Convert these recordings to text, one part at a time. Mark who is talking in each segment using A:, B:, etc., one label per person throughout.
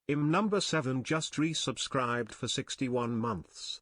A: IM number 7 just resubscribed for 61 months.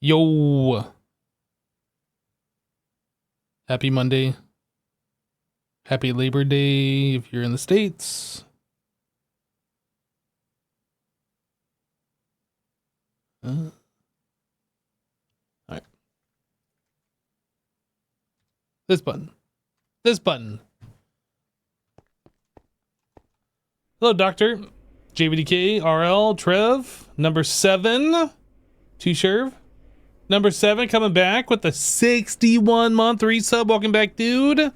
B: Yo. Happy Monday. Happy Labor Day if you're in the States. All right. This button. Hello, Doctor. JVDK, RL, Trev, number 7. T-Sherv. Number 7 coming back with the 61-month resub. Welcome back, dude.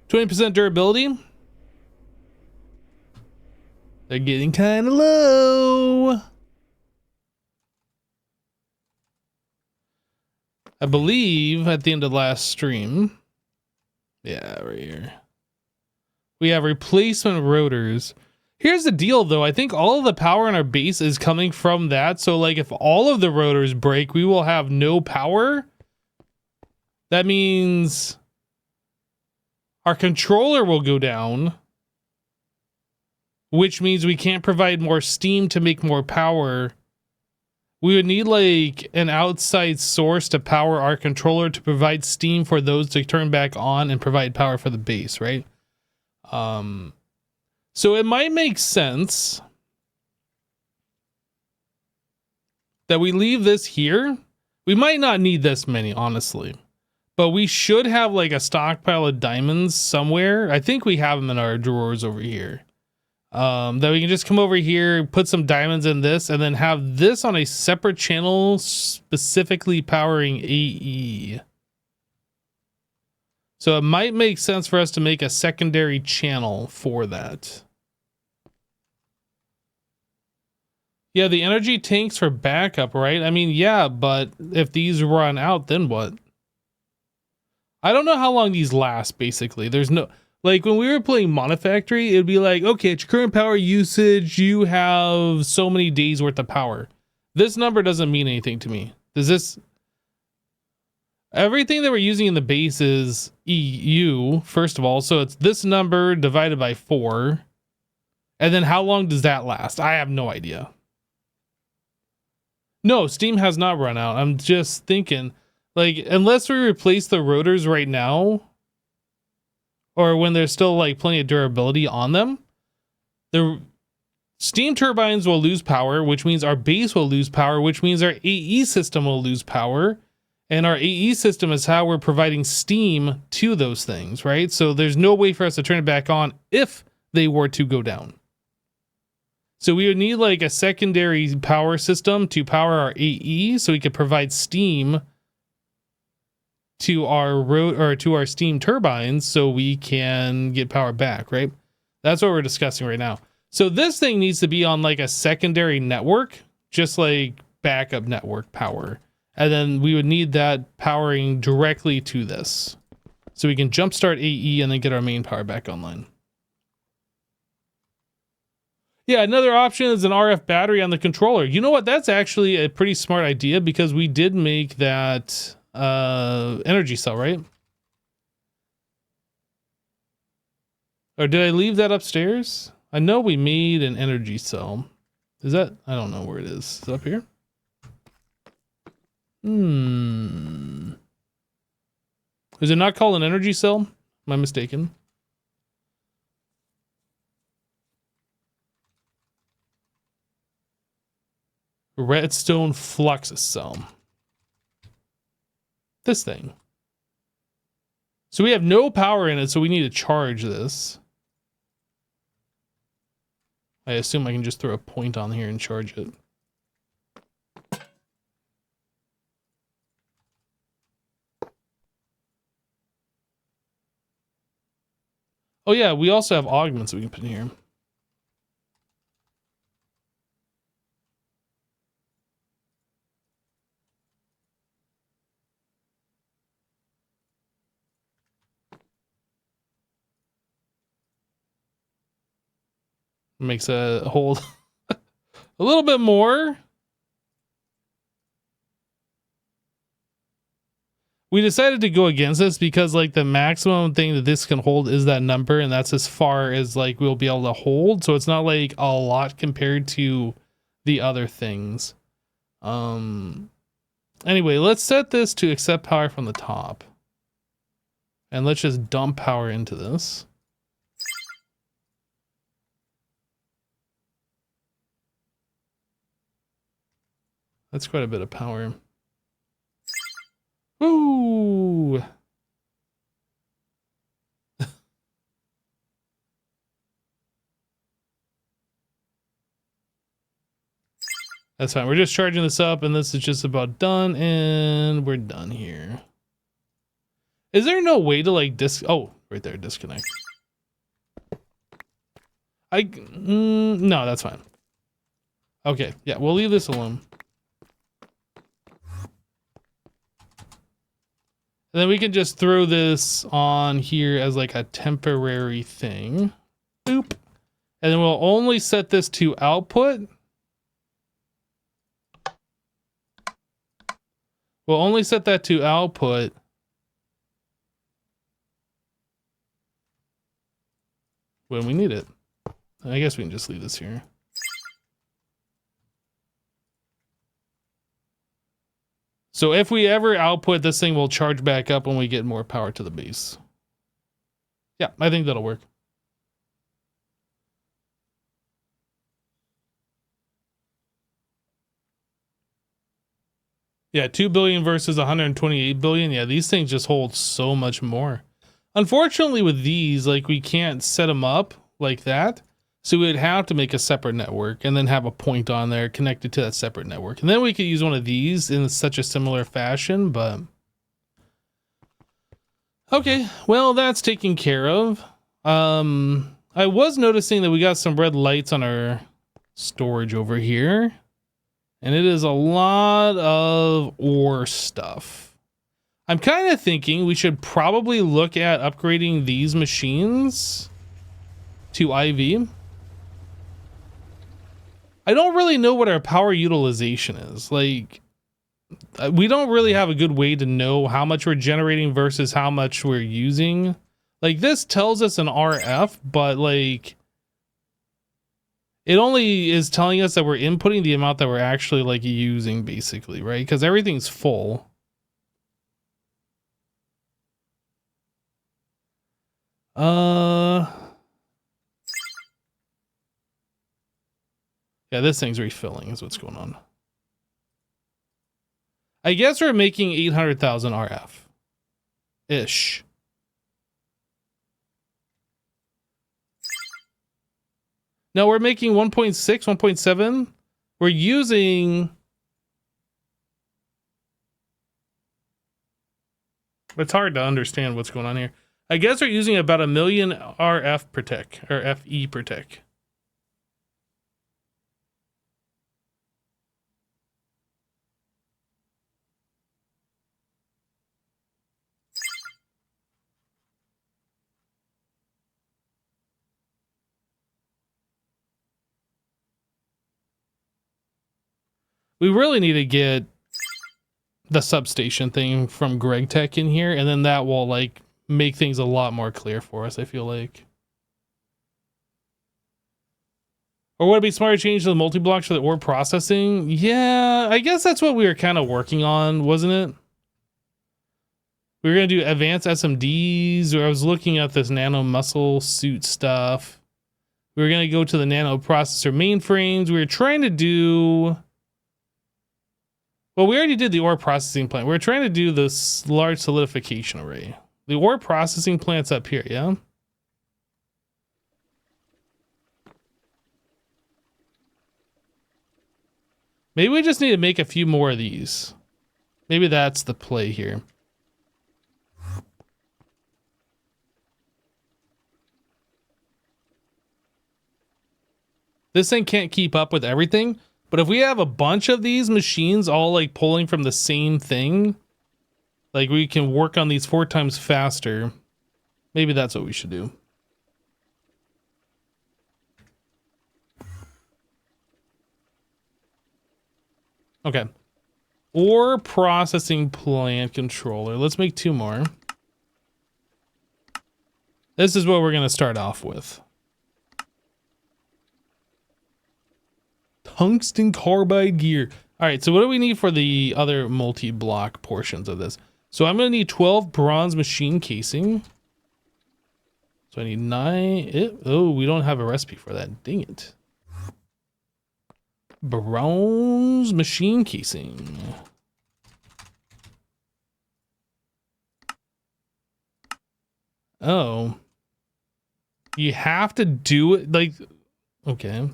B: 20% durability. They're getting kind of low. I believe at the end of last stream. Yeah, right here. We have replacement rotors. Here's the deal, though. I think all of the power in our base is coming from that. So, like, if all of the rotors break, we will have no power. That means our controller will go down, which means we can't provide more steam to make more power. We would need, like, an outside source to power our controller to provide steam for those to turn back on and provide power for the base, right? So it might make sense that we leave this here. We might not need this many, honestly, but we should have like a stockpile of diamonds somewhere. I think we have them in our drawers over here. That we can just come over here, put some diamonds in this, and then have this on a separate channel specifically powering AE. So it might make sense for us to make a secondary channel for that. Yeah, the energy tanks for backup, right? I mean, yeah, but if these run out, then what? I don't know how long these last, basically. There's no... Like, when we were playing Monofactory, it'd be like, okay, it's your current power usage, you have so many days worth of power. This number doesn't mean anything to me. Does this... Everything that we're using in the base is EU, first of all. So it's this number divided by 4. And then how long does that last? I have no idea. No, Steam has not run out. I'm just thinking, like, unless we replace the rotors right now, or when there's still, like, plenty of durability on them, the steam turbines will lose power, which means our base will lose power, which means our AE system will lose power. And our AE system is how we're providing steam to those things, right? So there's no way for us to turn it back on if they were to go down. So we would need like a secondary power system to power our AE so we could provide steam to our steam turbines so we can get power back, right? That's what we're discussing right now. So this thing needs to be on like a secondary network, just like backup network power. And then we would need that powering directly to this. So we can jumpstart AE and then get our main power back online. Yeah, another option is an RF battery on the controller. You know what? That's actually a pretty smart idea because we did make that energy cell, right? Or did I leave that upstairs? I know we made an energy cell. Is that? I don't know where it is. Is it up here? Is it not called an energy cell? Am I mistaken? Redstone flux cell. This thing. So we have no power in it, so we need to charge this. I assume I can just throw a point on here and charge it. Oh yeah, we also have augments we can put in here. Makes a hold a little bit more. We decided to go against this because like the maximum thing that this can hold is that number, and that's as far as like we'll be able to hold. So it's not like a lot compared to the other things. Anyway, let's set this to accept power from the top. And let's just dump power into this. That's quite a bit of power. Woo! That's fine. We're just charging this up, and this is just about done, and we're done here. Is there no way to like oh, right there, disconnect. No, that's fine. Okay, yeah, we'll leave this alone. And then we can just throw this on here as like a temporary thing. Boop. And then we'll only set this to output. We'll only set that to output when we need it. I guess we can just leave this here. So if we ever output, this thing will charge back up when we get more power to the base. Yeah, I think that'll work. Yeah, 2 billion versus 128 billion. Yeah, these things just hold so much more. Unfortunately with these, like we can't set them up like that. So we would have to make a separate network and then have a point on there connected to that separate network. And then we could use one of these in such a similar fashion, but... Okay, well, that's taken care of. I was noticing that we got some red lights on our storage over here. And it is a lot of ore stuff. I'm kind of thinking we should probably look at upgrading these machines to IV. I don't really know what our power utilization is. Like, we don't really have a good way to know how much we're generating versus how much we're using. Like, this tells us an RF, but like, it only is telling us that we're inputting the amount that we're actually like using, basically, right? Because everything's full. Yeah, this thing's refilling is what's going on. I guess we're making 800,000 RF-ish. No, we're making 1.6, 1.7. We're using... It's hard to understand what's going on here. I guess we're using about 1 million RF per tick, or FE per tick. We really need to get the substation thing from Greg Tech in here, and then that will like make things a lot more clear for us, I feel like. Or would it be smarter to change the multi-block for the ore processing? Yeah, I guess that's what we were kind of working on, wasn't it? We were going to do advanced SMDs, or I was looking at this nano muscle suit stuff. We were going to go to the nano processor mainframes. We were trying to do... Well, we already did the ore processing plant. We were trying to do this large solidification array. The ore processing plant's up here, yeah? Maybe we just need to make a few more of these. Maybe that's the play here. This thing can't keep up with everything, but if we have a bunch of these machines all like pulling from the same thing, like we can work on these 4 times faster. Maybe that's what we should do. Okay. Ore processing plant controller. Let's make 2 more. This is what we're going to start off with. Tungsten carbide gear. All right, so what do we need for the other multi-block portions of this? So I'm going to need 12 bronze machine casing. So I need 9. Oh, we don't have a recipe for that. Dang it. Bronze machine casing. Oh. You have to do it like... Okay.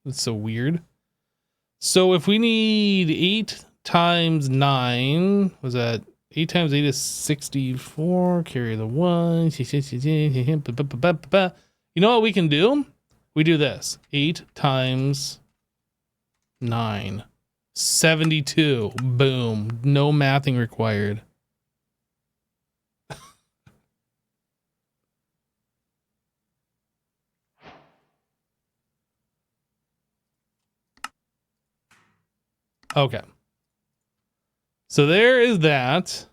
B: That's so weird. So if we need 8 times 9, was that 8 times 8 is 64, carry the 1. You know what we can do? We do this. 8 times 9. 72. Boom. No mathing required. Okay. So there is that.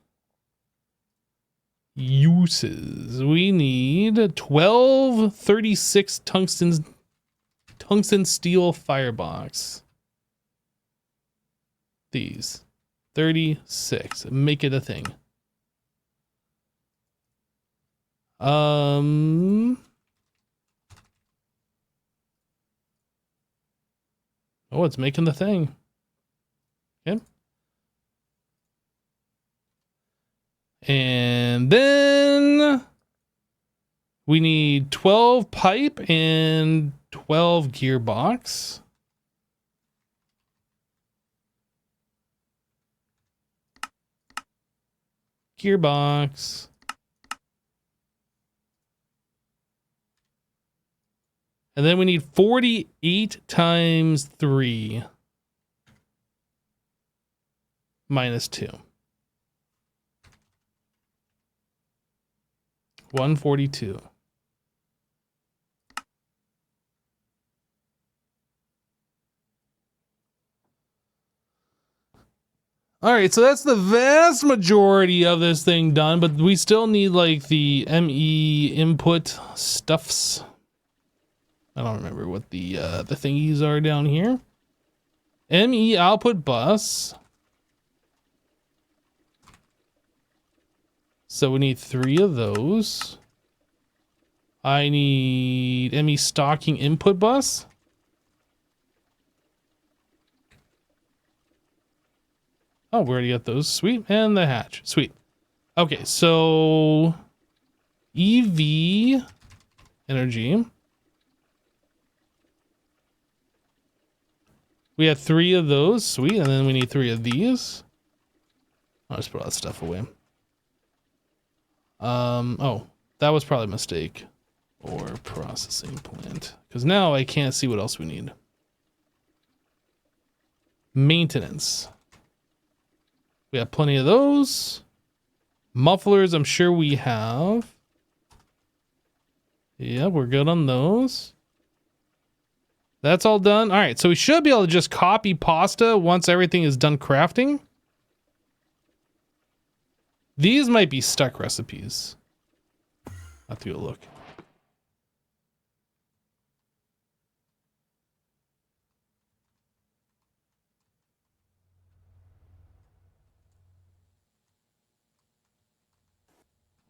B: Uses. We need 1236 tungsten steel firebox. These 36. Make it a thing. Oh, it's making the thing. Okay. And then we need 12 pipe and 12 gearbox. Gearbox. And then we need 48 times 3 minus 2. 142. All right, so that's the vast majority of this thing done, but we still need like the ME input stuffs. I don't remember what the thingies are down here. ME output bus. So we need 3 of those. I need ME stocking input bus. Oh, we already got those. Sweet. And the hatch. Sweet. Okay, so EV energy. We have 3 of those. Sweet. And then we need 3 of these. I'll just put all that stuff away. Oh, that was probably a mistake. Or processing plant. Because now I can't see what else we need. Maintenance. We have plenty of those. Mufflers, I'm sure we have. Yeah, we're good on those. That's all done. All right, so we should be able to just copy pasta once everything is done crafting. These might be stuck recipes. I'll have to go look.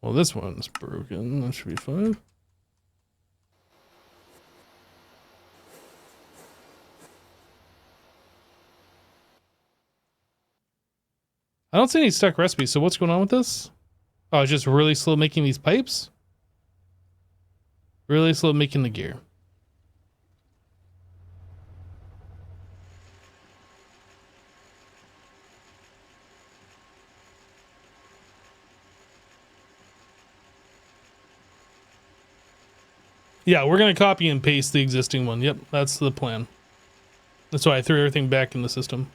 B: Well, this one's broken. That should be fine. I don't see any stuck recipes, so what's going on with this? Oh, it's just really slow making these pipes? Really slow making the gear. Yeah, we're going to copy and paste the existing one. Yep, that's the plan. That's why I threw everything back in the system.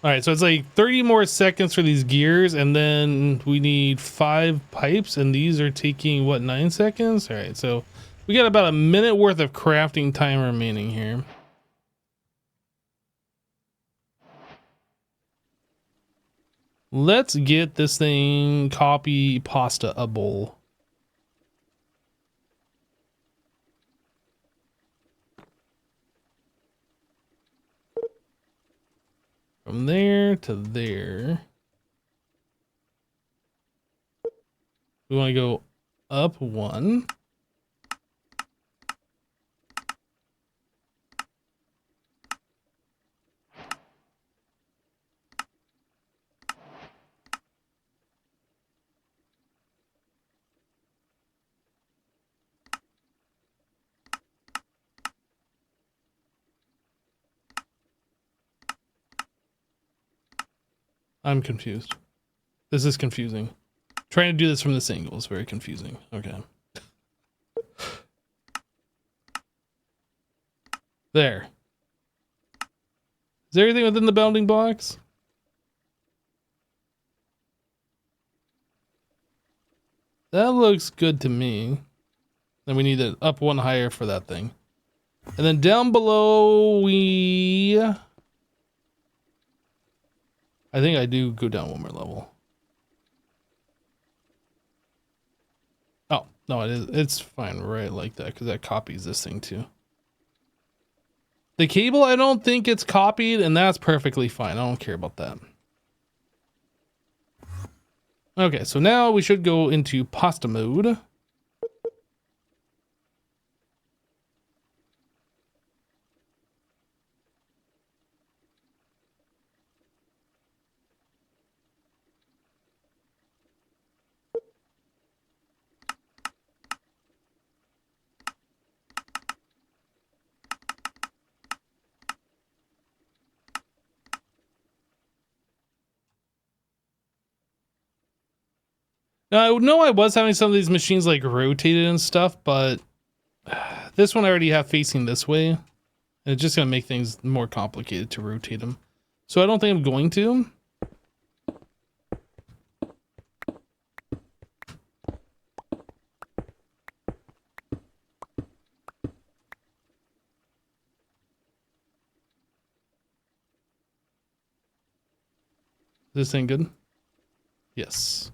B: All right, so it's like 30 more seconds for these gears, and then we need 5 pipes, and these are taking, what, 9 seconds? All right, so we got about a minute worth of crafting time remaining here. Let's get this thing copy pasta-able. From there to there. We want to go up 1. I'm confused. This is confusing. Trying to do this from this angle is very confusing. Okay. There. Is there anything within the bounding blocks? That looks good to me. Then we need to up 1 higher for that thing. And then down below I think I do go down 1 more level. Oh, no, it's fine right like that because that copies this thing too. The cable, I don't think it's copied, and that's perfectly fine. I don't care about that. Okay, so now we should go into pasta mode. Now, I know I was having some of these machines like rotated and stuff, but this one I already have facing this way. And it's just going to make things more complicated to rotate them. So I don't think I'm going to. Is this thing good? Yes.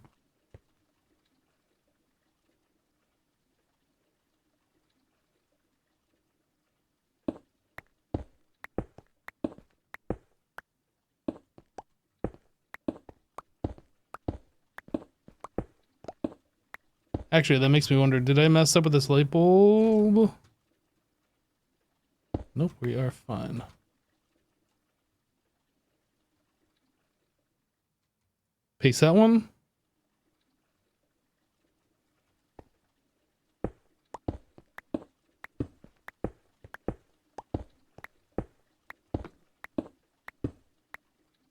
B: Actually, that makes me wonder, did I mess up with this light bulb? Nope, we are fine. Paste that one.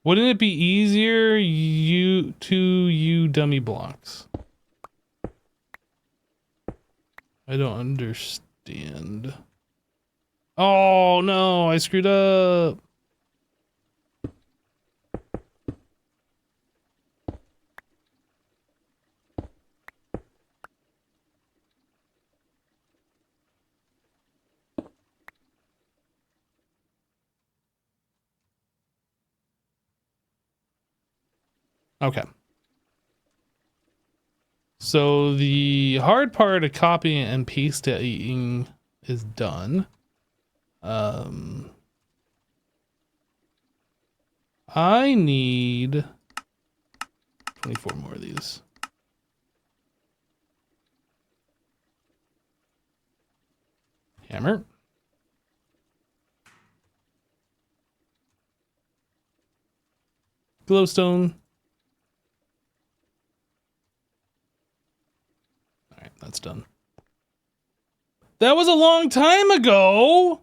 B: Wouldn't it be easier you dummy blocks? I don't understand. Oh no, I screwed up. Okay. So the hard part of copying and pasting is done. I need 24 more of these. Hammer. Glowstone. All right, that's done. That was a long time ago.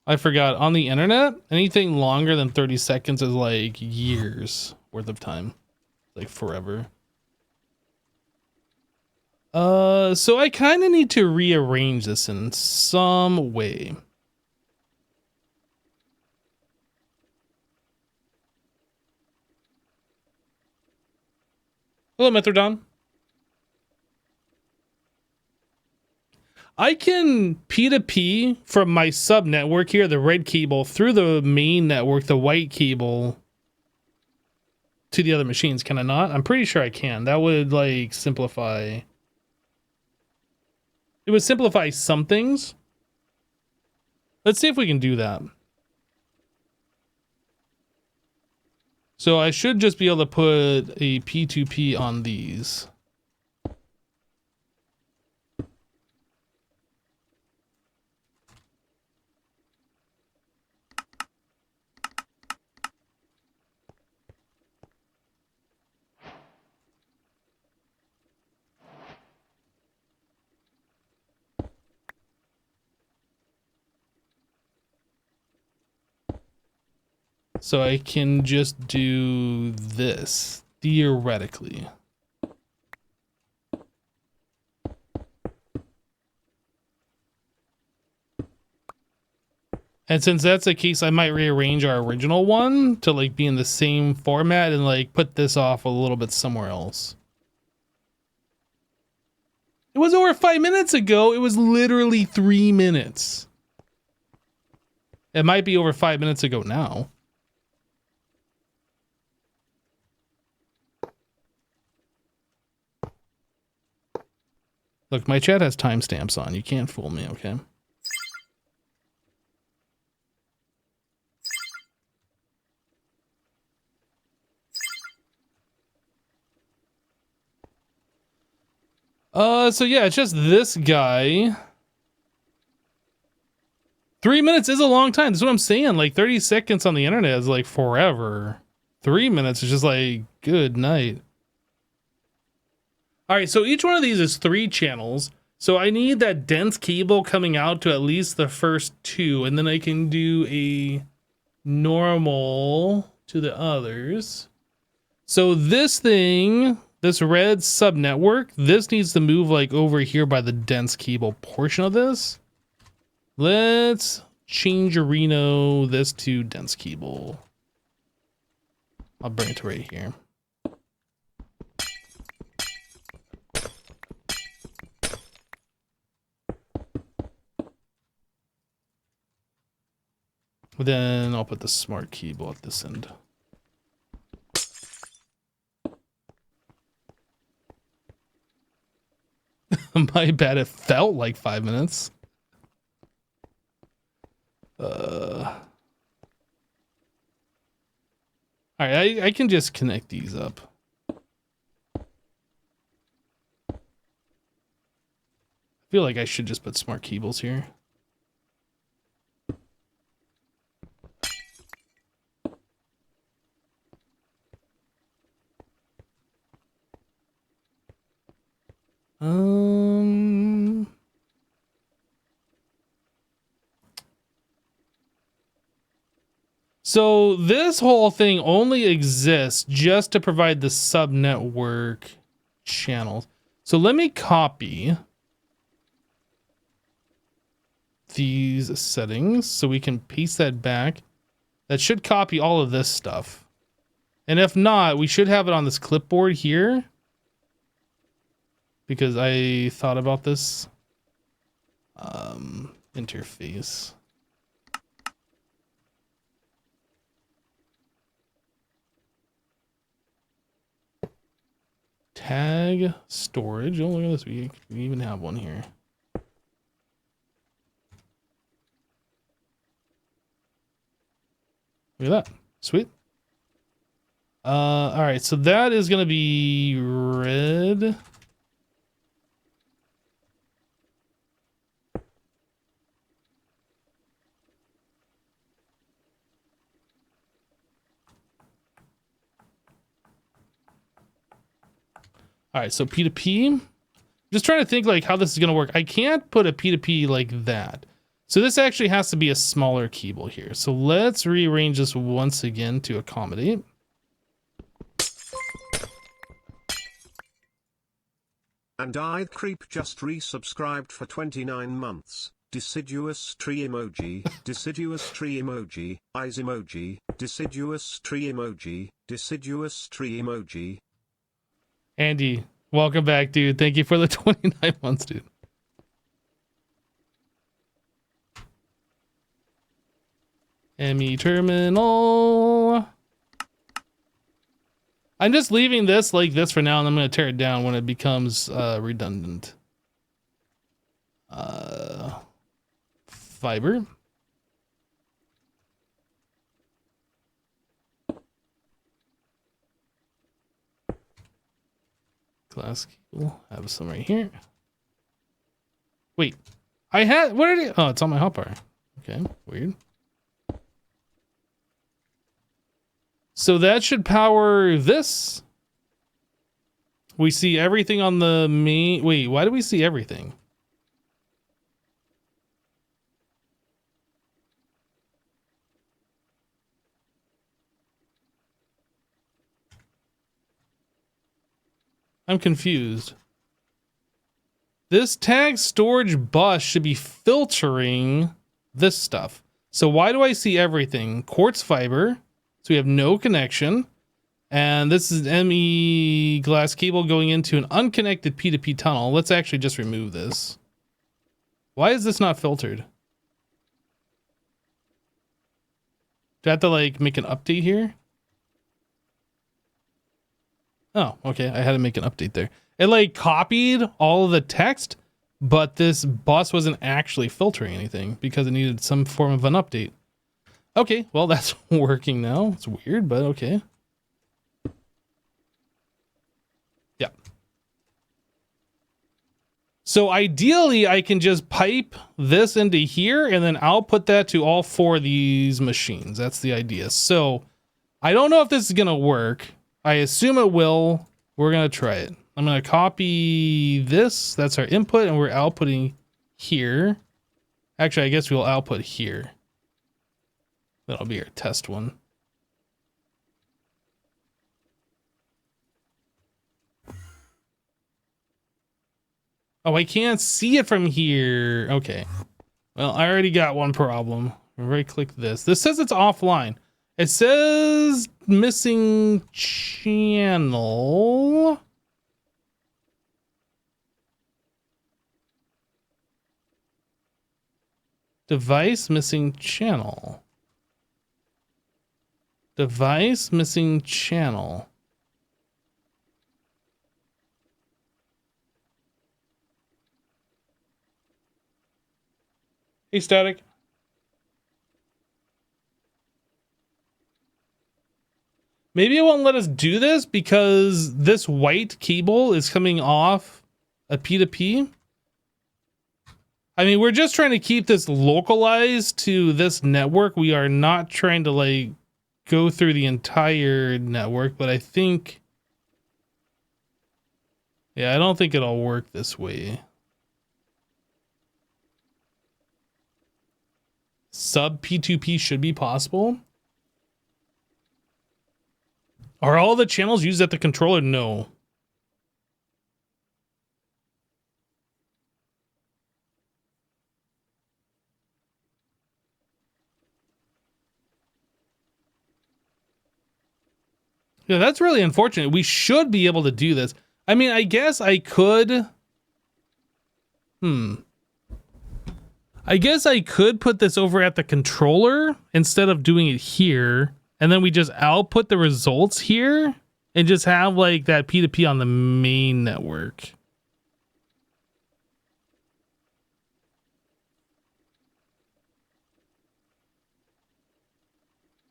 B: I forgot. On the internet, anything longer than 30 seconds is like years worth of time. Like forever. So I kind of need to rearrange this in some way. Hello, Mithrodon. I can P2P from my sub network here, the red cable, through the main network, the white cable, to the other machines. Can I not? I'm pretty sure I can. That would like simplify. It would simplify some things. Let's see if we can do that. So I should just be able to put a P2P on these. So I can just do this, theoretically. And since that's the case, I might rearrange our original one to like be in the same format and like put this off a little bit somewhere else. It was over 5 minutes ago. It was literally 3 minutes. It might be over 5 minutes ago now. Look, my chat has timestamps on. You can't fool me, okay? So yeah, it's just this guy. 3 minutes is a long time. That's what I'm saying. Like 30 seconds on the internet is like forever. 3 minutes is just like good night. All right, so each one of these is 3 channels. So I need that dense cable coming out to at least the first 2, and then I can do a normal to the others. So this thing, this red sub network, this needs to move like over here by the dense cable portion of this. Let's change Reno this to dense cable. I'll bring it to right here. Then I'll put the smart cable at this end. My bad, it felt like 5 minutes. All right, I can just connect these up. I feel like I should just put smart cables here. So this whole thing only exists just to provide the sub-network channels. So let me copy these settings so we can paste that back. That should copy all of this stuff. And if not, we should have it on this clipboard here, because I thought about this interface. tag storage. Oh, look at this. We even have one here. Look at that. Sweet. All right. So that is going to be red. All right, so P2P. Just trying to think like how this is going to work. I can't put a P2P like that. So this actually has to be a smaller cable here. So let's rearrange this once again to accommodate.
A: And I creep just resubscribed for 29 months. Deciduous tree emoji, deciduous tree emoji, eyes emoji, deciduous tree emoji, deciduous tree emoji.
B: Andy, welcome back, dude. Thank you for the 29 months, dude. ME terminal. I'm just leaving this like this for now, and I'm going to tear it down when it becomes redundant. Fiber. Glass cable. I have some right here. Wait, I had, what did it? Oh, it's on my hotbar. Okay, weird. So that should power this. We see everything on the main. Wait, why do we see everything? I'm confused. This tag storage bus should be filtering this stuff. So why do I see everything? Quartz fiber. So we have no connection. And this is ME glass cable going into an unconnected P2P tunnel. Let's actually just remove this. Why is this not filtered? Do I have to like make an update here? Oh, okay. I had to make an update there. It like copied all of the text, but this bus wasn't actually filtering anything because it needed some form of an update. Okay, well, that's working now. It's weird, but okay. Yeah. So ideally, I can just pipe this into here and then output that to all four of these machines. That's the idea. So I don't know if this is going to work. I assume it will. We're going to try it. I'm going to copy this. That's our input, and we're outputting here. Actually, I guess we'll output here. That'll be our test one. Oh, I can't see it from here. Okay. Well, I already got one problem. Right click this. This says it's offline. It says missing channel. Device missing channel. Device missing channel. Hey, Static. Maybe it won't let us do this because this white cable is coming off a P2P. I mean, we're just trying to keep this localized to this network. We are not trying to like go through the entire network, but I think, yeah, I don't think it'll work this way. Sub P2P should be possible. Are all the channels used at the controller? No. Yeah, that's really unfortunate. We should be able to do this. I mean, I guess I could. I guess I could put this over at the controller instead of doing it here. And then we just output the results here and just have like that P2P on the main network.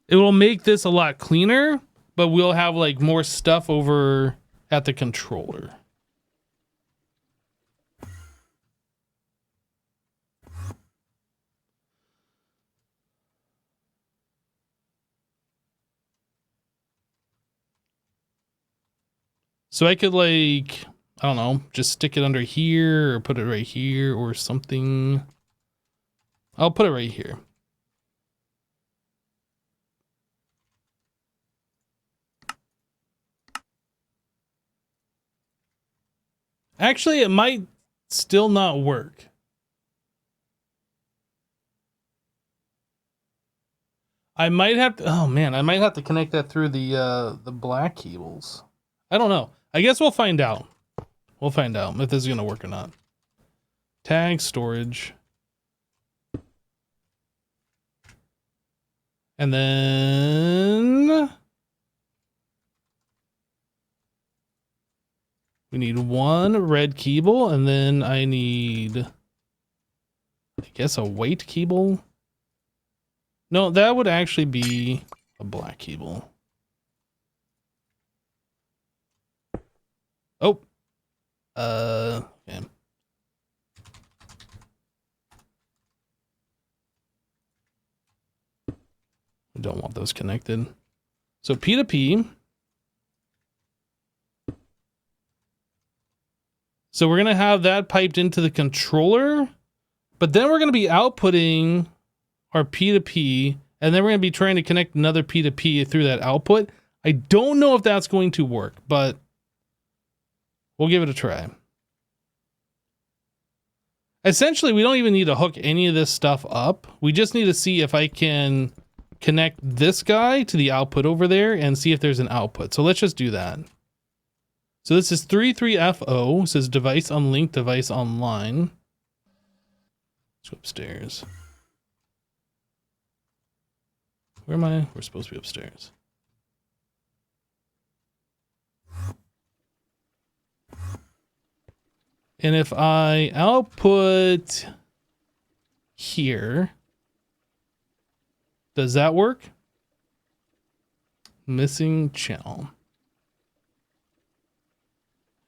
B: It will make this a lot cleaner, but we'll have like more stuff over at the controller. So I could like, I don't know, just stick it under here or put it right here or something. I'll put it right here. Actually, it might still not work. I might have to, oh man, I might have to connect that through the black cables. I don't know. I guess we'll find out. We'll find out if this is gonna work or not. Tag storage. And then we need one red cable, and then I need, I guess, a white cable. No, that would actually be a black cable. Oh. Okay. We don't want those connected. So P2P. So we're going to have that piped into the controller, but then we're going to be outputting our P2P, and then we're going to be trying to connect another P2P through that output. I don't know if that's going to work, but we'll give it a try. Essentially, we don't even need to hook any of this stuff up. We just need to see if I can connect this guy to the output over there and see if there's an output. So let's just do that. So this is 33FO, says device unlinked, device online. Let's go upstairs. Where am I? We're supposed to be upstairs. And if I output here, does that work? Missing channel.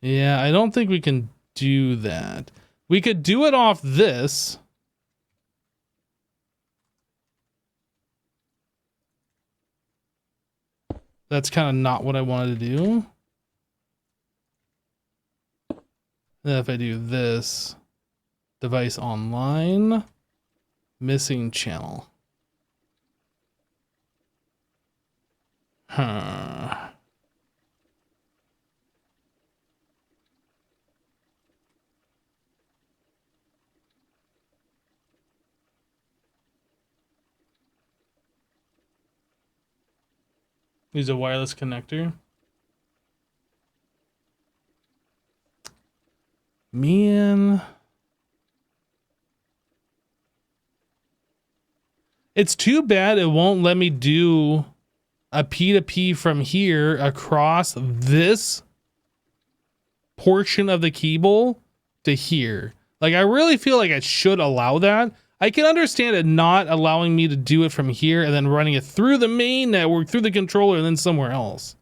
B: Yeah, I don't think we can do that. We could do it off this. That's kind of not what I wanted to do. And if I do this, device online, missing channel. Huh. Use a wireless connector. Man. It's too bad it won't let me do a P2P from here across this portion of the cable to here. Like, I really feel like it should allow that. I can understand it not allowing me to do it from here and then running it through the main network, through the controller, and then somewhere else.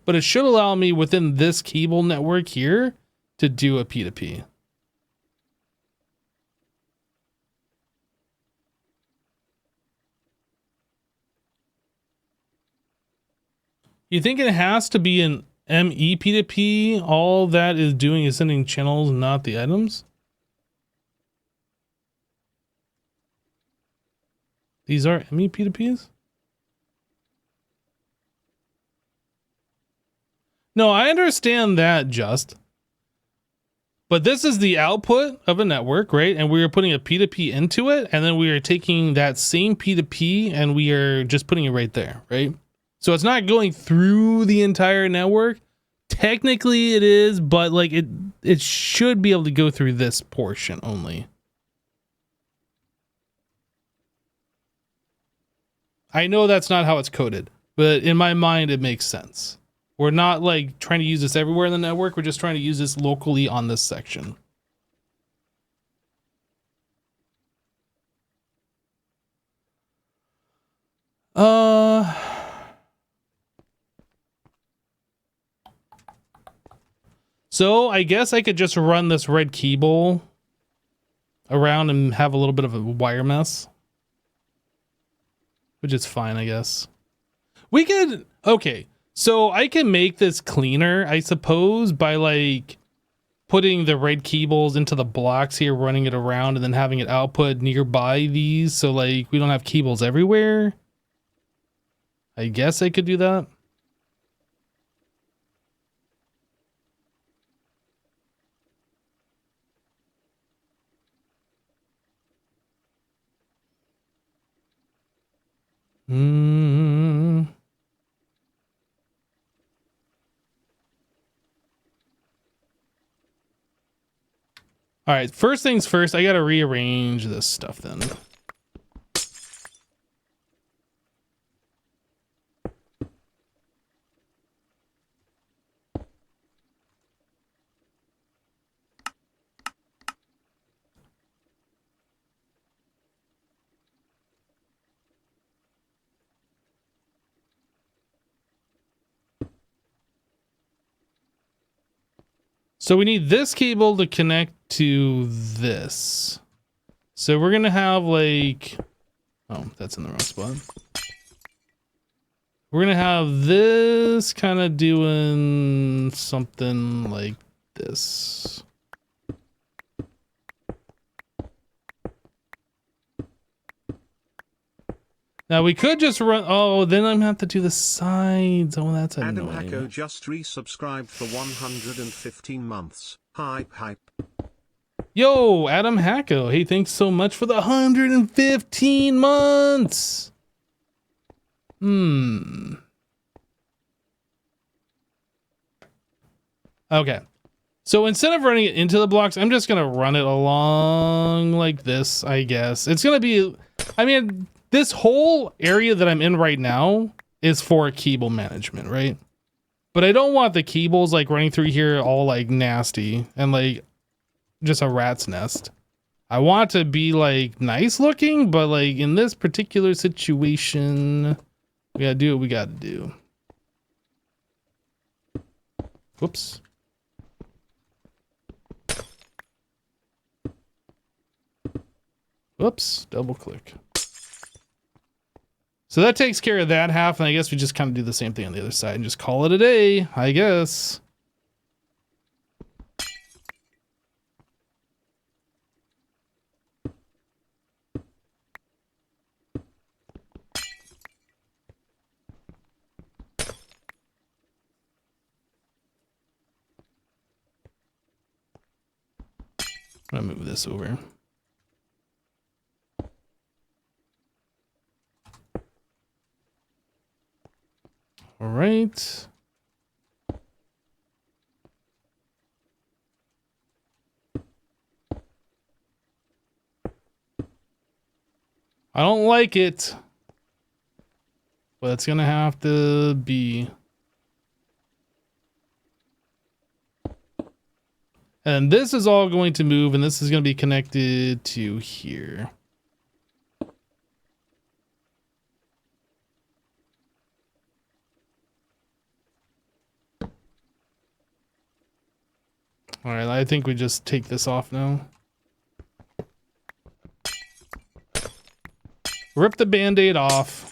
B: But it should allow me within this cable network here to do a P2P. You think it has to be an ME P2P? All that is doing is sending channels, not the items? These are ME P2Ps? No, I understand that, Just. But this is the output of a network, right? And we are putting a P2P into it, and then we are taking that same P2P and we are just putting it right there, right? So it's not going through the entire network. Technically it is, but like it should be able to go through this portion only. I know that's not how it's coded, but in my mind it makes sense. We're not like trying to use this everywhere in the network. We're just trying to use this locally on this section. So I guess I could just run this red cable around and have a little bit of a wire mess, which is fine, I guess. We could, okay, so I can make this cleaner, I suppose, by like putting the red cables into the blocks here, running it around, and then having it output nearby these, so like we don't have cables everywhere. I guess I could do that. All right, first things first, I gotta rearrange this stuff then. So we need this cable to connect to this. So we're gonna have like, oh, that's in the wrong spot. We're gonna have this kind of doing something like this. Now we could just run, oh, then I'm gonna have to do the sides. Oh, that's annoying.
A: Adam Hacko just resubscribed for 115 months. Hype hype.
B: Yo, Adam Hacko. Hey, thanks so much for the 115 months. Okay. So instead of running it into the blocks, I'm just going to run it along like this, I guess. It's going to be, I mean, this whole area that I'm in right now is for cable management, right? But I don't want the cables like running through here all like nasty and like just a rat's nest. I want to be like nice looking, but like in this particular situation, we gotta do what we gotta do. Whoops. Whoops, double click. So that takes care of that half, and I guess we just kind of do the same thing on the other side and just call it a day, I guess. I'm gonna move this over. All right. I don't like it, but it's gonna have to be. And this is all going to move, and this is going to be connected to here. All right, I think we just take this off now. Rip the Band-Aid off.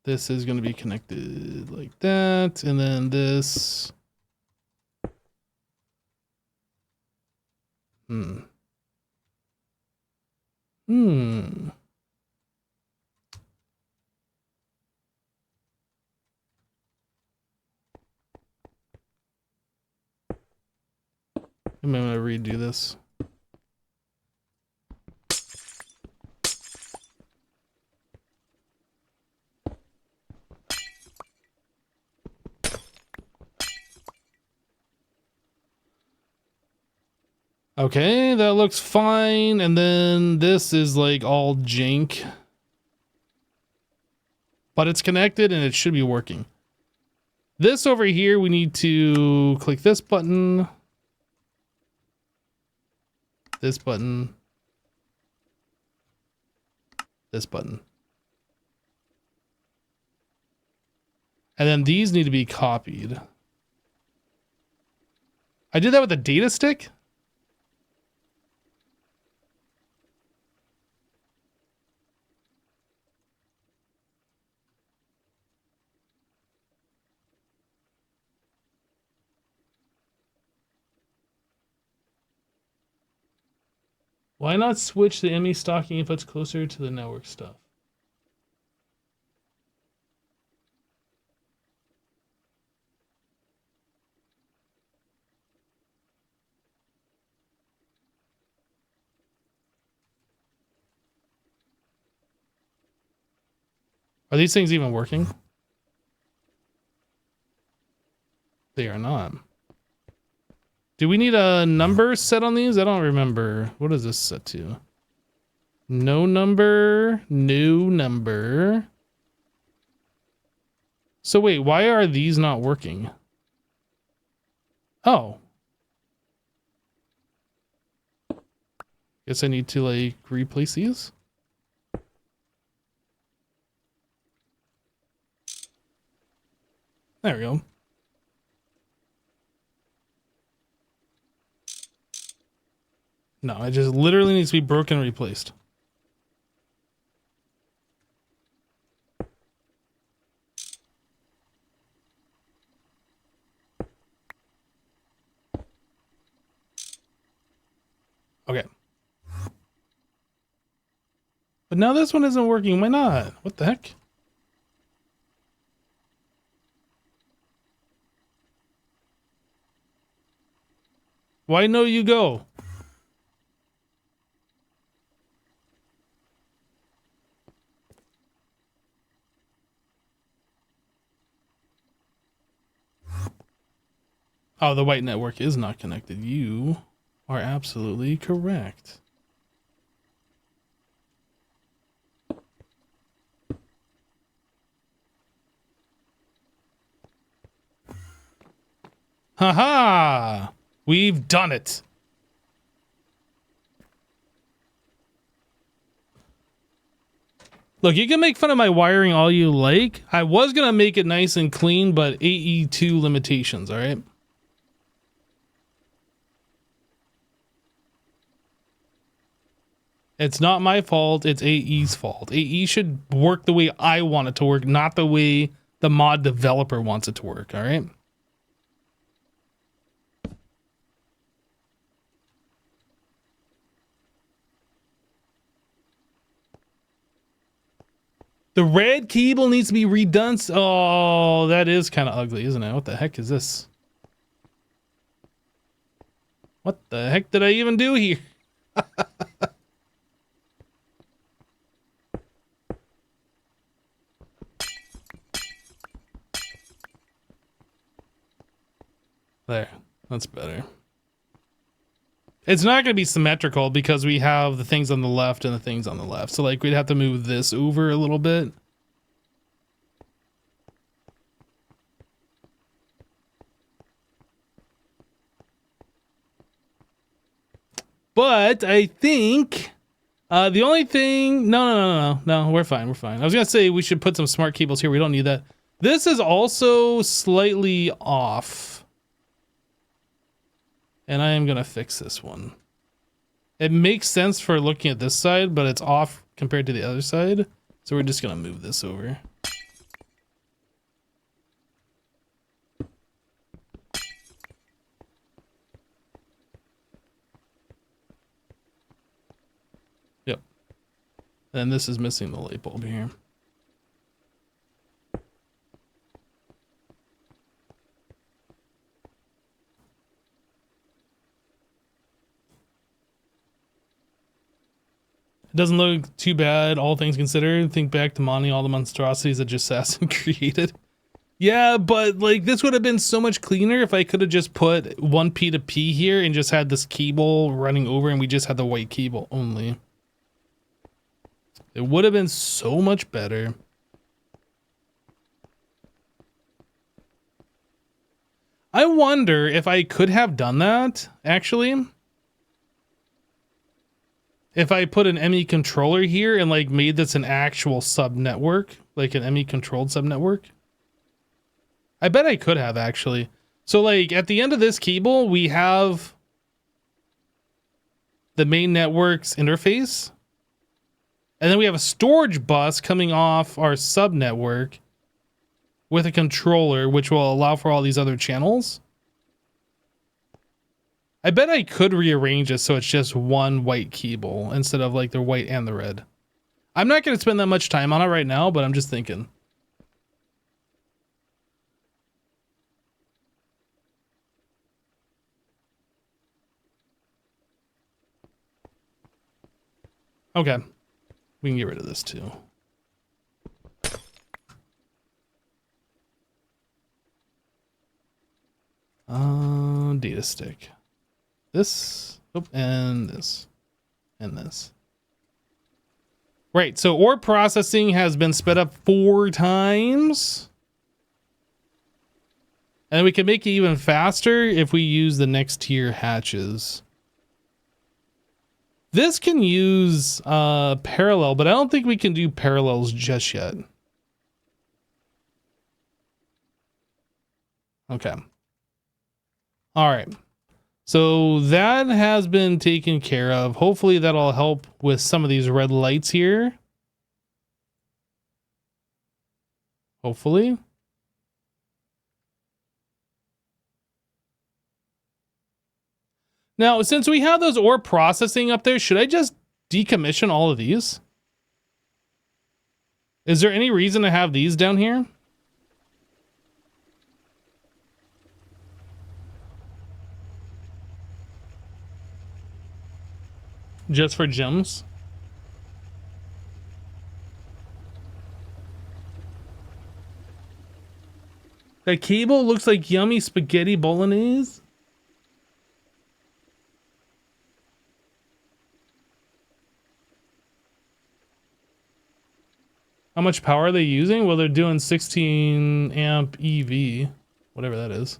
B: This is going to be connected like that, and then this. I'm going to redo this. Okay, that looks fine. And then this is like all jank. but it's connected and it should be working. This over here, we need to click this button, this button, this button. And then these need to be copied. I did that with a data stick? Why not switch the ME stocking inputs closer to the network stuff? Are these things even working? They are not. Do we need a number set on these? I don't remember. What is this set to? No number, new number. So wait, why are these not working? Oh. Guess I need to like replace these. There we go. No, it just literally needs to be broken and replaced. Okay. But now this one isn't working. Why not? What the heck? Why no you go? Oh, the white network is not connected. You are absolutely correct. Haha! We've done it. Look, you can make fun of my wiring all you like. I was gonna make it nice and clean, but AE2 limitations, all right? It's not my fault, it's AE's fault. AE should work the way I want it to work, not the way the mod developer wants it to work, all right? The red cable needs to be redone. Oh, that is kind of ugly, isn't it? What the heck is this? What the heck did I even do here? There, that's better. It's not going to be symmetrical because we have the things on the left and the things on the left. So like we'd have to move this over a little bit. But I think the only thing, no, we're fine. I was going to say we should put some smart cables here. We don't need that. This is also slightly off. And I am going to fix this one. It makes sense for looking at this side, but it's off compared to the other side. So we're just going to move this over. Yep. And this is missing the light bulb here. It doesn't look too bad, all things considered. Think back to Monty, all the monstrosities that just Assassin created. Yeah, but like this would have been so much cleaner if I could have just put one P to P here and just had this cable running over and we just had the white cable only. It would have been so much better. I wonder if I could have done that, actually. If I put an ME controller here and like made this an actual sub network, like an ME controlled sub network. I bet I could have actually. So like at the end of this cable, we have the main network's interface. And then we have a storage bus coming off our sub network with a controller, which will allow for all these other channels. I bet I could rearrange it so it's just one white cable instead of like the white and the red. I'm not going to spend that much time on it right now, but I'm just thinking. Okay. We can get rid of this too. Data stick. This, and this, and this. Right, so ore processing has been sped up 4 times. And we can make it even faster if we use the next tier hatches. This can use parallel, but I don't think we can do parallels just yet. Okay. All right. So that has been taken care of. Hopefully that'll help with some of these red lights here. Hopefully. Now, since we have those ore processing up there, should I just decommission all of these? Is there any reason to have these down here? Just for gems? That cable looks like yummy spaghetti bolognese. How much power are they using? Well, they're doing 16 amp EV, whatever that is.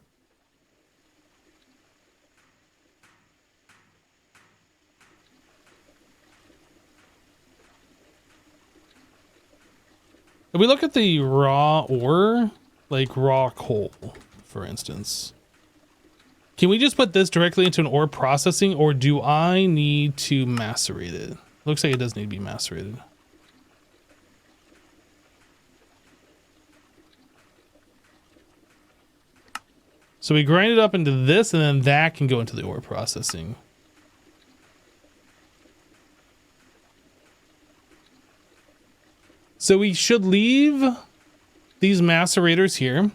B: If we look at the raw ore, like raw coal, for instance, can we just put this directly into an ore processing, or do I need to macerate it? Looks like it does need to be macerated. So we grind it up into this, and then that can go into the ore processing. So we should leave these macerators here.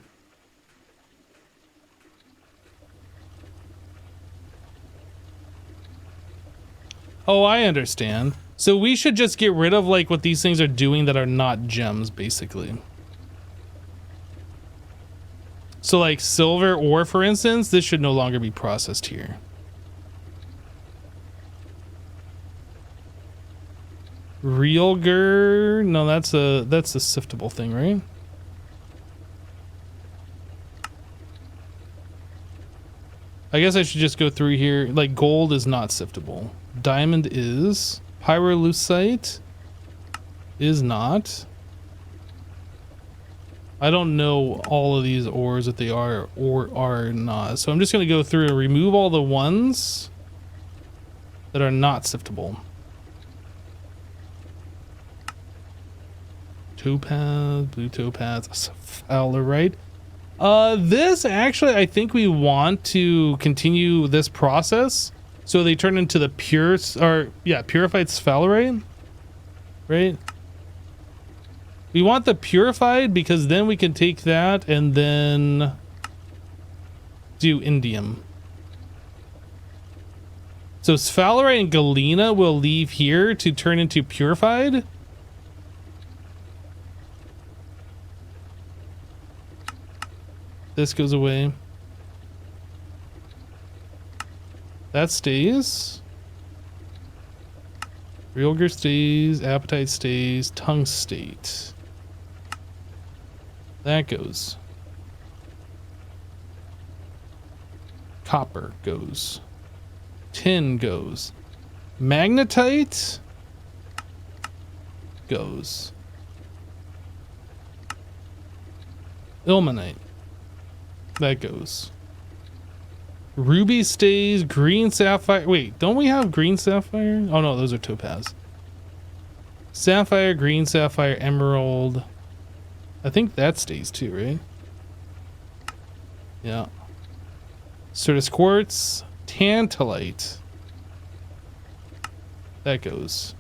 B: Oh, I understand. So we should just get rid of like what these things are doing that are not gems, basically. So like silver ore, for instance, this should no longer be processed here. Realger, no, that's a siftable thing, right? I guess I should just go through here. Like gold is not siftable. Diamond is. Pyrolusite is not. I don't know all of these ores if they are or are not. So I'm just going to go through and remove all the ones that are not siftable. Topaz, blue topaz, sphalerite. This actually, I think we want to continue this process so they turn into the purified sphalerite, right? We want the purified because then we can take that and then do indium. So sphalerite and galena will leave here to turn into purified. This goes away. That stays. Realger stays. Appetite stays. Tungstate. That goes. Copper goes. Tin goes. Magnetite goes. Ilmenite. That goes. Ruby stays. Green sapphire. Wait, don't we have green sapphire? Oh no, those are topaz. Sapphire, green sapphire, emerald. I think that stays too, right? Yeah. Certus quartz. Tantalite. That goes.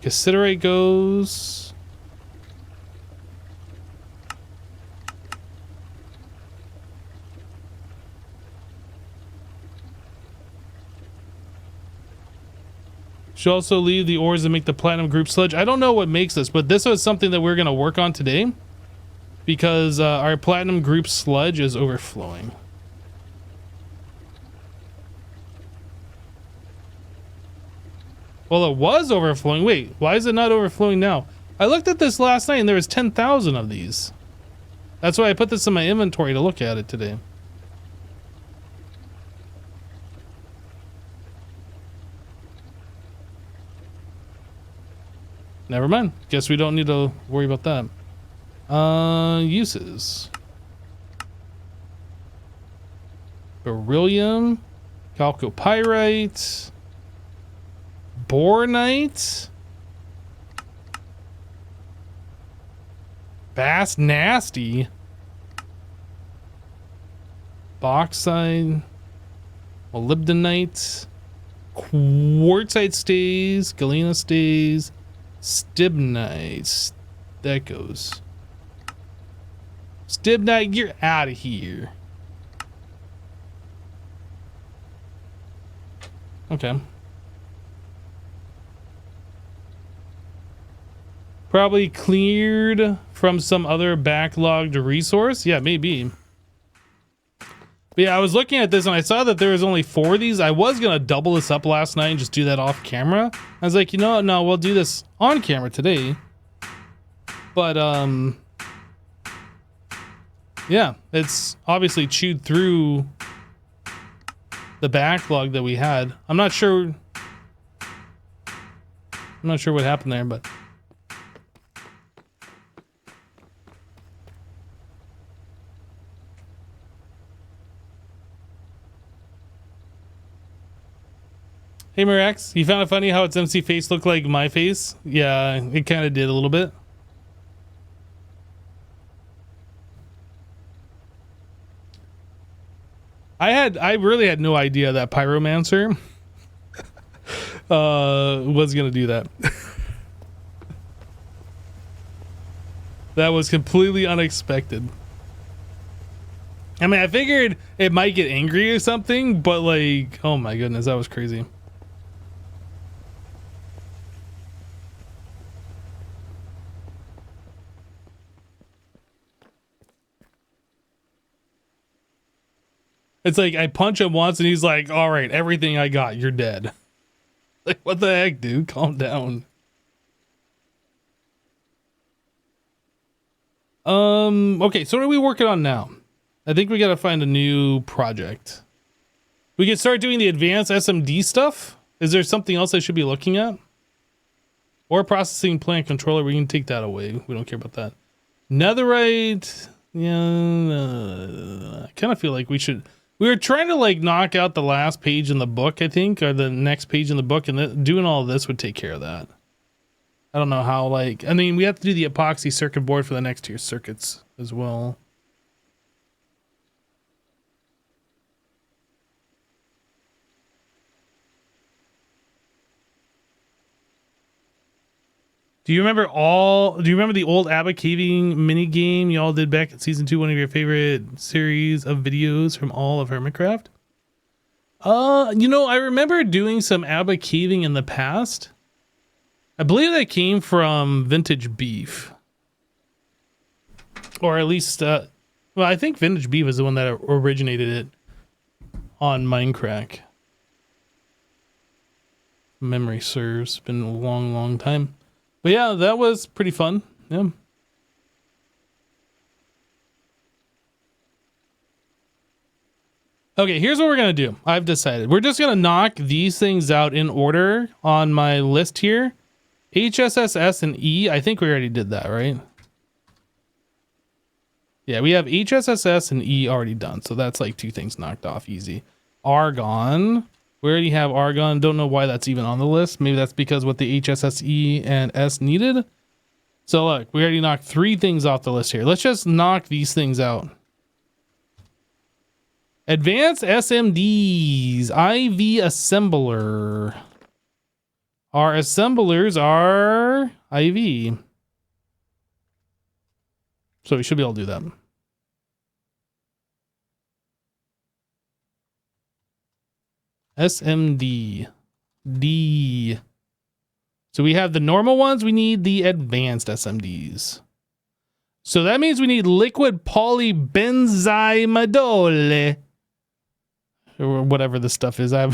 B: Cassiterite goes. Should also leave the ores that make the platinum group sludge. I don't know what makes this, but this was something that we're going to work on today because our platinum group sludge is overflowing. Well, it was overflowing. Wait, why is it not overflowing now? I looked at this last night and there was 10,000 of these. That's why I put this in my inventory to look at it today. Never mind. Guess we don't need to worry about that. Uses. Beryllium. Chalcopyrite. Bornite. Bass nasty. Bauxite. Molybdenite. Quartzite stays. Galena stays. Stibnite. That goes. Stibnite, you're out of here. Okay. Probably cleared from some other backlogged resource. Yeah, maybe. But yeah, I was looking at this and I saw that there was only 4 of these. I was going to double this up last night and just do that off camera. I was like, you know what? No, we'll do this on camera today. But, yeah, it's obviously chewed through the backlog that we had. I'm not sure what happened there, but... Hey Mirax, you found it funny how its MC face looked like my face? Yeah, it kind of did a little bit. I really had no idea that Pyromancer was gonna do that. That was completely unexpected. I mean, I figured it might get angry or something, but like, oh my goodness, that was crazy. It's like I punch him once and he's like, all right, everything I got, you're dead. Like, what the heck, dude? Calm down. Okay, so what are we working on now? I think we gotta find a new project. We can start doing the advanced SMD stuff. Is there something else I should be looking at? Or processing plant controller, we can take that away. We don't care about that. Netherite, yeah, I kind of feel like we should... We were trying to like knock out the last page in the book, I think, or the next page in the book, and doing all of this would take care of that. I don't know how, like, I mean, we have to do the epoxy circuit board for the next tier circuits as well. Do you remember the old Abba caving mini game y'all did back in season 2, one of your favorite series of videos from all of Hermitcraft? You know, I remember doing some Abba caving in the past. I believe that came from Vintage Beef. Or at least, well, I think Vintage Beef is the one that originated it on Minecraft. Memory serves. Been a long, long time. But yeah, that was pretty fun. Yeah. Okay, here's what we're going to do. I've decided. We're just going to knock these things out in order on my list here. HSSS and E. I think we already did that, right? Yeah, we have HSSS and E already done. So that's like 2 things knocked off easy. Argon. We already have Argon. Don't know why that's even on the list. Maybe that's because what the HSSE and S needed. So look, we already knocked 3 things off the list here. Let's just knock these things out. Advanced SMDs, IV assembler. Our assemblers are IV. So we should be able to do that. SMD. D. So we have the normal ones. We need the advanced SMDs. So that means we need liquid polybenzimidole. Or whatever this stuff is. I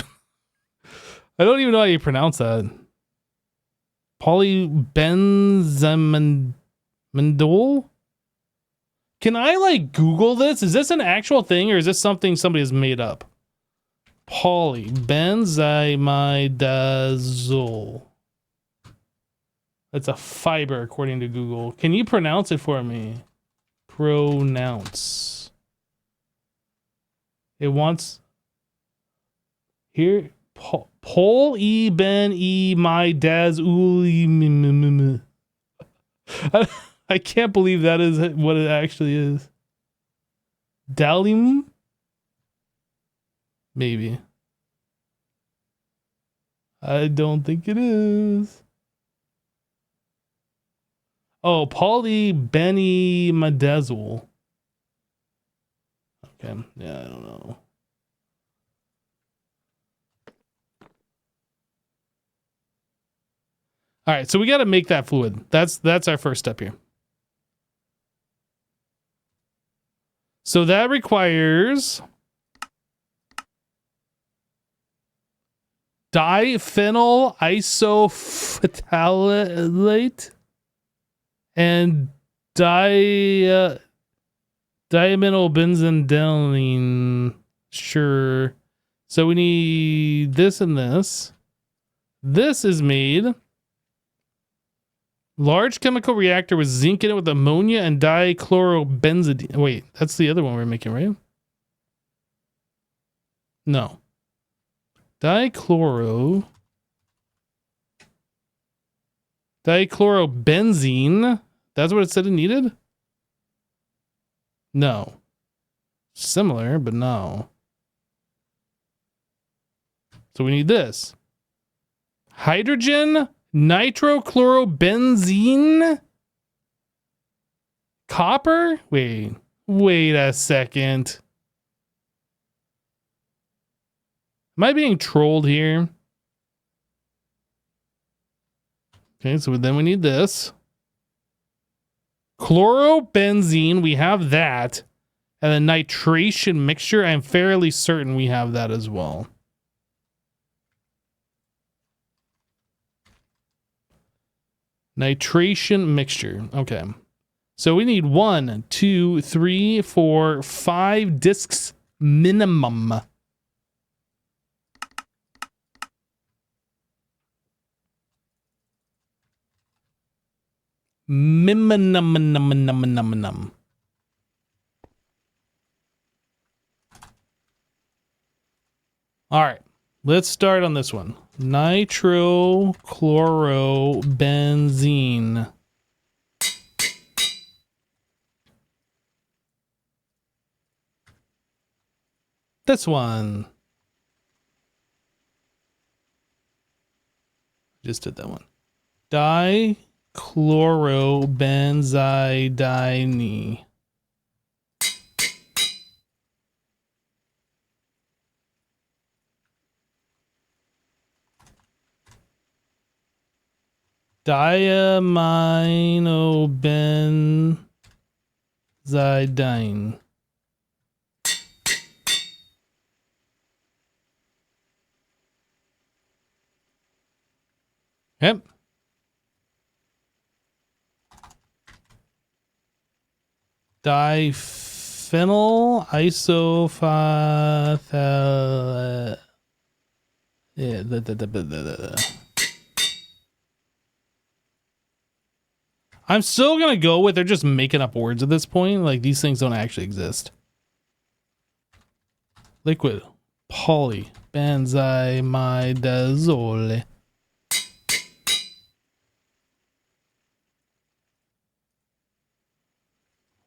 B: don't even know how you pronounce that. Polybenzimidole? Can I like Google this? Is this an actual thing or is this something somebody has made up? Polybenzimidazole. That's a fiber according to Google. Can you pronounce it for me? Pronounce. It wants here Pol E Ben E my Daz Uli. I can't believe that is what it actually is. Dalim? Maybe. I don't think it is. Oh, polybenzimidazole. Okay, yeah, I don't know. All right, so we got to make that fluid. That's our first step here. So that requires diphenyl isophthalate and diaminobenzoylene. Sure. So we need this and this. This is made large chemical reactor with zinc in it with ammonia and dichlorobenzidine. Wait, that's the other one we're making, right? No. Dichlorobenzene. That's what it said it needed? No. Similar, but no. So we need this. Hydrogen nitrochlorobenzene. Copper? Wait a second. Am I being trolled here? Okay, so then we need this. Chlorobenzene, we have that. And the nitration mixture, I'm fairly certain we have that as well. Nitration mixture. Okay. So we need 1, 2, 3, 4, 5 discs minimum. Minimum. All right. Let's start on this one. Nitrochlorobenzene. This one. Just did that one. Dichlorobenzidine. Diaminobenzidine. Yep. Phenyl isophthal. Yeah. I'm still gonna go with they're just making up words at this point. Like these things don't actually exist. Liquid polybenzimidazole.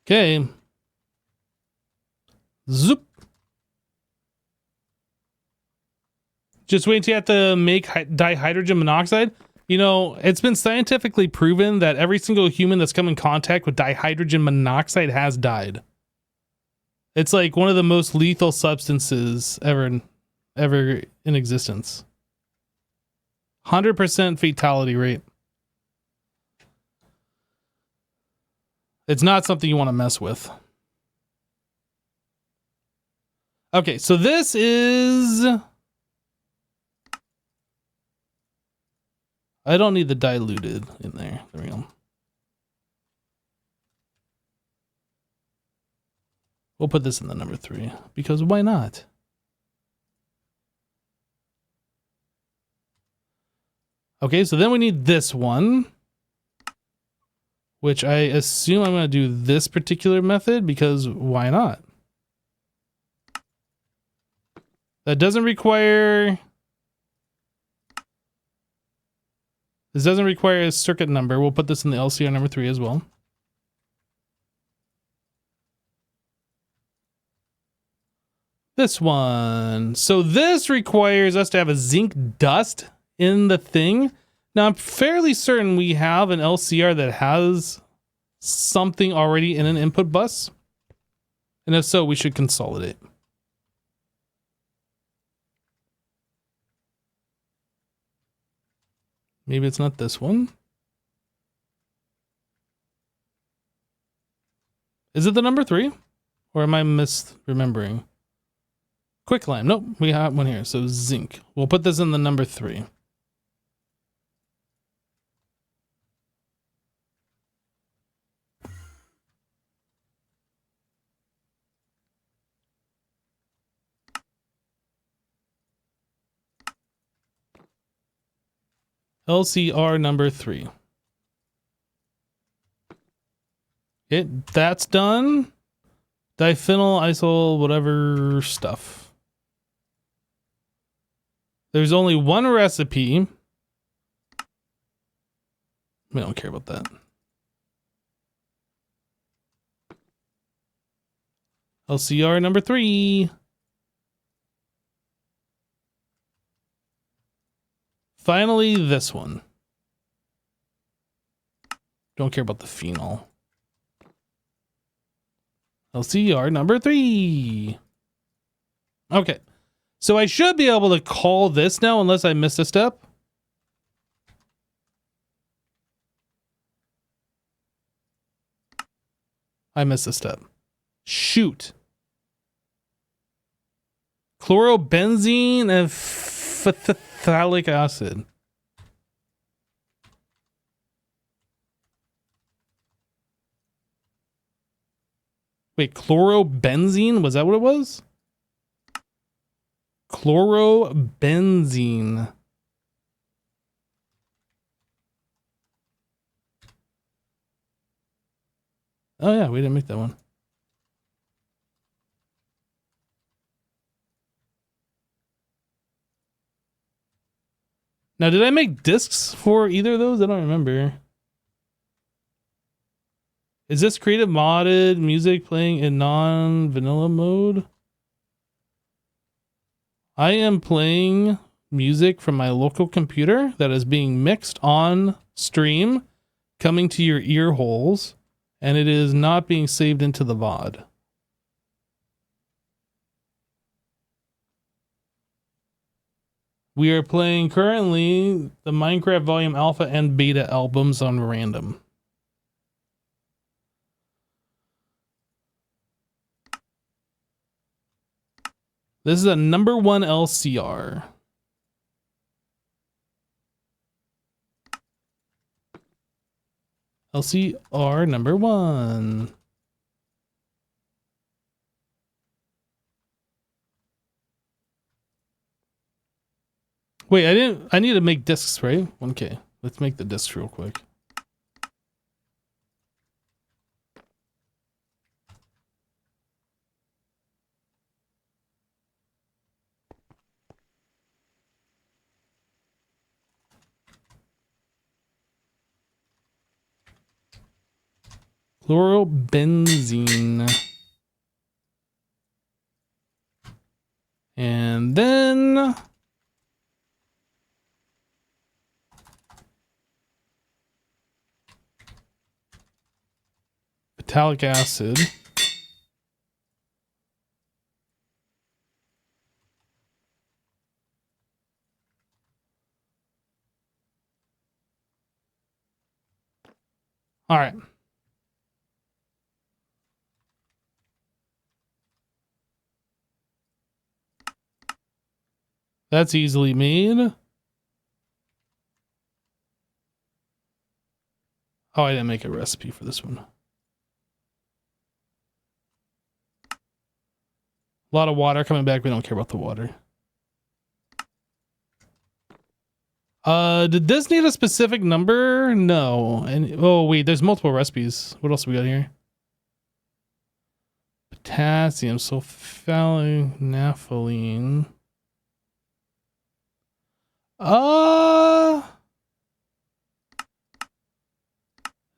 B: Okay. Zoop. Just wait till you have to make dihydrogen monoxide. You know, it's been scientifically proven that every single human that's come in contact with dihydrogen monoxide has died. It's like one of the most lethal substances ever in existence. 100% fatality rate. It's not something you want to mess with. Okay, so this is... I don't need the diluted in there. There we go. We'll put this in the number 3 because why not? Okay, so then we need this one, which I assume I'm going to do this particular method because why not? That doesn't require... This doesn't require a circuit number. We'll put this in the LCR number 3 as well. This one. So this requires us to have a zinc dust in the thing. Now I'm fairly certain we have an LCR that has something already in an input bus. And if so, we should consolidate. Maybe it's not this one. Is it the number 3? Or am I misremembering? Quicklime. Nope, we have one here. So zinc. We'll put this in the number 3. LCR number 3. Okay, that's done. Diphenyl isol whatever stuff. There's only one recipe. We don't care about that. LCR number 3. Finally, this one. Don't care about the phenol. LCR number 3. Okay. So I should be able to call this now unless I missed a step. I missed a step. Shoot. Chlorobenzene and phthalic acid. Wait, chlorobenzene? Was that what it was? Chlorobenzene. Oh yeah, we didn't make that one. Now, did I make discs for either of those? I don't remember. Is this creative modded music playing in non-vanilla mode? I am playing music from my local computer that is being mixed on stream, coming to your ear holes, and it is not being saved into the VOD. We are playing currently the Minecraft Volume Alpha and Beta albums on random. This is a number 1 LCR. LCR number 1. Wait, I need to make discs, right? Okay, let's make the discs real quick. Chlorobenzene. And then phthalic acid. All right. That's easily made. Oh, I didn't make a recipe for this one. A lot of water coming back. We don't care about the water. Did this need a specific number? No. And oh wait, there's multiple recipes. What else we got here? Potassium, sulfaling, naphthalene.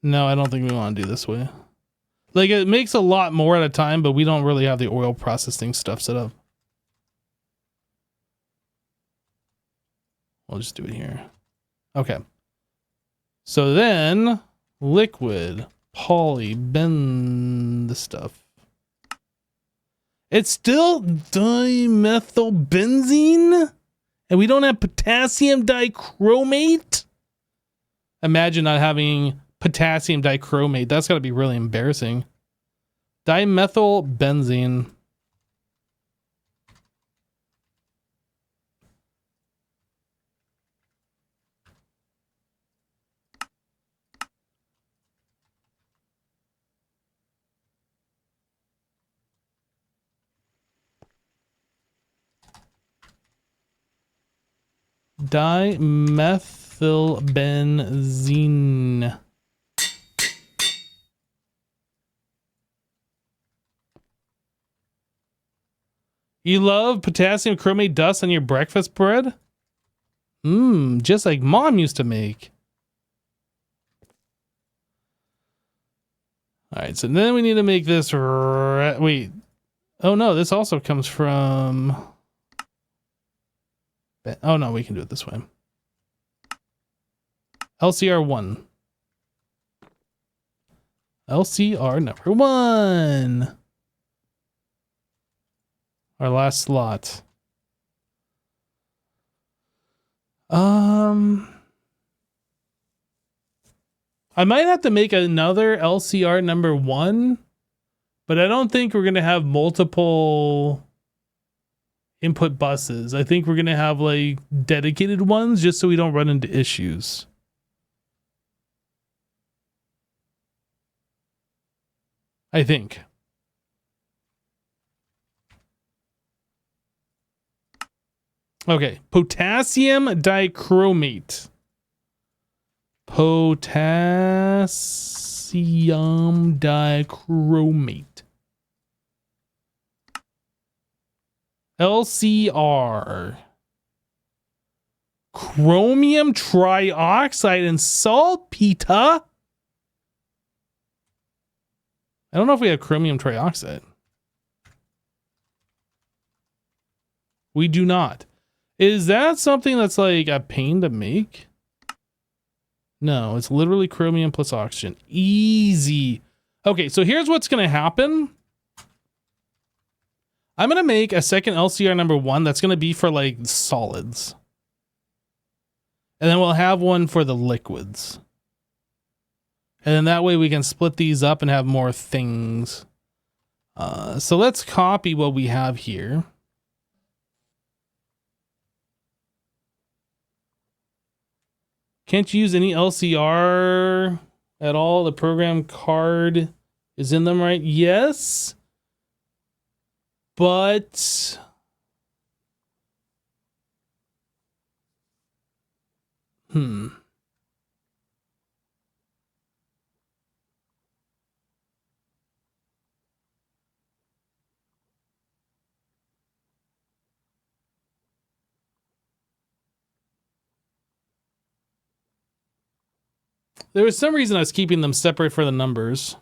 B: No, I don't think we want to do this way. Like, it makes a lot more at a time, but we don't really have the oil processing stuff set up. We'll just do it here. Okay. So then, liquid, poly, bend the stuff. It's still dimethylbenzene? And we don't have potassium dichromate? Imagine not having potassium dichromate. That's got to be really embarrassing. Dimethylbenzene. Dimethylbenzene. You love potassium chromate dust on your breakfast bread? Just like mom used to make. All right, so then we need to make this. Wait. Oh no, this also comes from. Oh no, we can do it this way. LCR1. LCR number 1. Our last slot. I might have to make another LCR number 1, but I don't think we're going to have multiple input buses. I think we're going to have like dedicated ones just so we don't run into issues. I think. Okay, potassium dichromate. Potassium dichromate. LCR. Chromium trioxide and saltpeter. I don't know if we have chromium trioxide. We do not. Is that something that's like a pain to make? No, it's literally chromium plus oxygen. Easy. Okay, so here's what's going to happen. I'm going to make a second LCR number 1 that's going to be for like solids. And then we'll have one for the liquids. And then that way we can split these up and have more things. So let's copy what we have here. Can't you use any LCR at all? The program card is in them, right? Yes. But Hmm. There was some reason I was keeping them separate for the numbers.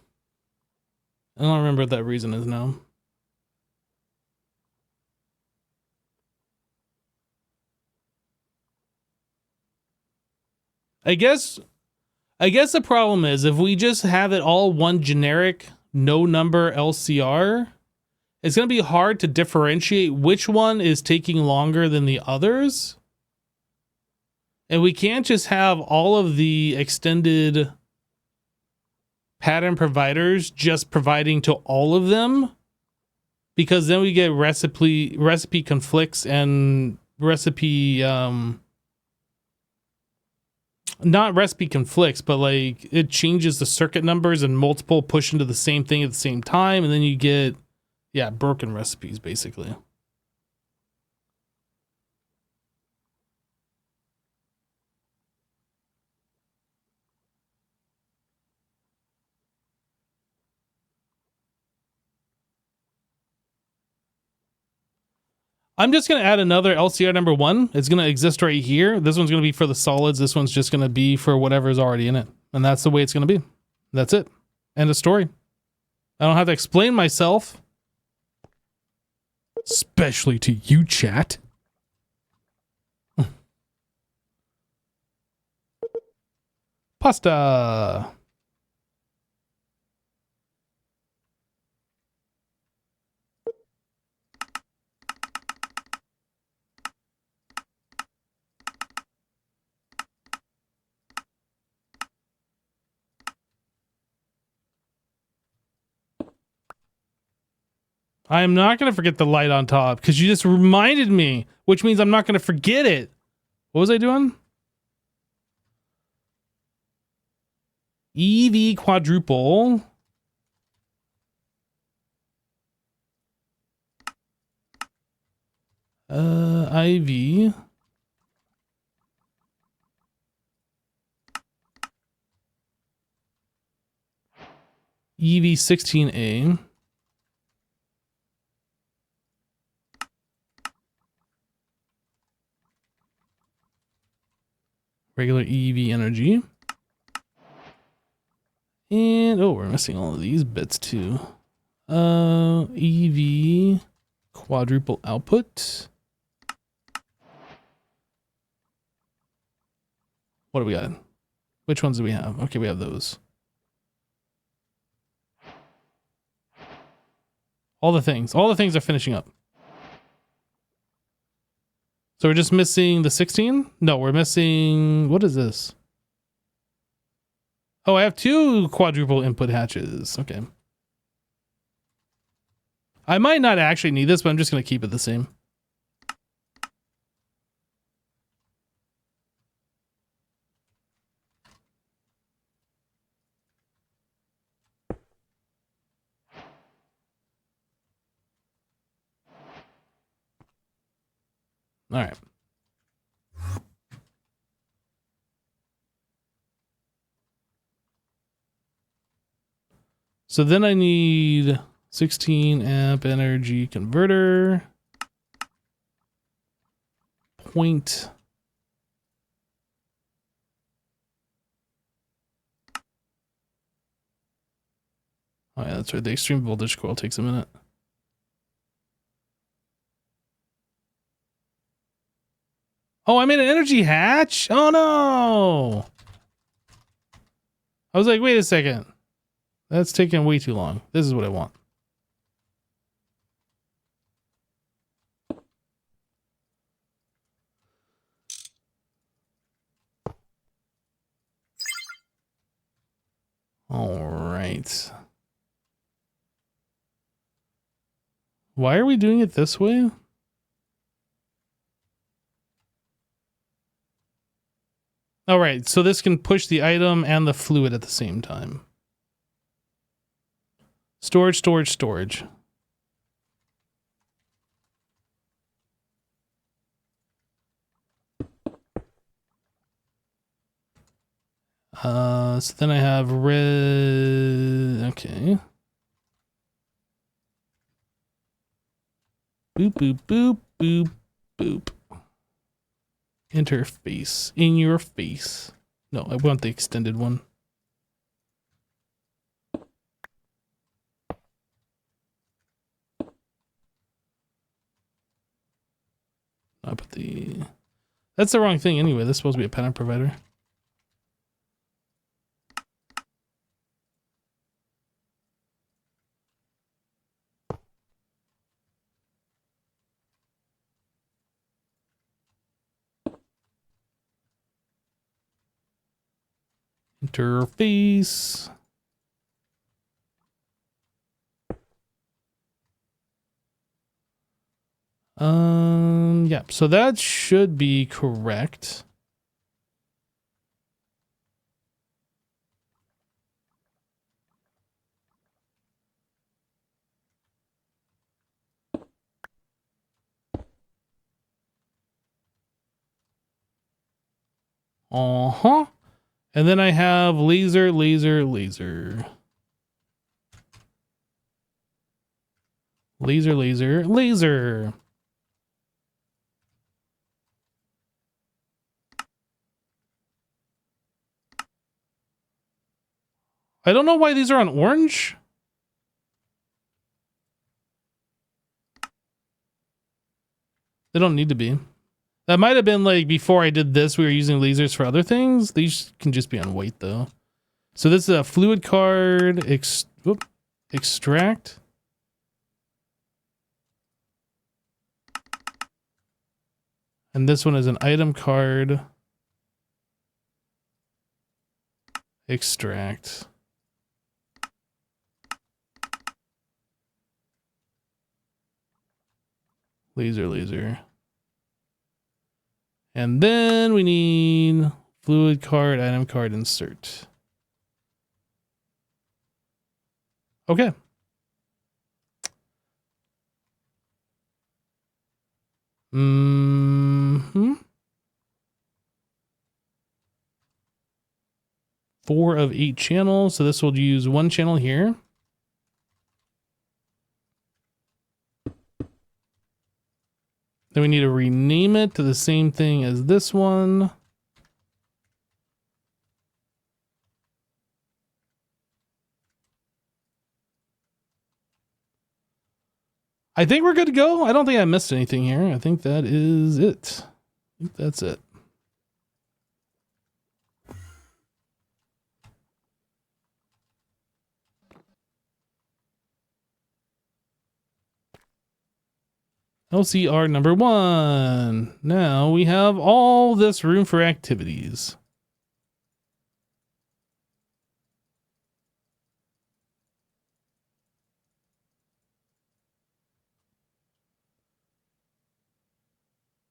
B: I don't remember what that reason is now. I guess the problem is if we just have it all one generic no number LCR, it's going to be hard to differentiate which one is taking longer than the others. And we can't just have all of the extended pattern providers just providing to all of them, because then we get recipe conflicts and recipe not recipe conflicts, but like it changes the circuit numbers and multiple push into the same thing at the same time, and then you get broken recipes basically. I'm just going to add another LCR number 1. It's going to exist right here. This one's going to be for the solids. This one's just going to be for whatever's already in it. And that's the way it's going to be. That's it. End of story. I don't have to explain myself. Especially to you, chat. Pasta. I am not going to forget the light on top because you just reminded me, which means I'm not going to forget it. What was I doing? EV quadruple. IV. EV16A. Regular EV energy. And we're missing all of these bits too. EV quadruple output. What do we got? Which ones do we have? Okay, we have those. All the things are finishing up. So we're just missing the 16? No, we're missing, what is this? Oh, I have 2 quadruple input hatches. Okay. I might not actually need this, but I'm just going to keep it the same. All right. So then I need 16 amp energy converter. Point. Oh yeah, that's right. The extreme voltage coil takes a minute. Oh, I made an energy hatch? Oh no! I was like, wait a second. That's taking way too long. This is what I want. All right. Why are we doing it this way? All right, so this can push the item and the fluid at the same time. Storage, storage, storage. So then I have red. Okay. Boop, boop, boop, boop, boop. Interface. In your face. No, I want the extended one. I put the... That's the wrong thing anyway. This is supposed to be a pattern provider. Interface. Yeah, so that should be correct. Uh-huh. And then I have laser, laser, laser. Laser, laser, laser. I don't know why these are on orange. They don't need to be. That might have been like before I did this, we were using lasers for other things. These can just be on white though. So this is a fluid card, extract. And this one is an item card, extract. Laser, laser. And then we need fluid card, item card, insert. Okay. Mm-hmm. 4 of 8 channels. So this will use 1 channel here. Then we need to rename it to the same thing as this one. I think we're good to go. I don't think I missed anything here. I think that is it. I think that's it. LCR number 1. Now we have all this room for activities.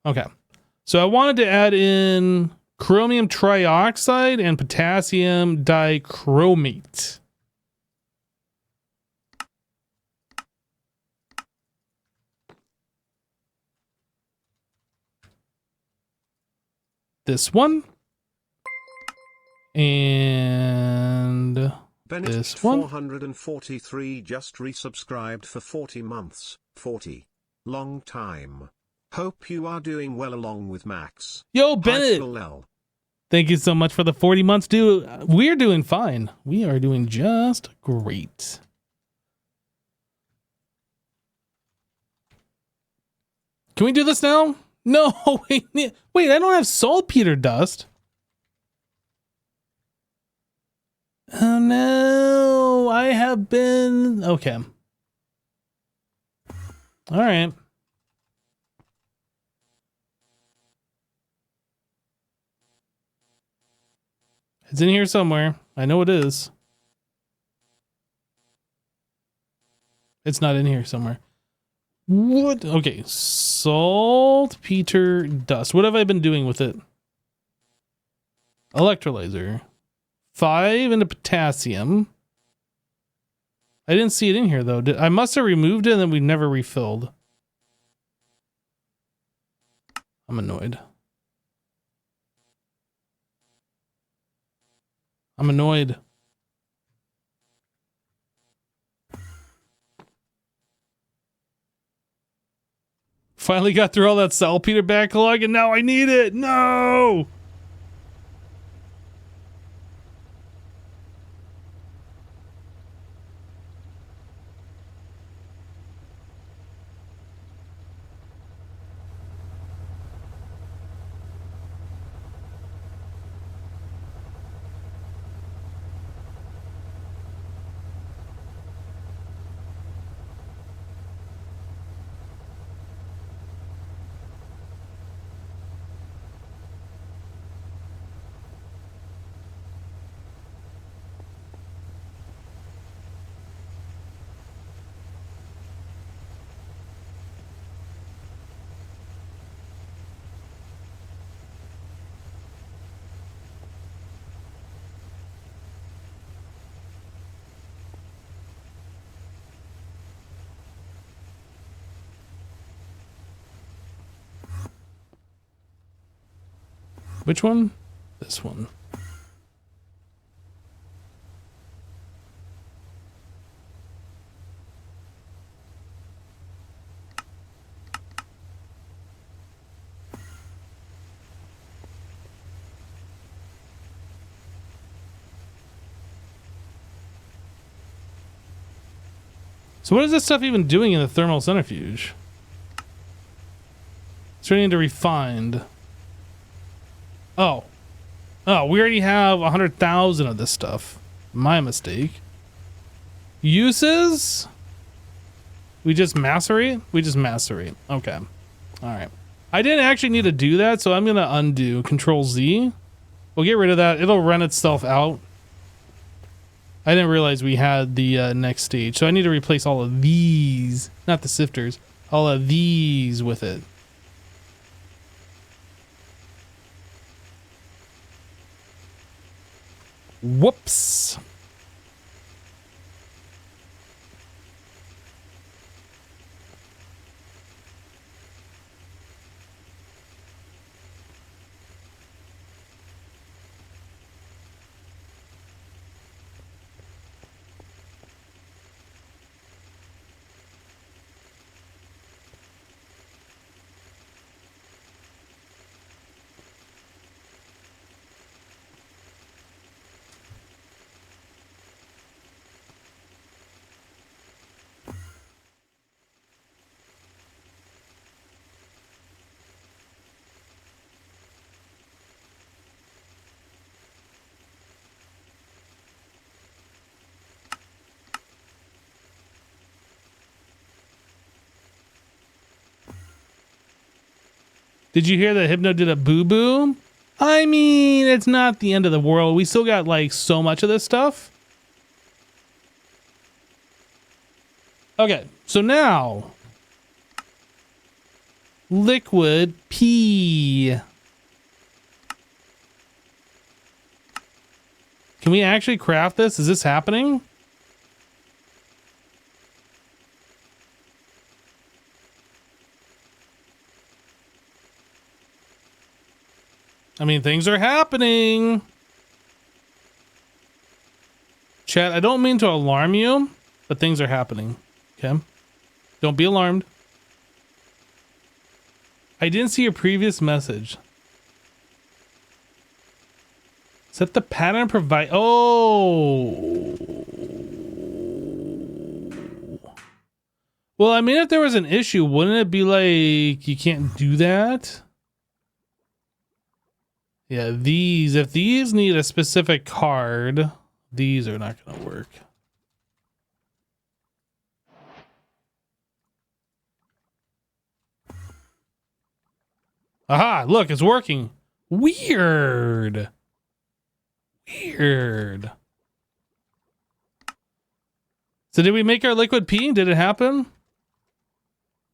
B: Okay. So I wanted to add in chromium trioxide and potassium dichromate. This one. And
A: Bennett
B: this one.
A: 443 just resubscribed for 40 months. 40. Long time. Hope you are doing well along with Max.
B: Yo, Bennett. Thank you so much for the 40 months, dude. We're doing fine. We are doing just great. Can we do this now? No, wait, I don't have saltpeter dust. Oh no, I have been... Okay. All right. It's in here somewhere. I know it is. It's not in here somewhere. What? Okay. Saltpeter dust. What have I been doing with it? Electrolyzer. 5 into potassium. I didn't see it in here though. I must have removed it and then we never refilled. I'm annoyed. I'm annoyed. Finally got through all that saltpeter backlog and now I need it. No! Which one? This one. So what is this stuff even doing in the thermal centrifuge? It's ready to refined. Oh. Oh, we already have 100,000 of this stuff. My mistake. Uses? We just macerate? We just macerate. Okay. Alright. I didn't actually need to do that, so I'm going to undo. Control Z. We'll get rid of that. It'll run itself out. I didn't realize we had the next stage. So I need to replace all of these. Not the sifters. All of these with it. Whoops. Did you hear that Hypno did a boo-boo? I mean, it's not the end of the world. We still got, like, so much of this stuff. Okay, so now... Liquid P. Can we actually craft this? Is this happening? I mean, things are happening. Chat, I don't mean to alarm you, but things are happening. Okay? Don't be alarmed. I didn't see your previous message. Set the pattern provide. Oh. Well, I mean, if there was an issue, wouldn't it be like you can't do that? Yeah, these, if these need a specific card, these are not going to work. Aha, look, it's working. Weird. Weird. So did we make our liquid P? Did it happen?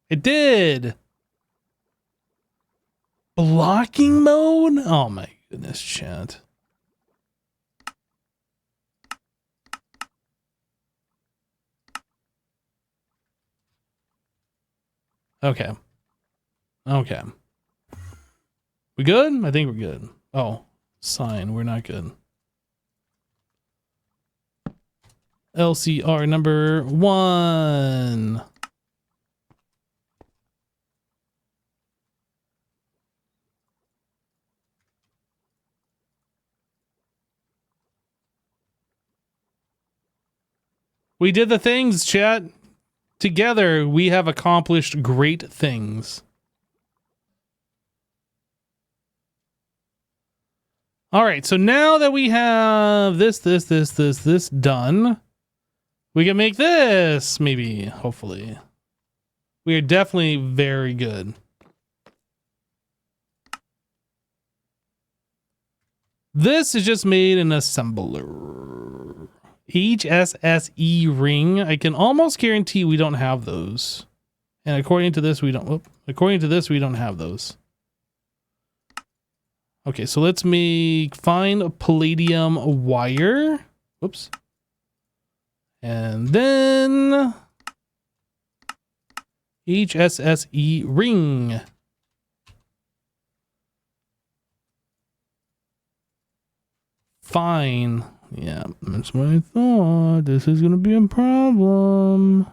B: It did. Blocking mode? Oh my goodness, chat. Okay. Okay. We good? I think we're good. Oh, sign. We're not good. LCR number 1. We did the things, chat. Together, we have accomplished great things. All right, so now that we have this done, we can make this, maybe, hopefully. We are definitely very good. This is just made an assembler. HSSE ring. I can almost guarantee we don't have those. And according to this, we don't. According to this, we don't have those. Okay, so let's find a palladium wire. Whoops. And then HSSE ring. Fine. Yeah, that's what I thought. This is going to be a problem.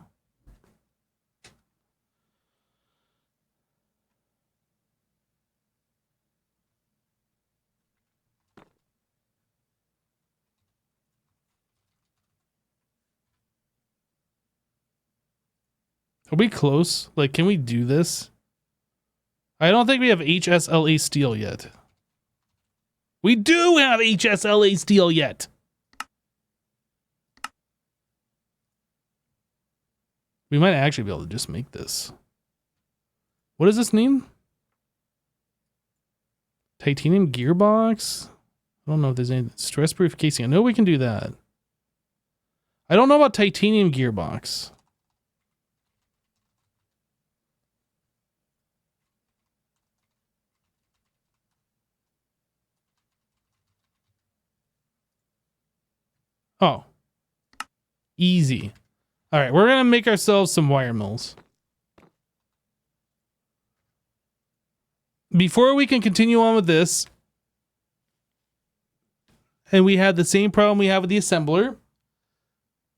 B: Are we close? Like, can we do this? I don't think we have HSLA steel yet. We do have HSLA steel yet. We might actually be able to just make this. What does this mean? Titanium gearbox? I don't know if there's any stress-proof casing. I know we can do that. I don't know about titanium gearbox. Oh. Easy. All right, we're going to make ourselves some wire mills. Before we can continue on with this, and we had the same problem we have with the assembler,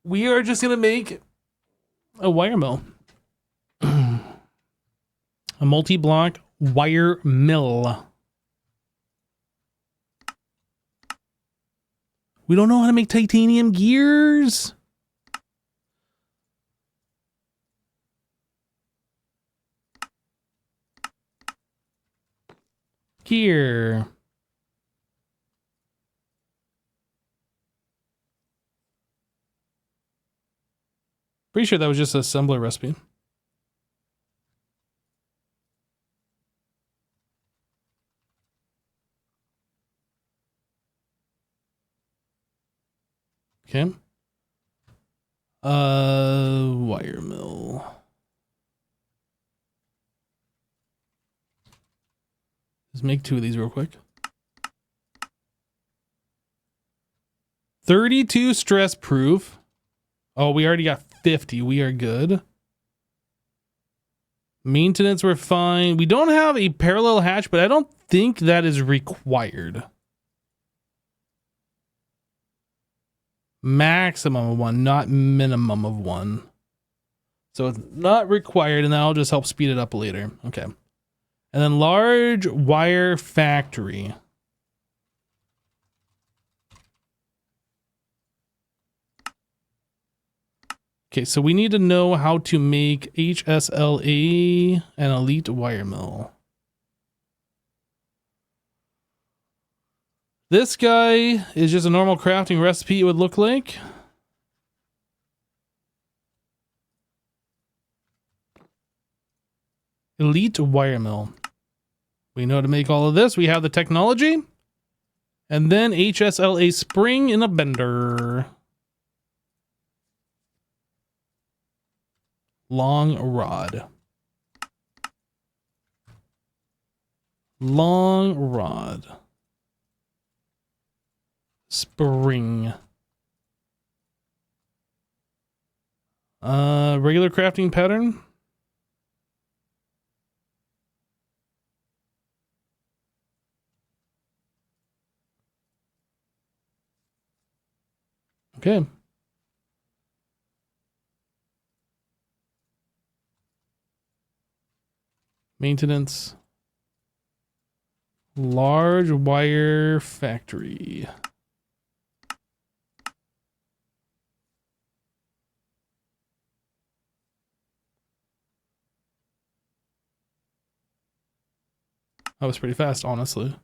B: we are just going to make a wire mill. A multi-block wire mill. We don't know how to make titanium gears. Gear. Pretty sure that was just an assembler recipe. Okay. Wire mill. Let's make 2 of these real quick. 32 stress proof. Oh, we already got 50. We are good. Maintenance, we're fine. We don't have a parallel hatch, but I don't think that is required. Maximum of 1, not minimum of 1. So it's not required, and that'll just help speed it up later. Okay. And then large wire factory. Okay, so we need to know how to make HSLA an elite wire mill. This guy is just a normal crafting recipe it would look like. Elite wire mill. We know how to make all of this. We have the technology. And then HSLA spring in a bender. Long rod. Long rod. Spring. Regular crafting pattern. Okay. Maintenance. Large wire factory. That was pretty fast, honestly.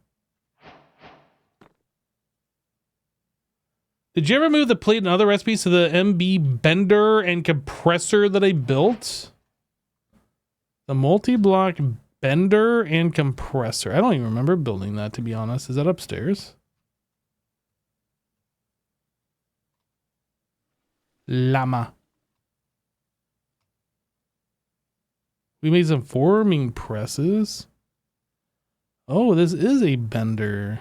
B: Did you ever move the plate and other recipes to the MB bender and compressor that I built? The multi-block bender and compressor. I don't even remember building that, to be honest. Is that upstairs? Llama. We made some forming presses. Oh, this is a bender.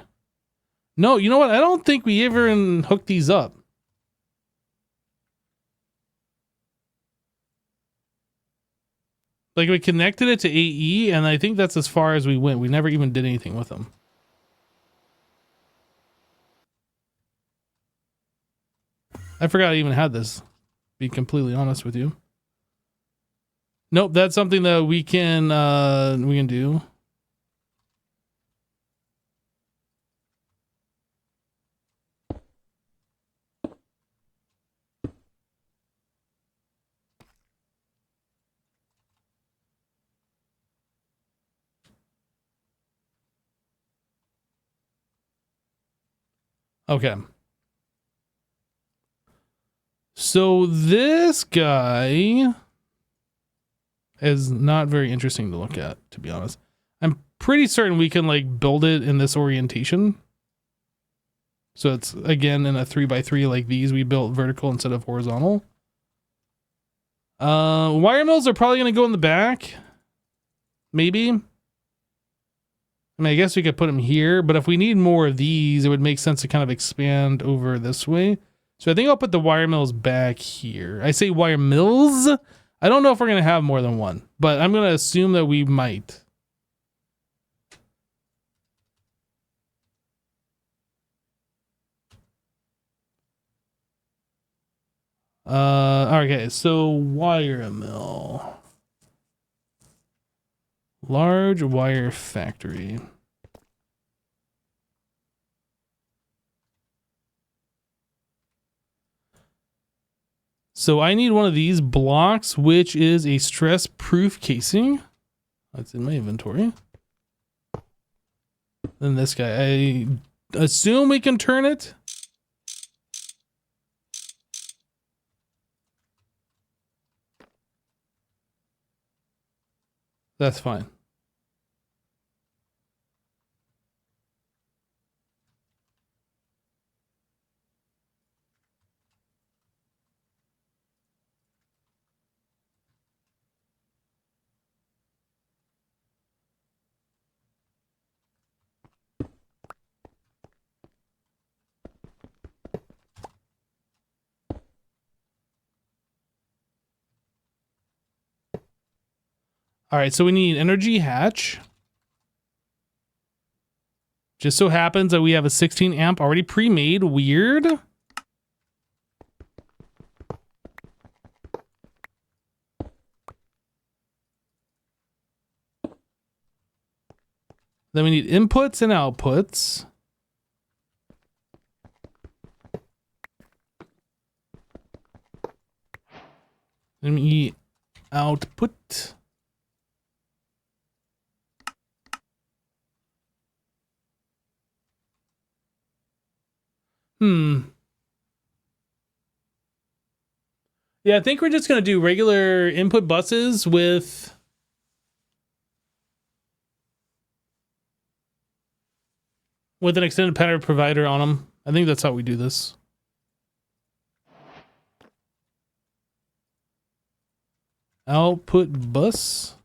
B: No, you know what? I don't think we ever hooked these up. Like, we connected it to AE, and I think that's as far as we went. We never even did anything with them. I forgot I even had this, to be completely honest with you. Nope, that's something that we can do. Okay. So this guy is not very interesting to look at, to be honest. I'm pretty certain we can like build it in this orientation. So it's again in a 3x3 like these. We built vertical instead of horizontal. Wire mills are probably going to go in the back. Maybe. I mean, I guess we could put them here, but if we need more of these, it would make sense to kind of expand over this way. So I think I'll put the wire mills back here. I say wire mills. I don't know if we're going to have more than one, but I'm going to assume that we might. Okay, so wire mill. Large wire factory. So I need one of these blocks, which is a stress-proof casing. That's in my inventory. Then this guy, I assume we can turn it. That's fine. All right, so we need energy hatch. Just so happens that we have a 16 amp already pre-made. Weird. Then we need inputs and outputs. Then we need output. Yeah, I think we're just going to do regular input buses with an extended power provider on them. I think that's how we do this. Output bus.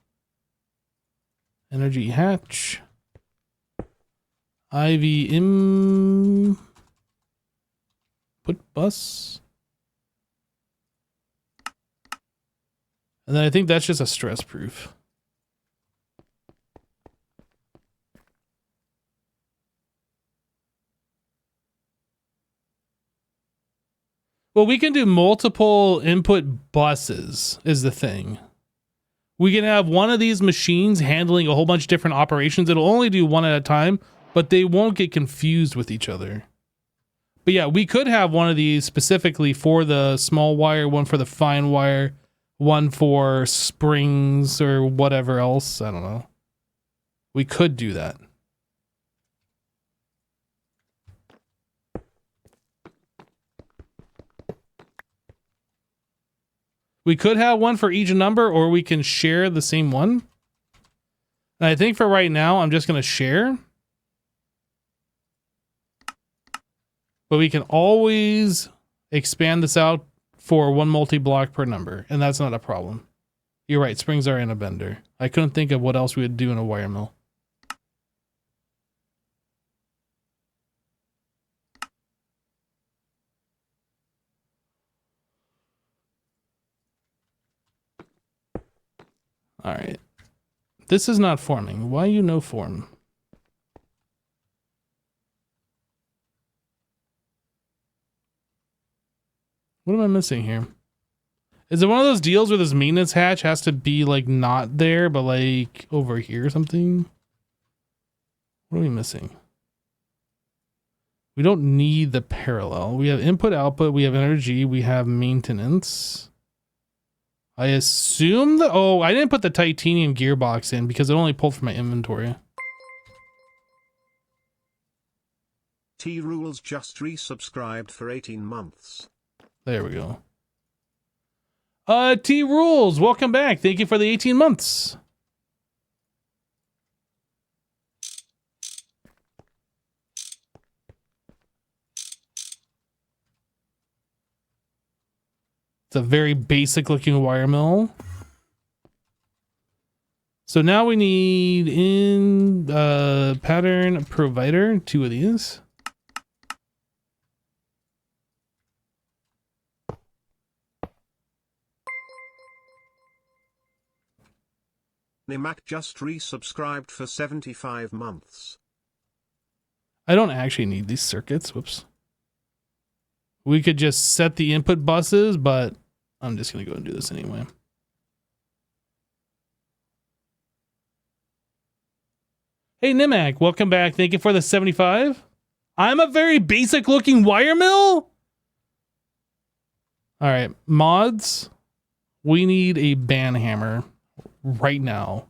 B: Energy hatch. IV input bus. And then I think that's just a stress proof. Well, we can do multiple input buses is the thing. We can have one of these machines handling a whole bunch of different operations. It'll only do one at a time, but they won't get confused with each other. But yeah, we could have one of these specifically for the small wire, one for the fine wire, one for springs or whatever else. I don't know. We could do that. We could have one for each number, or we can share the same one. And I think for right now, I'm just going to share. But we can always expand this out for one multi-block per number, and that's not a problem. You're right, springs are in a bender. I couldn't think of what else we would do in a wire mill. All right. This is not forming. Why you no form? What am I missing here? Is it one of those deals where this maintenance hatch has to be like not there, but like over here or something? What are we missing? We don't need the parallel. We have input output. We have energy. We have maintenance. I assume that, oh, I didn't put the titanium gearbox in because it only pulled from my inventory.
A: T-Rules just resubscribed for 18 months.
B: There we go. T-Rules, welcome back. Thank you for the 18 months. It's a very basic looking wire mill. So now we need in pattern provider, 2 of these.
A: Nimac just resubscribed for 75 months.
B: I don't actually need these circuits. Whoops. We could just set the input buses, but I'm just going to go and do this anyway. Hey, Nimac, welcome back. Thank you for the 75. I'm a very basic looking wire mill. All right, mods. We need a ban hammer right now.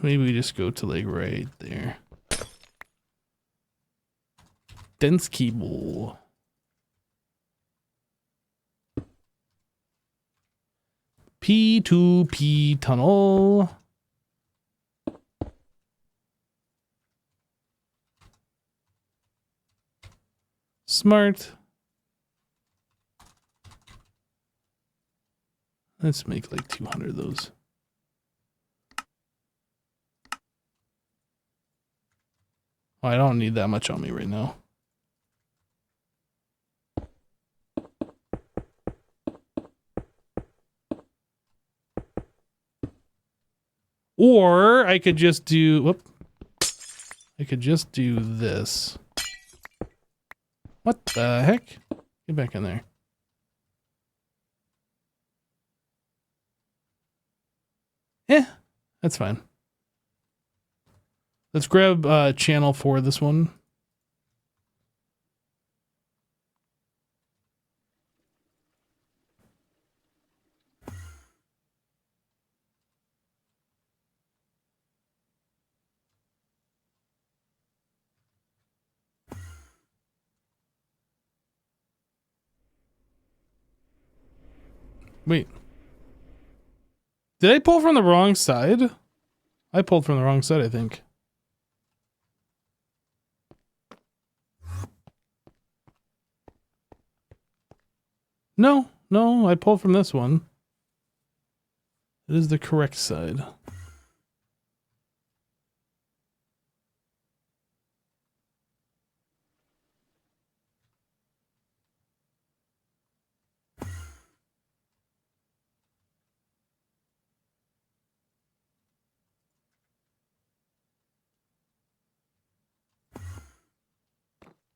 B: Maybe we just go to like right there. Dense cable. P2P tunnel. Smart. Let's make like 200 of those. Oh, I don't need that much on me right now. Or I could just do, whoop. I could just do this. What the heck? Get back in there. Yeah, that's fine. Let's grab channel 4 this one. Wait. Did I pull from the wrong side? I pulled from the wrong side, I think. No, I pulled from this one. It is the correct side.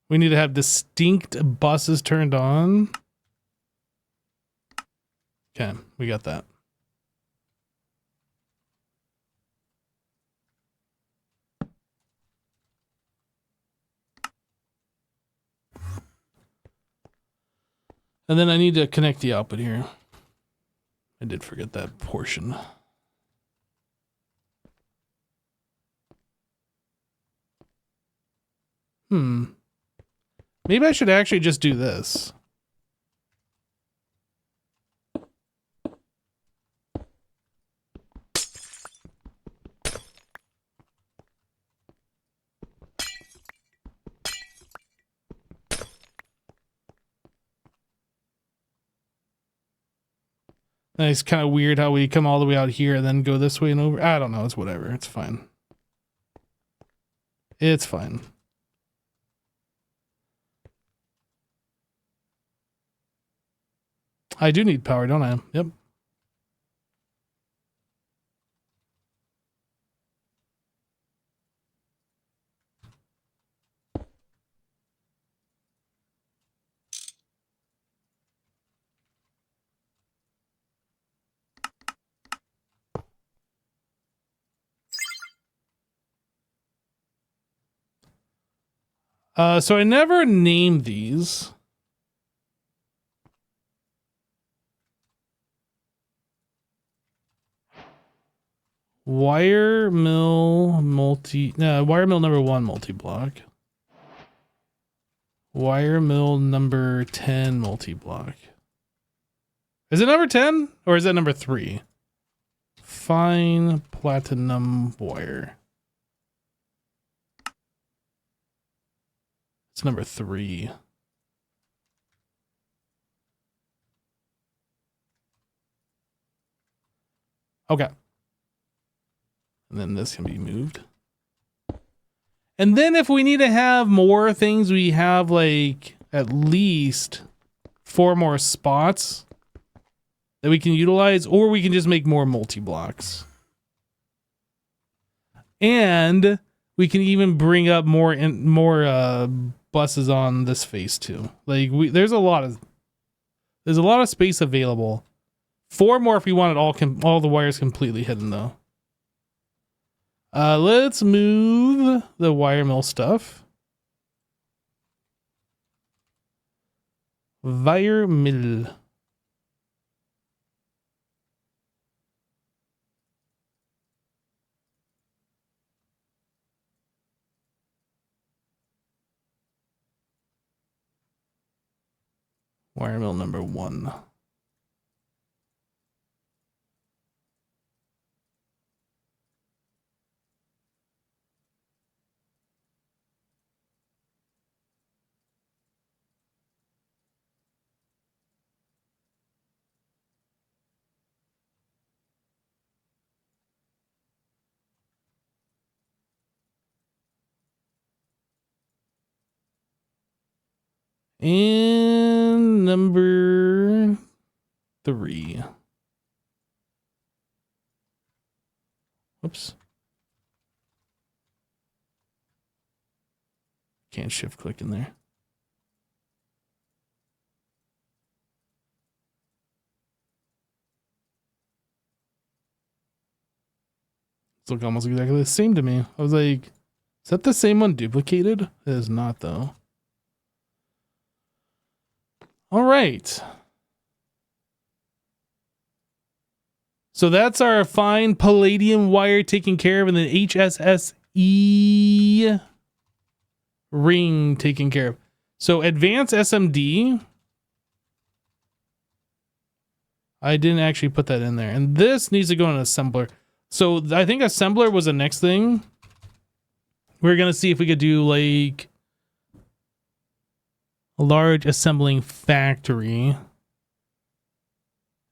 B: We need to have distinct buses turned on. Okay, we got that. And then I need to connect the output here. I did forget that portion. Maybe I should actually just do this. It's kind of weird how we come all the way out here and then go this way and over. I don't know. It's whatever. It's fine. It's fine. I do need power, don't I? Yep. So I never named these. Wire mill number 1 multi-block. Wire mill number 10 multi-block. Is it number 10 or is that number 3? Fine platinum wire. It's number 3. Okay. And then this can be moved. And then if we need to have more things, we have like at least 4 more spots that we can utilize, or we can just make more multi-blocks. And we can even bring up more buses on this face too. Like there's a lot of space available. 4 more if we wanted all the wires completely hidden though. Let's move the wire mill stuff. Wire mill. Wire mill number 1. And number 3. Whoops. Can't shift click in there. It's look almost exactly the same to me. I was like, is that the same one duplicated? It is not though. All right. So that's our fine palladium wire taken care of, and then HSSE ring taken care of. So advanced SMD, I didn't actually put that in there. And this needs to go in an assembler. So I think assembler was the next thing. We're going to see if we could do like a large assembling factory.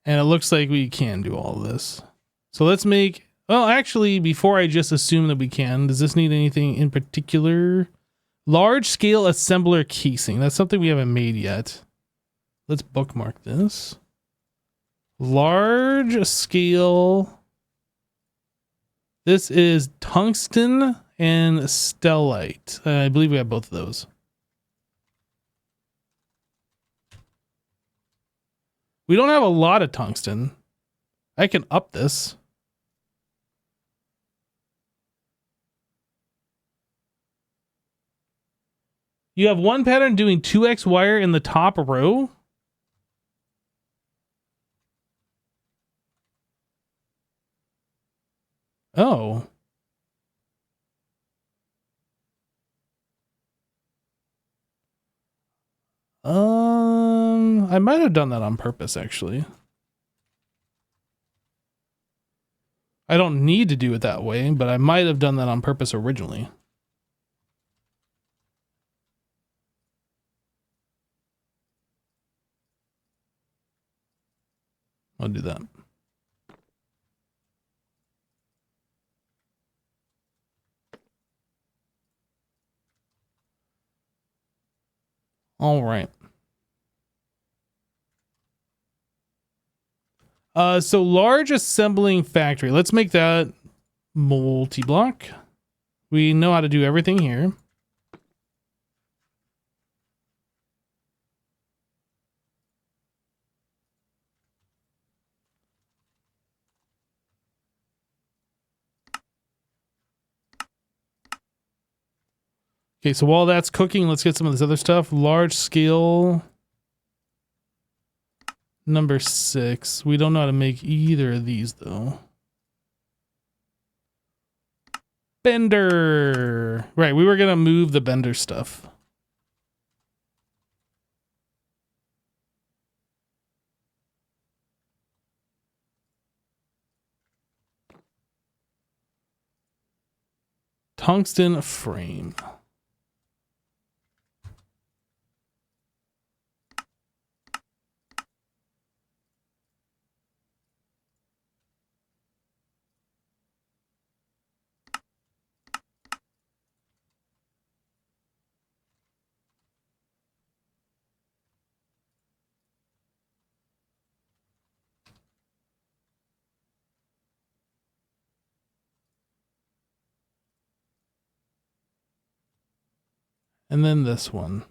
B: And it looks like we can do all of this. So let's make, well, actually, before I just assume that we can, does this need anything in particular? Large scale assembler casing. That's something we haven't made yet. Let's bookmark this. Large scale. This is tungsten and stellite. I believe we have both of those. We don't have a lot of tungsten. I can up this. You have one pattern doing 2x wire in the top row. Oh. I might have done that on purpose, actually. I don't need to do it that way, but I might have done that on purpose originally. I'll do that. All right. So large assembling factory. Let's make that multi-block. We know how to do everything here. Okay, so while that's cooking, let's get some of this other stuff. Large scale. Number 6. We don't know how to make either of these, though. Bender. Right, we were going to move the bender stuff. Tungsten frame. And then this one.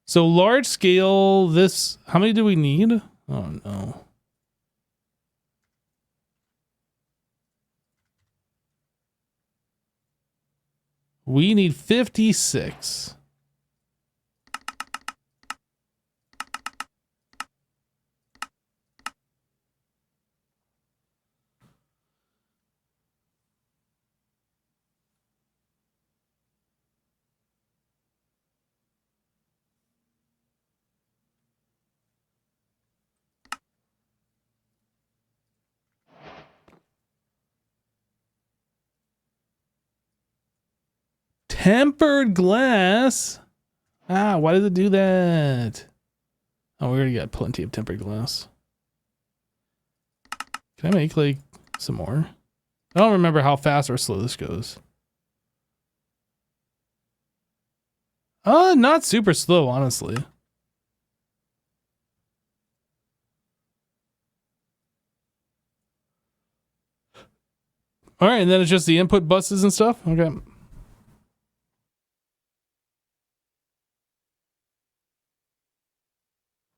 B: So large scale, this, how many do we need? Oh no. We need 56. Tempered glass. Ah, why did it do that? Oh, we already got plenty of tempered glass. Can I make like some more? I don't remember how fast or slow this goes. Not super slow, honestly. All right, and then it's just the input buses and stuff. Okay.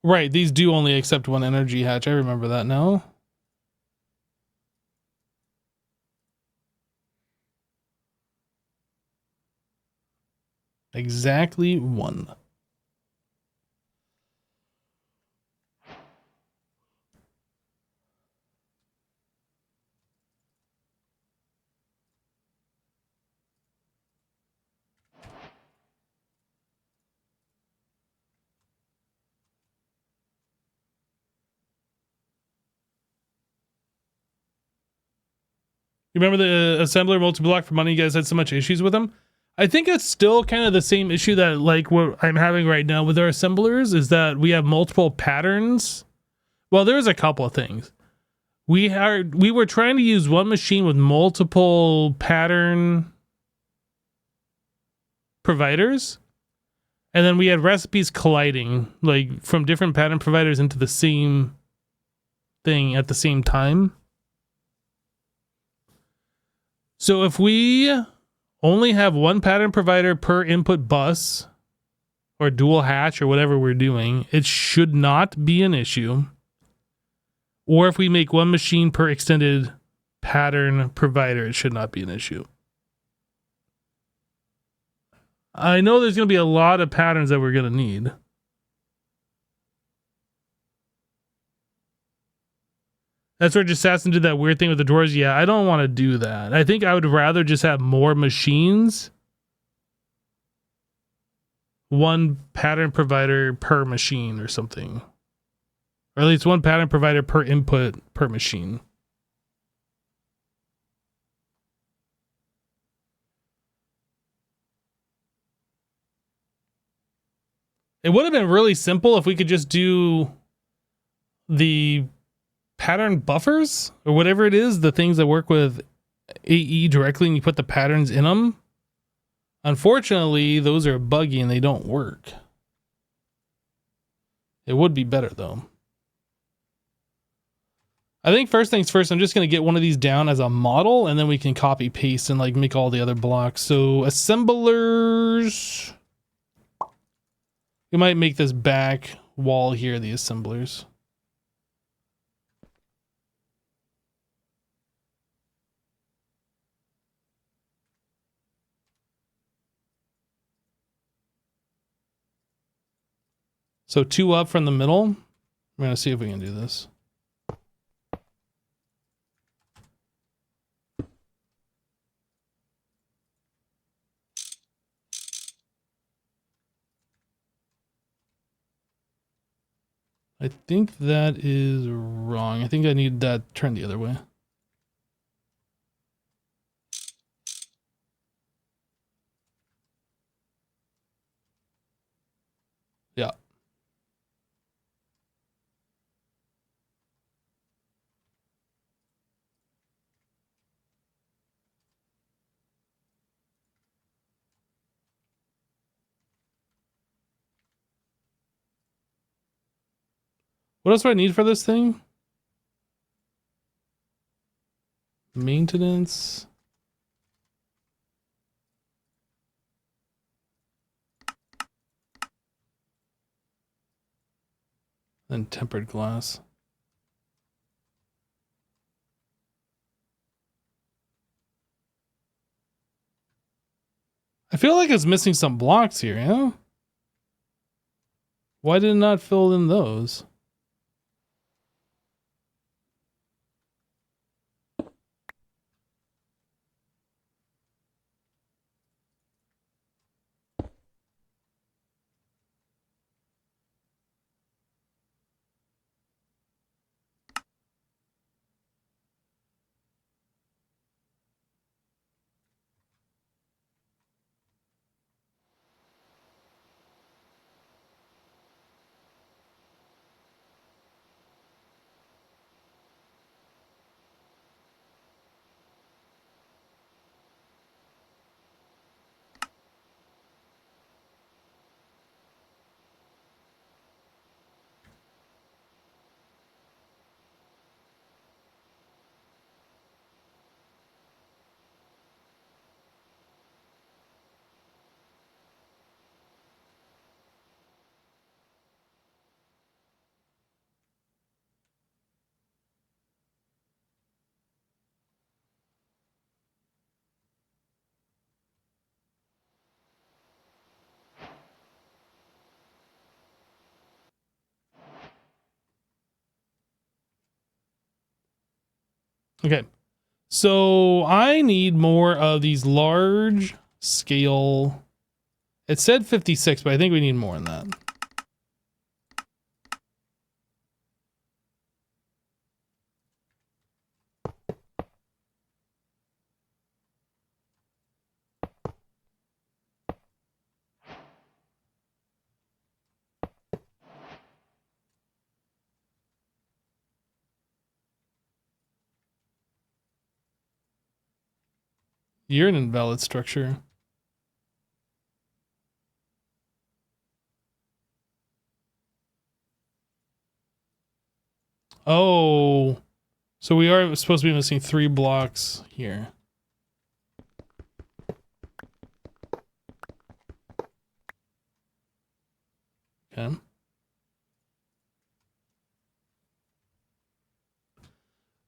B: Right, these do only accept one energy hatch. I remember that now. Exactly one. You remember the assembler multi-block for money? You guys had so much issues with them. I think it's still kind of the same issue that like what I'm having right now with our assemblers is that we have multiple patterns Well, there's a couple of things. We were trying to use one machine with multiple pattern providers, and then we had recipes colliding, like from different pattern providers into the same thing at the same time. So if we only have one pattern provider per input bus or dual hatch or whatever we're doing, it should not be an issue. Or if we make one machine per extended pattern provider, it should not be an issue. I know there's going to be a lot of patterns that we're going to need. That's where Assassin did that weird thing with the drawers. Yeah, I don't want to do that. I think I would rather just have more machines. One pattern provider per machine or something. Or at least one pattern provider per input per machine. It would have been really simple if we could just do the pattern buffers or whatever it is, the things that work with AE directly and you put the patterns in them. Unfortunately, those are buggy and they don't work. It would be better though. I think first things first, I'm just going to get one of these down as a model and then we can copy paste and like make all the other blocks. So assemblers, we might make this back wall here, the assemblers. So 2 up from the middle. We're going to see if we can do this. I think that is wrong. I think I need that turned the other way. Yeah. What else do I need for this thing? Maintenance. And tempered glass. I feel like it's missing some blocks here, yeah? Why did it not fill in those? Okay. So I need more of these large scale. It said 56, but I think we need more than that. You're an invalid structure. Oh, so we are supposed to be missing 3 blocks here. Okay.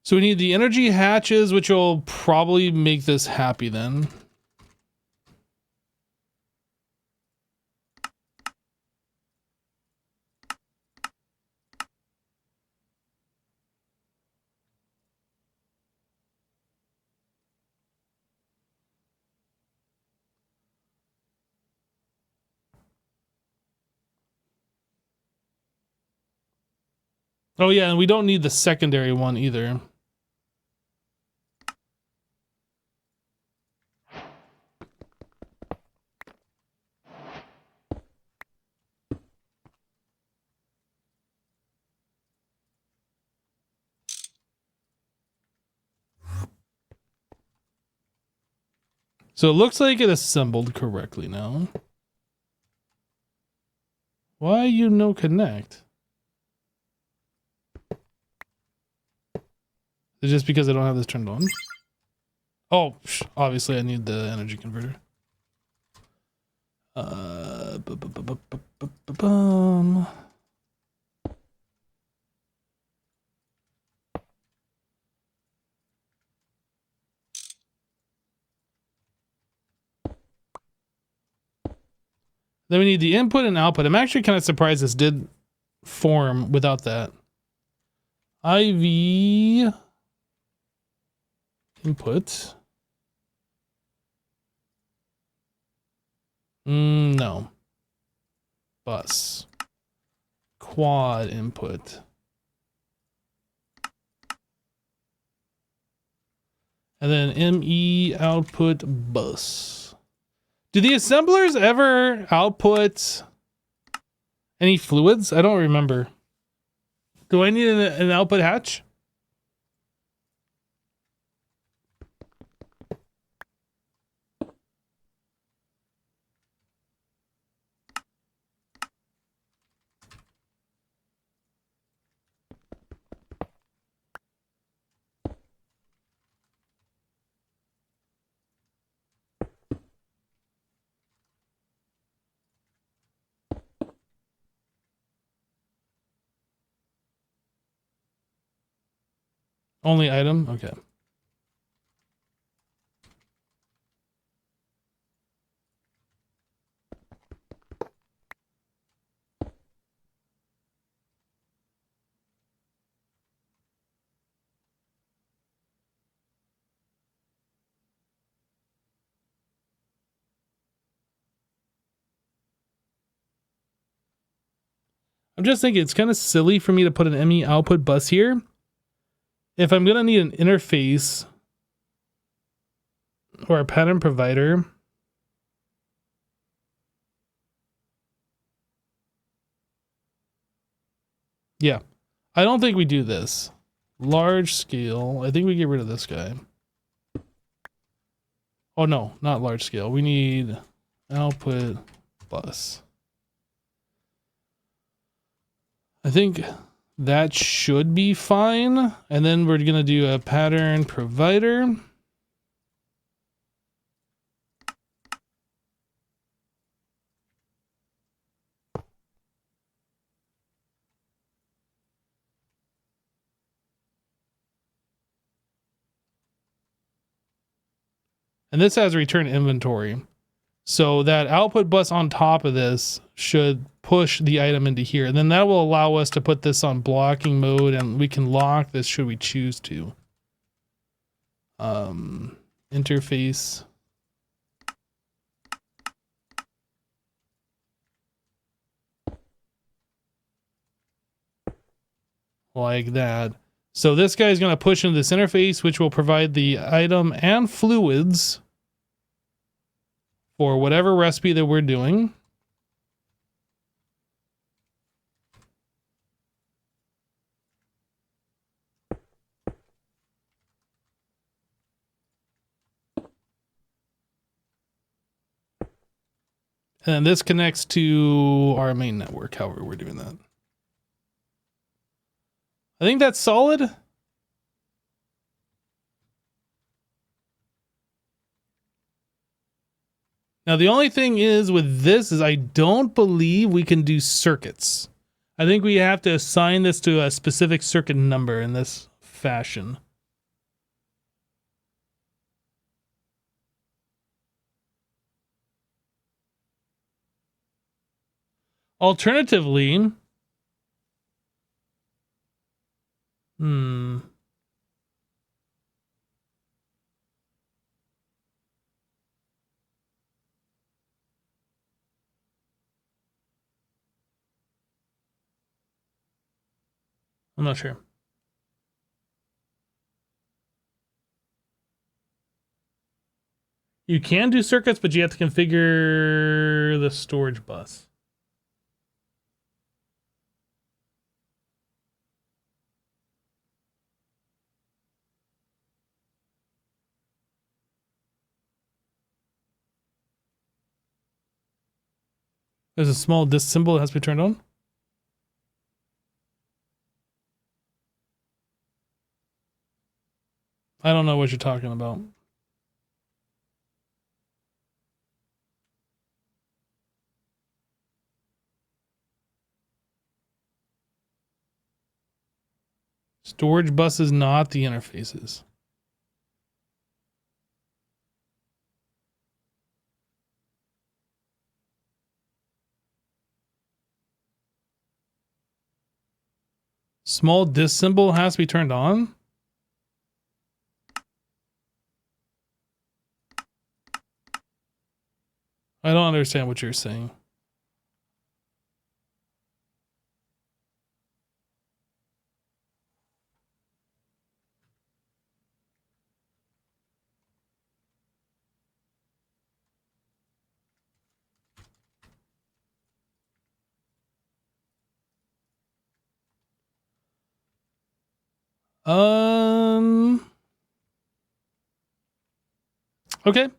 B: So we need the energy hatches, which will probably make this happy then. Oh yeah, and we don't need the secondary one either. So it looks like it assembled correctly now. Why you no connect? Is it just because I don't have this turned on? Oh, obviously I need the energy converter. Bum. Then we need the input and output. I'm actually kind of surprised this did form without that. IV input. No. Bus. Quad input. And then ME output bus. Do the assemblers ever output any fluids? I don't remember. Do I need an output hatch? Only item? Okay. I'm just thinking it's kind of silly for me to put an ME output bus here. If I'm going to need an interface or a pattern provider, yeah, I don't think we do this. Large scale. I think we get rid of this guy. Oh no, not large scale. We need output bus. I think that should be fine. And then we're going to do a pattern provider. And this has return inventory. So that output bus on top of this should push the item into here. And then that will allow us to put this on blocking mode, and we can lock this should we choose to. Interface. Like that. So this guy is going to push into this interface, which will provide the item and fluids for whatever recipe that we're doing. And this connects to our main network, however we're doing that. I think that's solid. Now, the only thing is with this is I don't believe we can do circuits. I think we have to assign this to a specific circuit number in this fashion. Alternatively, I'm not sure. You can do circuits, but you have to configure the storage bus. There's a small disk symbol that has to be turned on. I don't know what you're talking about. Storage buses, not the interfaces. Small disk symbol has to be turned on. I don't understand what you're saying. Okay.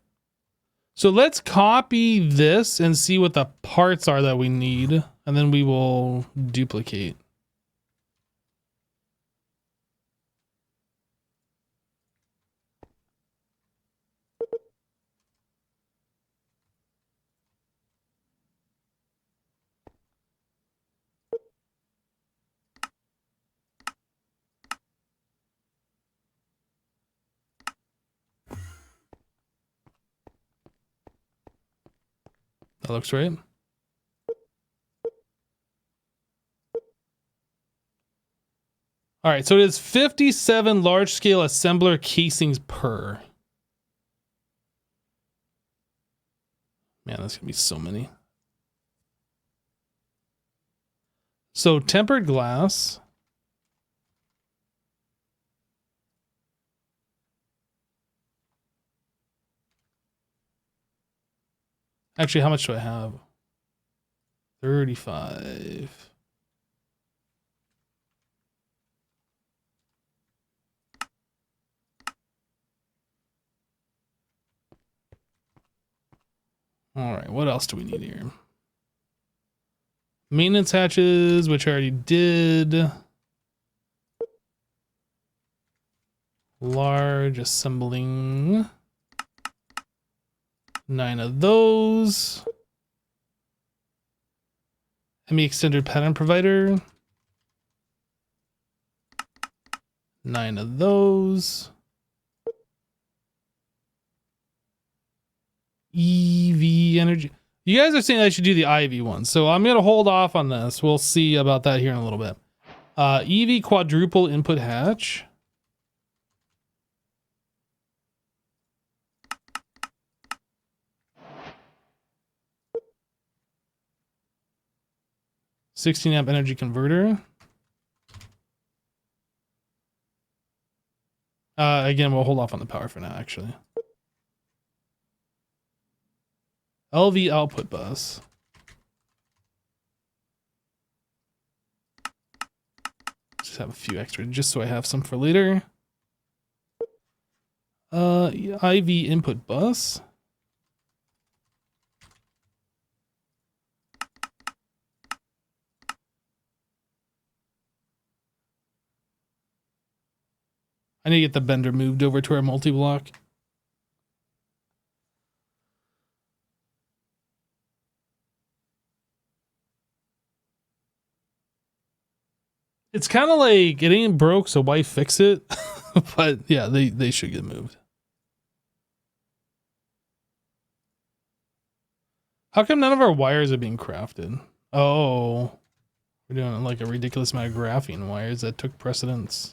B: So let's copy this and see what the parts are that we need, and then we will duplicate. That looks right. All right, so it is 57 large-scale assembler casings per. Man, that's gonna be so many. So tempered glass. Actually, how much do I have? 35. All right, what else do we need here? Maintenance hatches, which I already did. Large assembling. 9 of those. ME extended pattern provider. 9 of those. EV energy. You guys are saying I should do the IV one, so I'm going to hold off on this. We'll see about that here in a little bit. EV quadruple input hatch. $16 amp energy converter. Again, we'll hold off on the power for now, actually. LV output bus. Just have a few extra, just so I have some for later. IV input bus. I need to get the bender moved over to our multi-block. It's kind of like, it ain't broke, so why fix it? But yeah, they should get moved. How come none of our wires are being crafted? Oh, we're doing like a ridiculous amount of graphene wires that took precedence.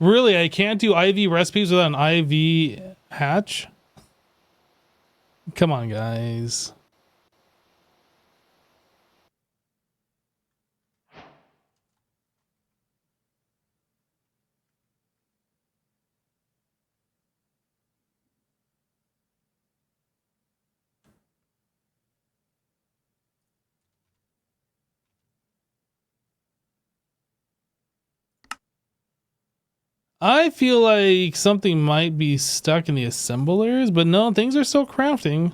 B: Really, I can't do IV recipes without an IV hatch? Come on, guys. I feel like something might be stuck in the assemblers, but no, things are still crafting.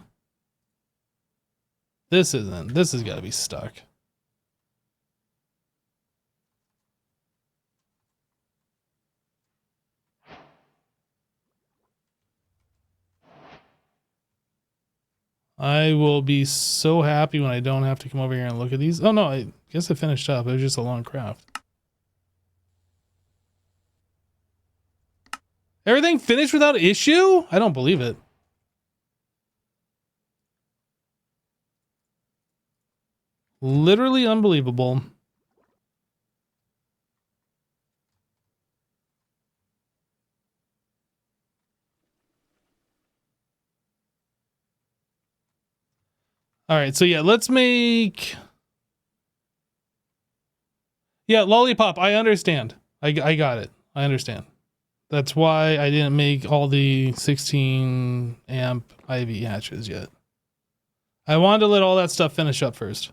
B: This isn't. This has got to be stuck. I will be so happy when I don't have to come over here and look at these. Oh no, I guess I finished up. It was just a long craft. Everything finished without issue? I don't believe it. Literally unbelievable. All right, so yeah, let's make... Yeah, Lollipop, I understand. I got it. I understand. That's why I didn't make all the 16 amp IV hatches yet. I wanted to let all that stuff finish up first.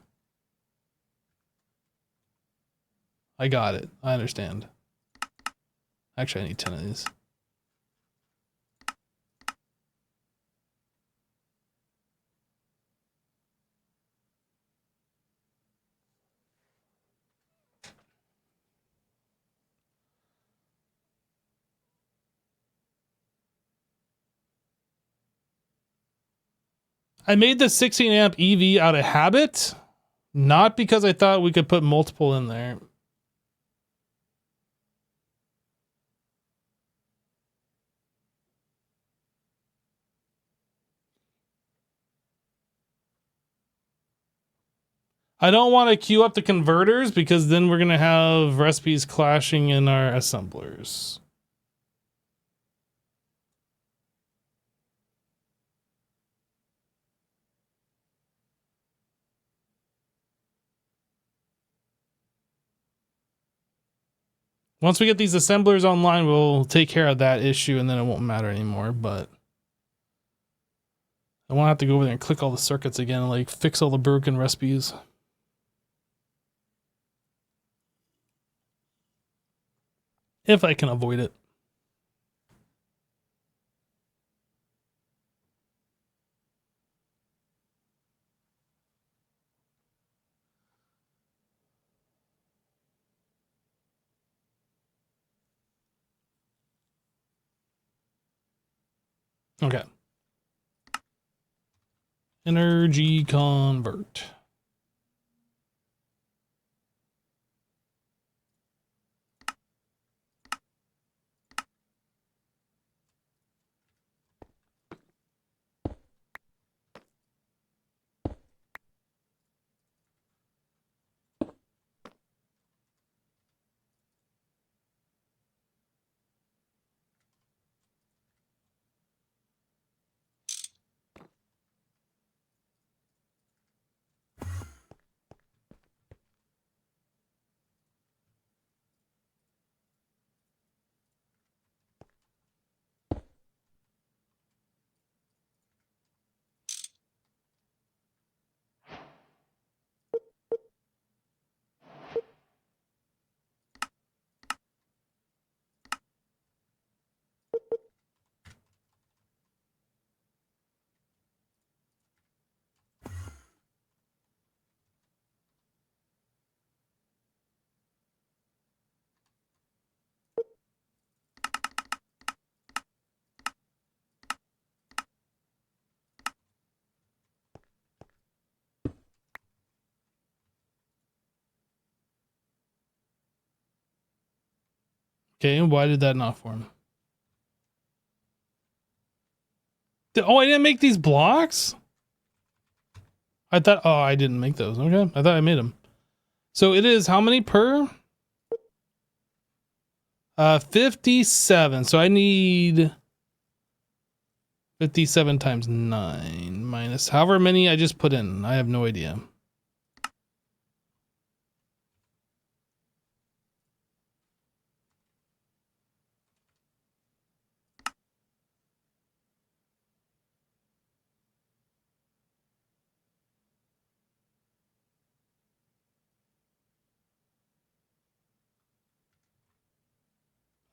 B: I got it. I understand. Actually, I need 10 of these. I made the 16 amp EV out of habit, not because I thought we could put multiple in there. I don't want to queue up the converters because then we're going to have recipes clashing in our assemblers. Once we get these assemblers online, we'll take care of that issue and then it won't matter anymore, but I won't have to go over there and click all the circuits again and like fix all the broken recipes. If I can avoid it. Okay. Energy convert. Okay, and why did that not form? Oh, I didn't make these blocks? I thought, oh, I didn't make those. Okay, I thought I made them. So it is how many per? 57. So I need 57 times 9 minus however many I just put in. I have no idea.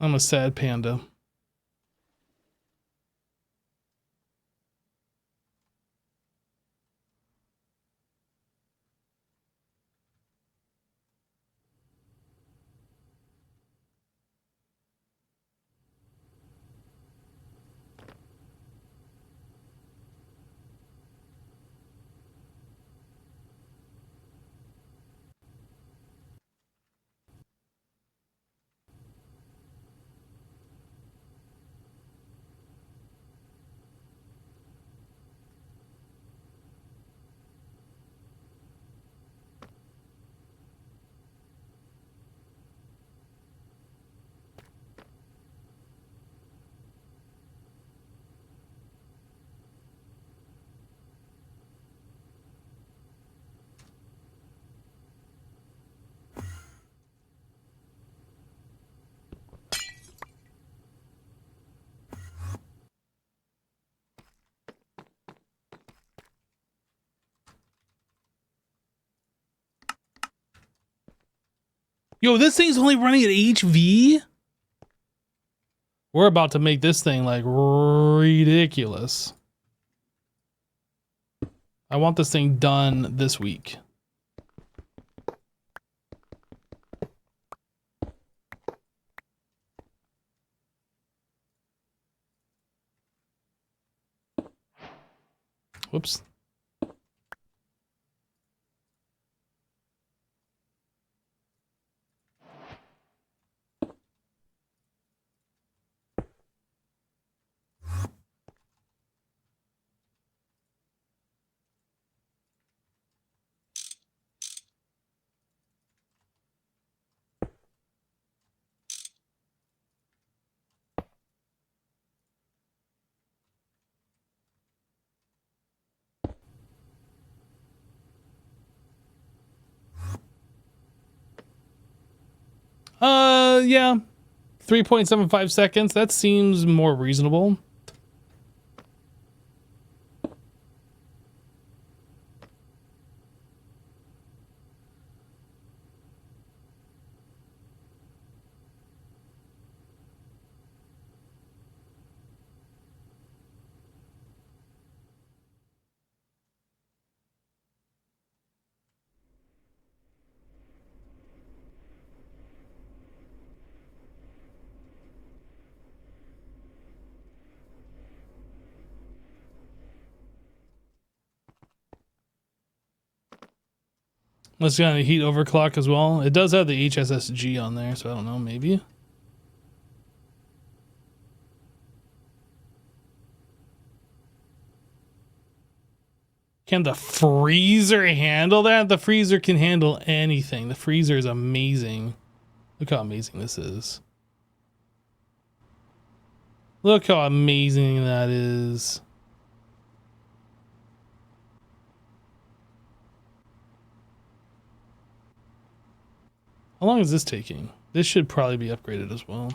B: I'm a sad panda. Yo, this thing's only running at HV? We're about to make this thing like ridiculous. I want this thing done this week. Whoops. Yeah. 3.75 seconds. That seems more reasonable. Let's get a heat overclock as well. It does have the HSSG on there, so I don't know, maybe. Can the freezer handle that? The freezer can handle anything. The freezer is amazing. Look how amazing this is. Look how amazing that is. How long is this taking? This should probably be upgraded as well.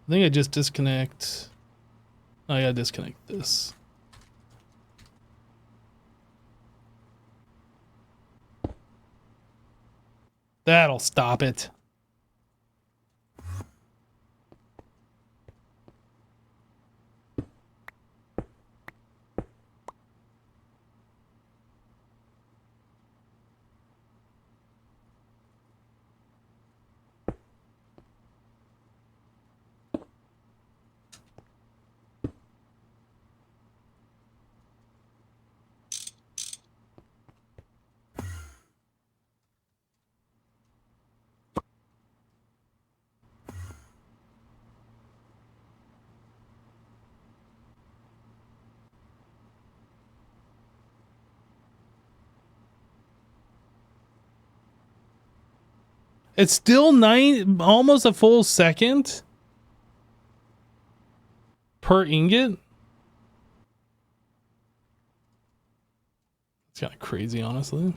B: I think I just disconnect. Oh, I gotta disconnect this. That'll stop it. It's still almost a full second per ingot. It's kind of crazy, honestly.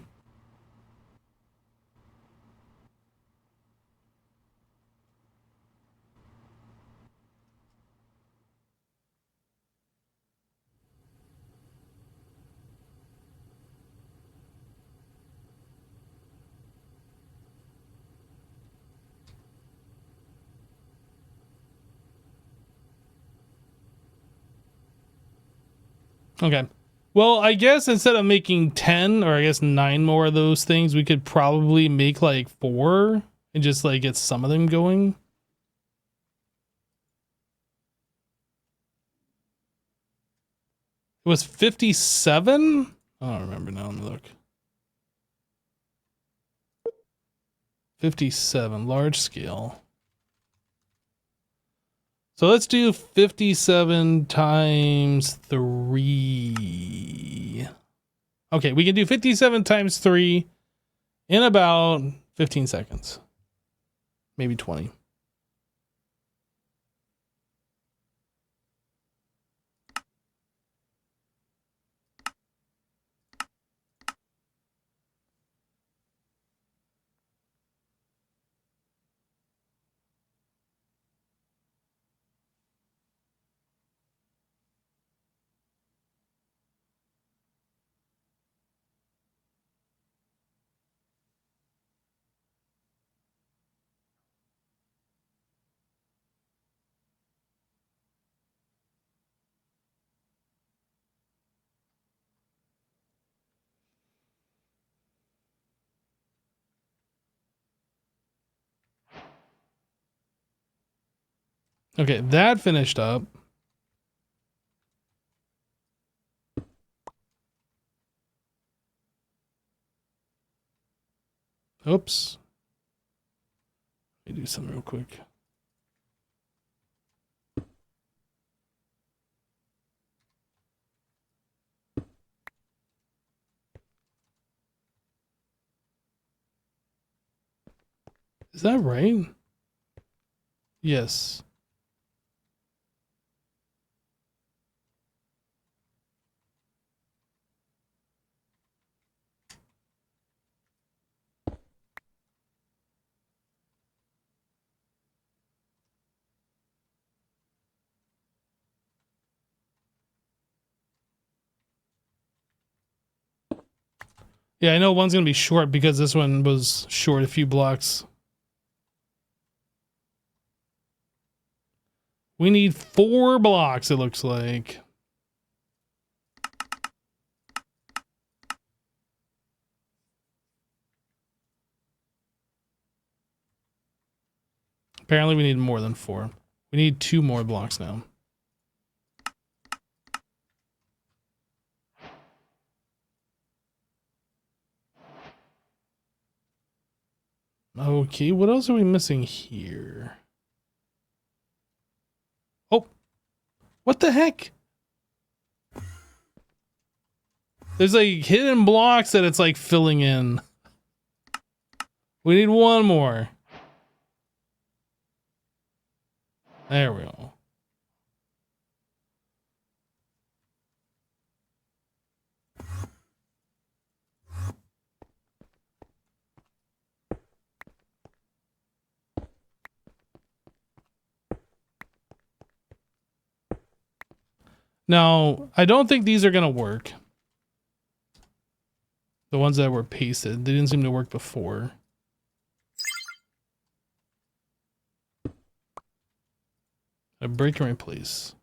B: Okay. Well, I guess instead of making 10 or I guess 9 more of those things, we could probably make like 4 and just like get some of them going. It was 57? I don't remember now. Let me look. 57, large scale. So let's do 57 times 3. Okay, we can do 57 times 3 in about 15 seconds. Maybe 20. Okay, that finished up. Oops. Let me do something real quick. Is that right? Yes. Yeah, I know one's going to be short because this one was short a few blocks. We need 4 blocks, it looks like. Apparently we need more than 4. We need 2 more blocks now. Okay, what else are we missing here? Oh, what the heck? There's like hidden blocks that it's like filling in. We need 1 more. There we go. Now, I don't think these are going to work. The ones that were pasted, they didn't seem to work before. A break and replace.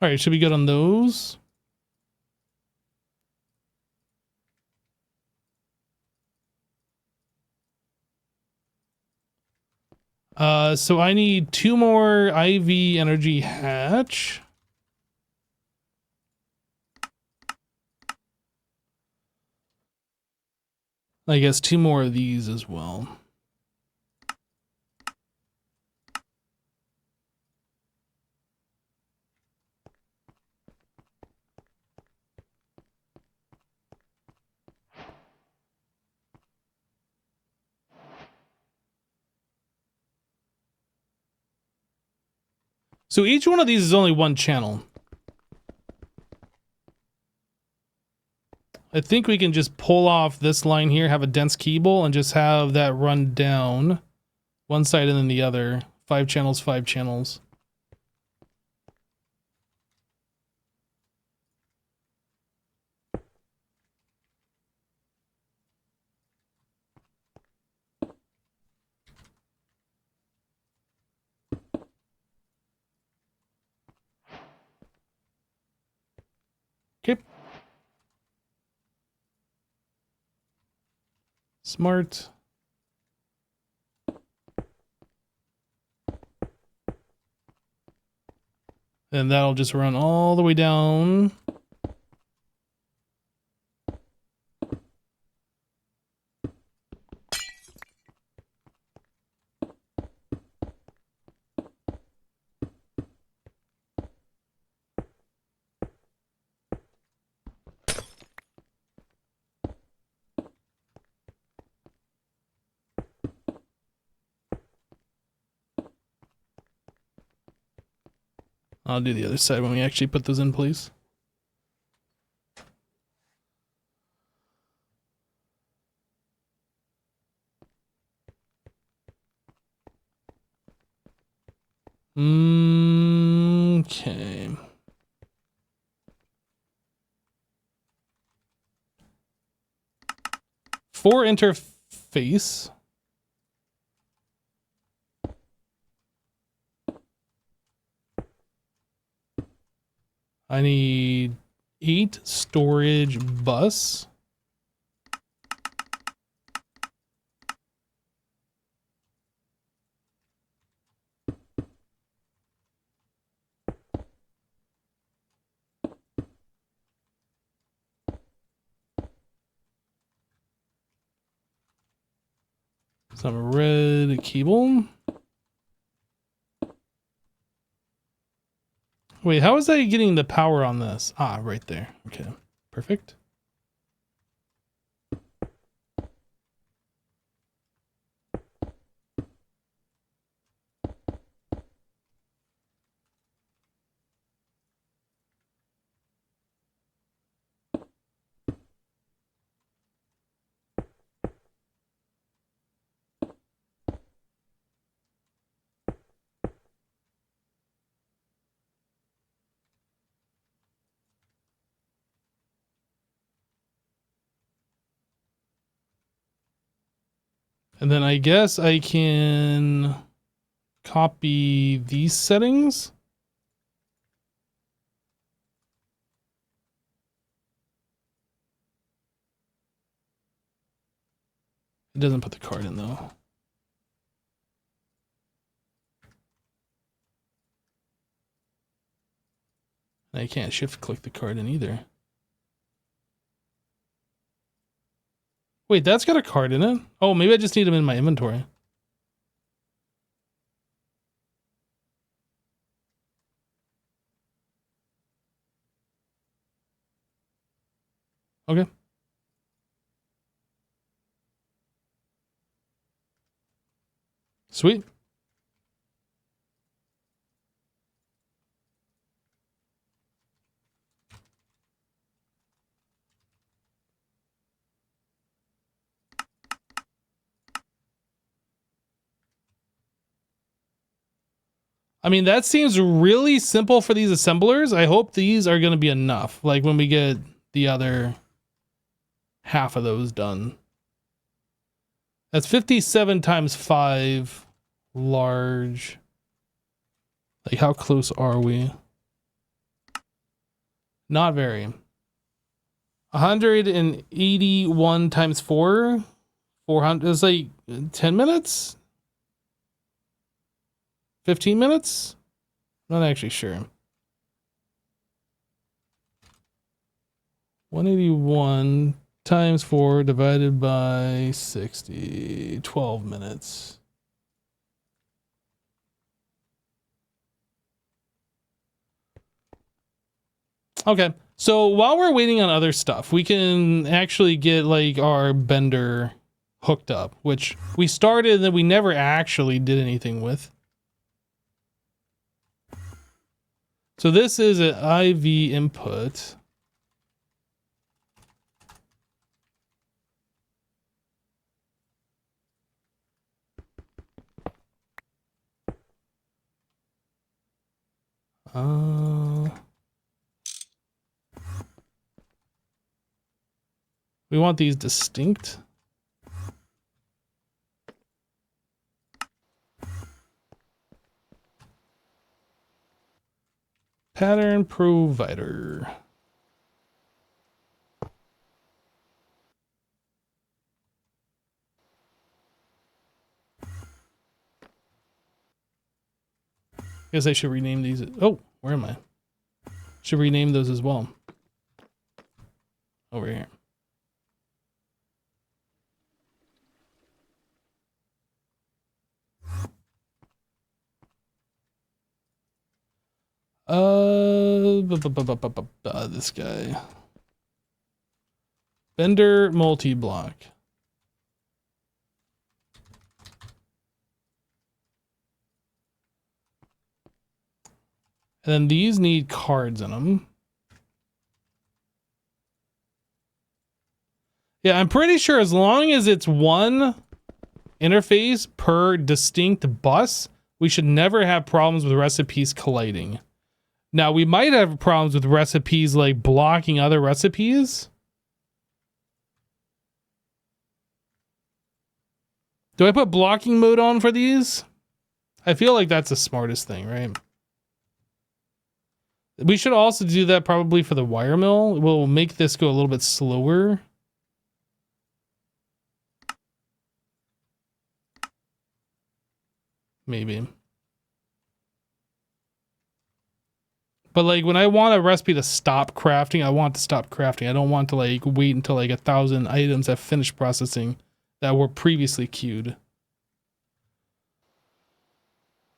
B: All right, should be good on those. So I need 2 more IV energy hatch. I guess 2 more of these as well. So each one of these is only 1 channel. I think we can just pull off this line here, have a dense cable, and just have that run down one side and then the other. 5 channels, 5 channels. Okay. Smart. And that'll just run all the way down. I'll do the other side when we actually put those in place. Okay. For interface. I need 8 storage bus. Some red cable. Wait, how is I getting the power on this? Ah, right there. Okay, perfect. And then I guess I can copy these settings. It doesn't put the card in though. I can't shift click the card in either. Wait, that's got a card in it? Oh, maybe I just need them in my inventory. Okay. Sweet. I mean, that seems really simple for these assemblers. I hope these are going to be enough. Like when we get the other half of those done. That's 57 times 5 large. Like how close are we? Not very. 181 times 4. 400. It's like 10 minutes? 15 minutes? Not actually sure. 181 times 4 divided by 60. 12 minutes. Okay. So while we're waiting on other stuff, we can actually get like our bender hooked up, which we started that we never actually did anything with. So this is an IV input. We want these distinct. Pattern provider. Guess I should rename these. Oh, where am I? Should rename those as well. Over here. This guy. Bender multi-block. And then these need cards in them. Yeah, I'm pretty sure as long as it's one interface per distinct bus, we should never have problems with recipes colliding. Now, we might have problems with recipes like blocking other recipes. Do I put blocking mode on for these? I feel like that's the smartest thing, right? We should also do that probably for the wire mill. We'll make this go a little bit slower. Maybe. But like when I want a recipe to stop crafting, I want to stop crafting. I don't want to like wait until like 1,000 items have finished processing that were previously queued.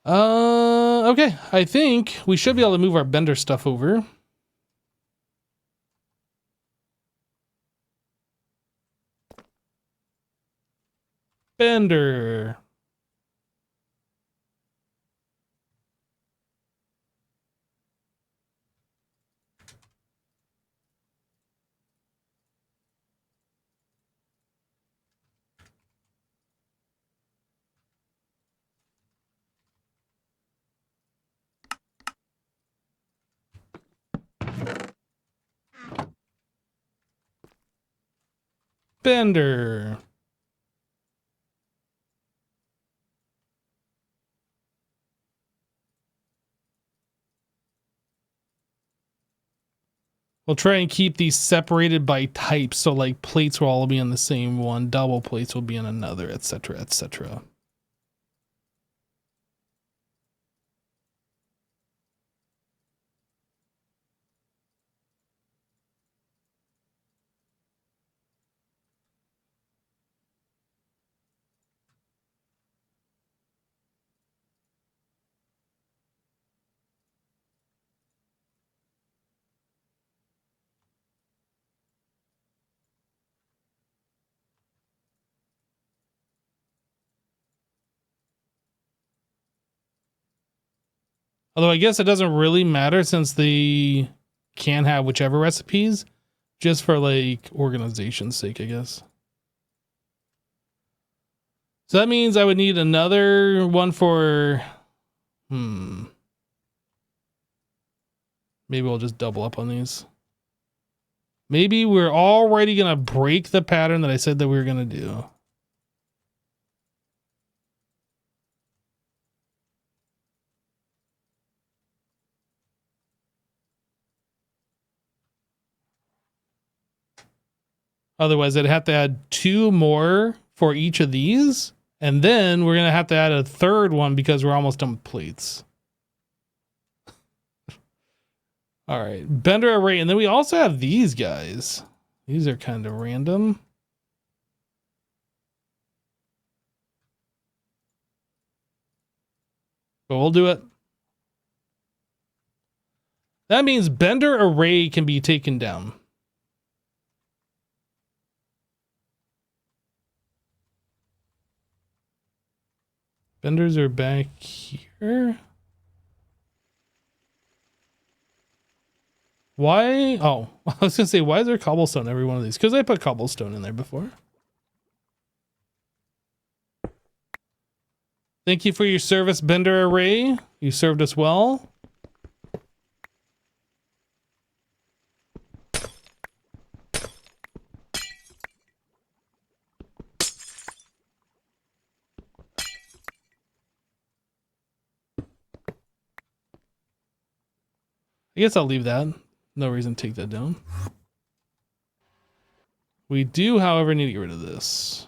B: Okay. I think we should be able to move our bender stuff over. Bender. Bender. We'll try and keep these separated by type, so like plates will all be on the same one, double plates will be on another, etc., etc. Although I guess it doesn't really matter since they can have whichever recipes, just for like organization's sake, I guess. So that means I would need another one for, maybe we'll just double up on these. Maybe we're already going to break the pattern that I said that we were going to do. Otherwise, I'd have to add 2 more for each of these. And then we're going to have to add a third one because we're almost done with plates. All right. Bender array. And then we also have these guys. These are kind of random. But we'll do it. That means Bender array can be taken down. Benders are back here. Why? Oh, I was going to say, why is there cobblestone in every one of these? Because I put cobblestone in there before. Thank you for your service, Bender array. You served us well. I guess I'll leave that. No reason to take that down. We do, however, need to get rid of this.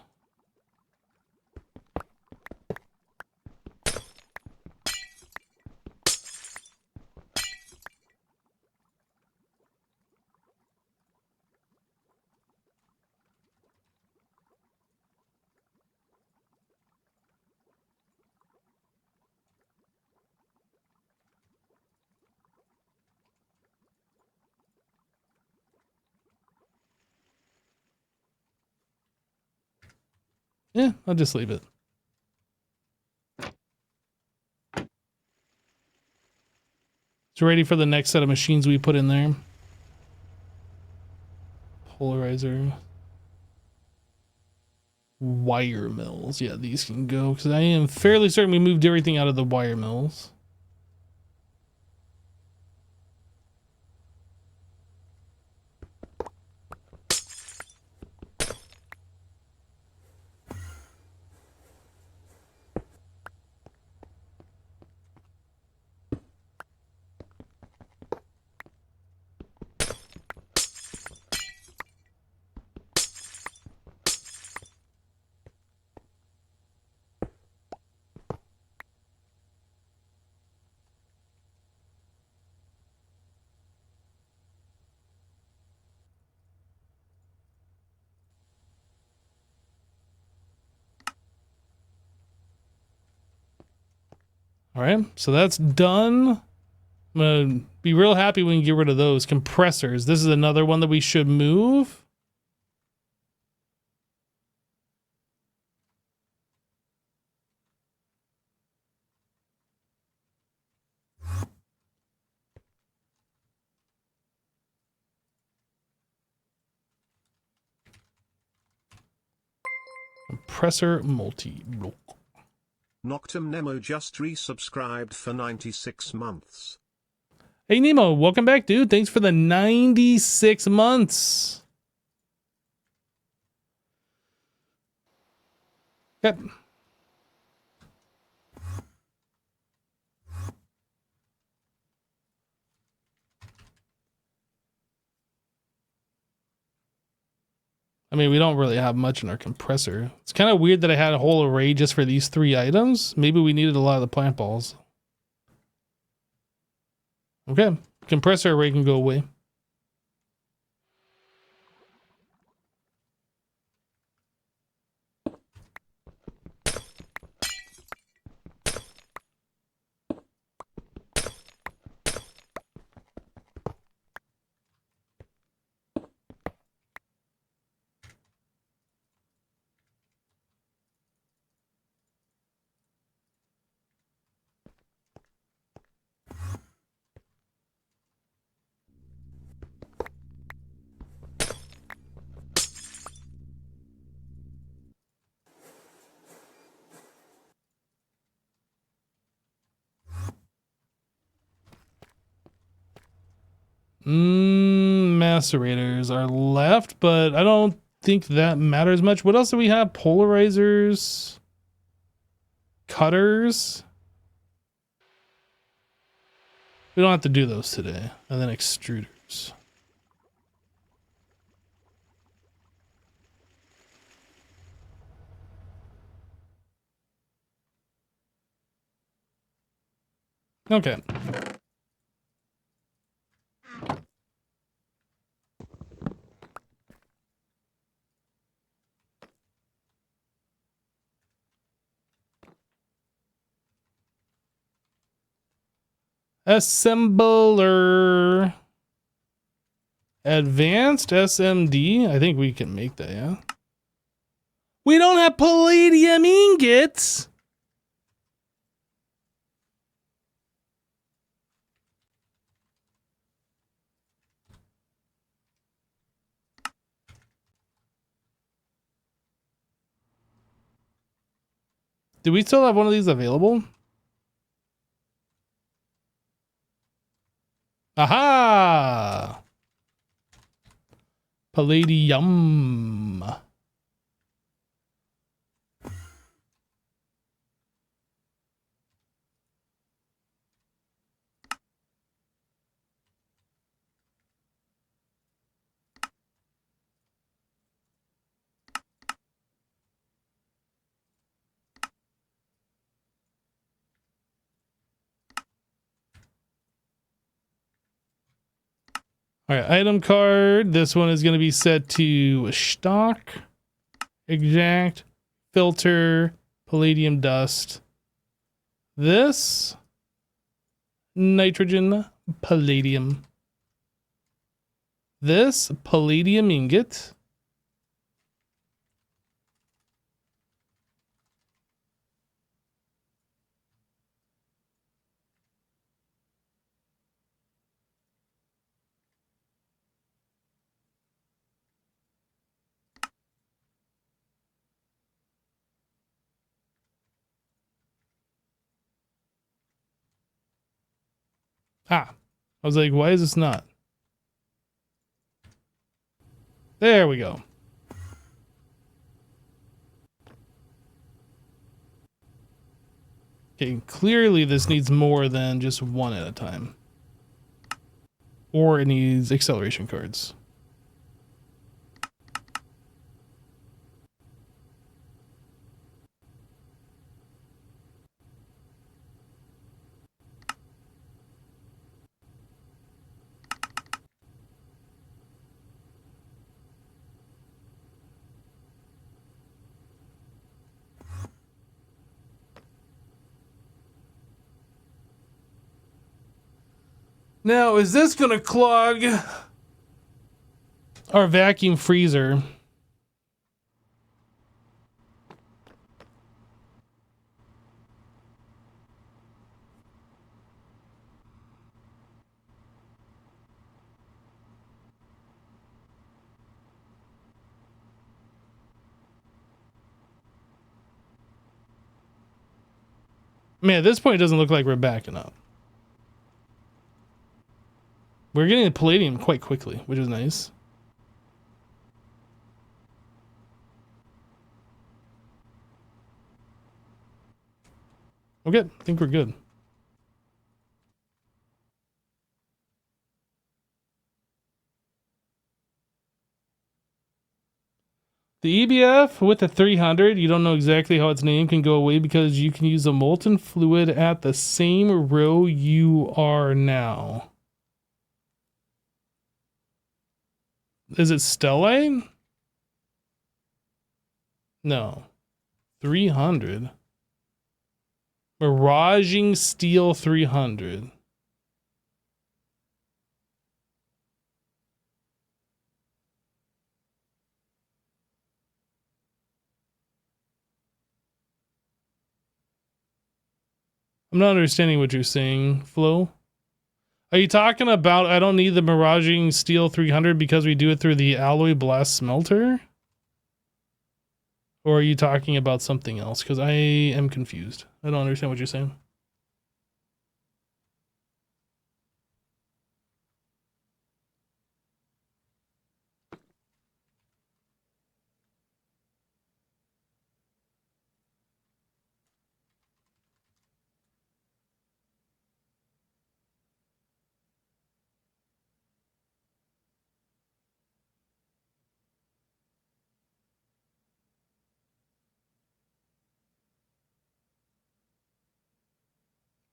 B: Yeah, I'll just leave it. It's ready for the next set of machines we put in there. Polarizer. Wire mills. Yeah, these can go because I am fairly certain we moved everything out of the wire mills. All right, so that's done. I'm gonna be real happy when we can get rid of those compressors. This is another one that we should move. Compressor multi-block.
A: Noctum Nemo just resubscribed for 96 months.
B: Hey Nemo, welcome back, dude. Thanks for the 96 months. Yep. I mean, we don't really have much in our compressor. It's kind of weird that I had a whole array just for these 3 items. Maybe we needed a lot of the plant balls. Okay, compressor array can go away. Macerators are left, but I don't think that matters much. What else do we have? Polarizers, cutters. We don't have to do those today. And then extruders. Okay. Assembler. Advanced SMD. I think we can make that, yeah. We don't have palladium ingots. Do we still have one of these available? Aha! Palladium. All right, item card. This one is going to be set to stock, exact, filter, palladium dust. This, nitrogen, palladium. This, palladium ingot. Ah, I was like, why is this not? There we go. Okay, clearly this needs more than just one at a time. Or it needs acceleration cards. Now, is this gonna clog our vacuum freezer? Man, at this point, it doesn't look like we're backing up. We're getting the palladium quite quickly, which is nice. Okay, I think we're good. The EBF with the 300, you don't know exactly how its name, can go away because you can use a molten fluid at the same row you are now. Is it stellite? No. 300. Miraging steel 300. I'm not understanding what you're saying, Flo. Are you talking about I don't need the Miraging Steel 300 because we do it through the Alloy Blast Smelter? Or are you talking about something else? Because I am confused. I don't understand what you're saying.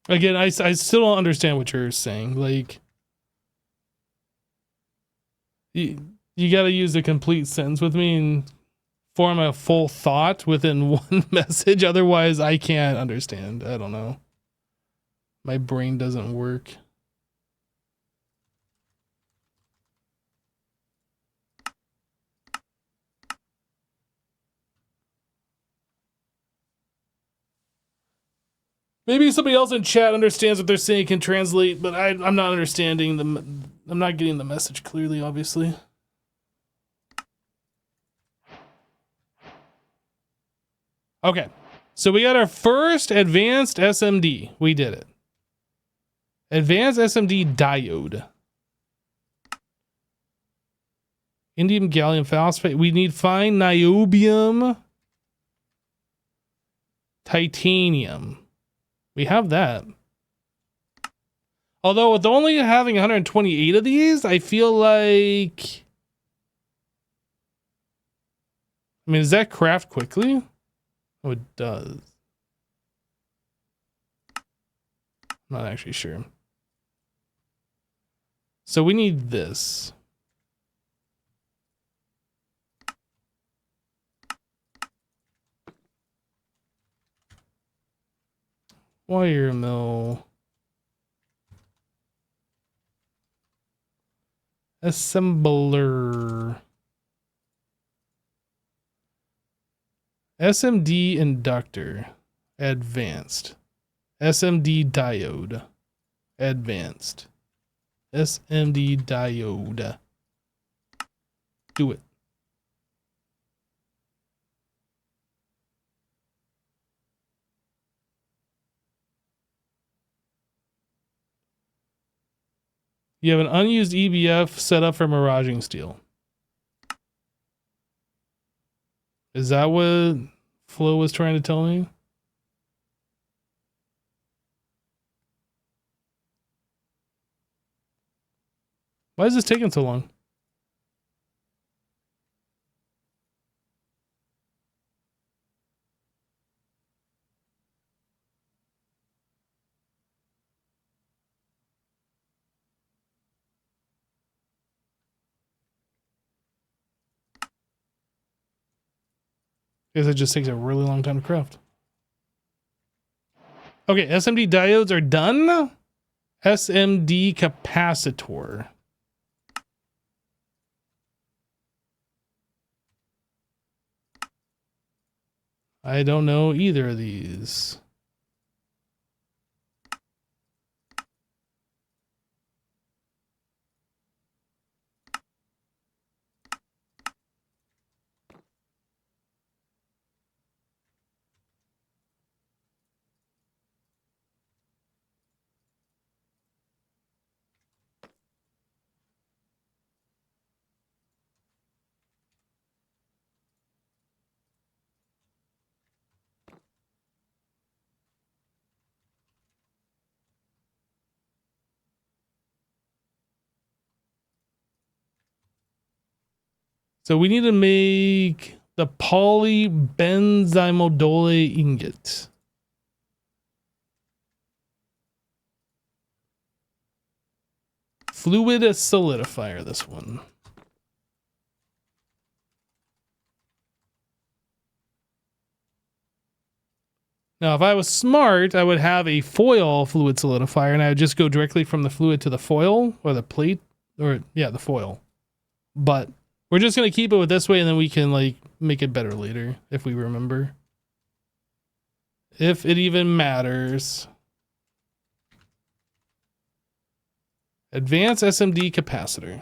B: Again, I still don't understand what you're saying. Like, you got to use a complete sentence with me and form a full thought within one message. Otherwise, I can't understand. I don't know. My brain doesn't work. Maybe somebody else in chat understands what they're saying, can translate, but I'm not understanding them. I'm not getting the message clearly, obviously. Okay, so we got our first advanced SMD. We did it. Advanced SMD diode. Indium gallium phosphate. We need fine niobium titanium. We have that. Although with only having 128 of these, I feel like... I mean, does that craft quickly? Oh, it does. I'm not actually sure. So we need this. Wire mill. Assembler. SMD inductor. Advanced. SMD diode. Advanced. SMD diode. Do it. You have an unused EBF set up for miraging steel. Is that what Flo was trying to tell me? Why is this taking so long? Because it just takes a really long time to craft. Okay, SMD diodes are done. SMD capacitor. I don't know either of these. So we need to make the polybenzimidole ingot. Fluid solidifier, this one. Now, if I was smart, I would have a foil fluid solidifier and I would just go directly from the fluid to the foil or the plate or yeah, the foil. But we're just going to keep it with this way and then we can like make it better later if we remember. If it even matters. Advanced SMD capacitor.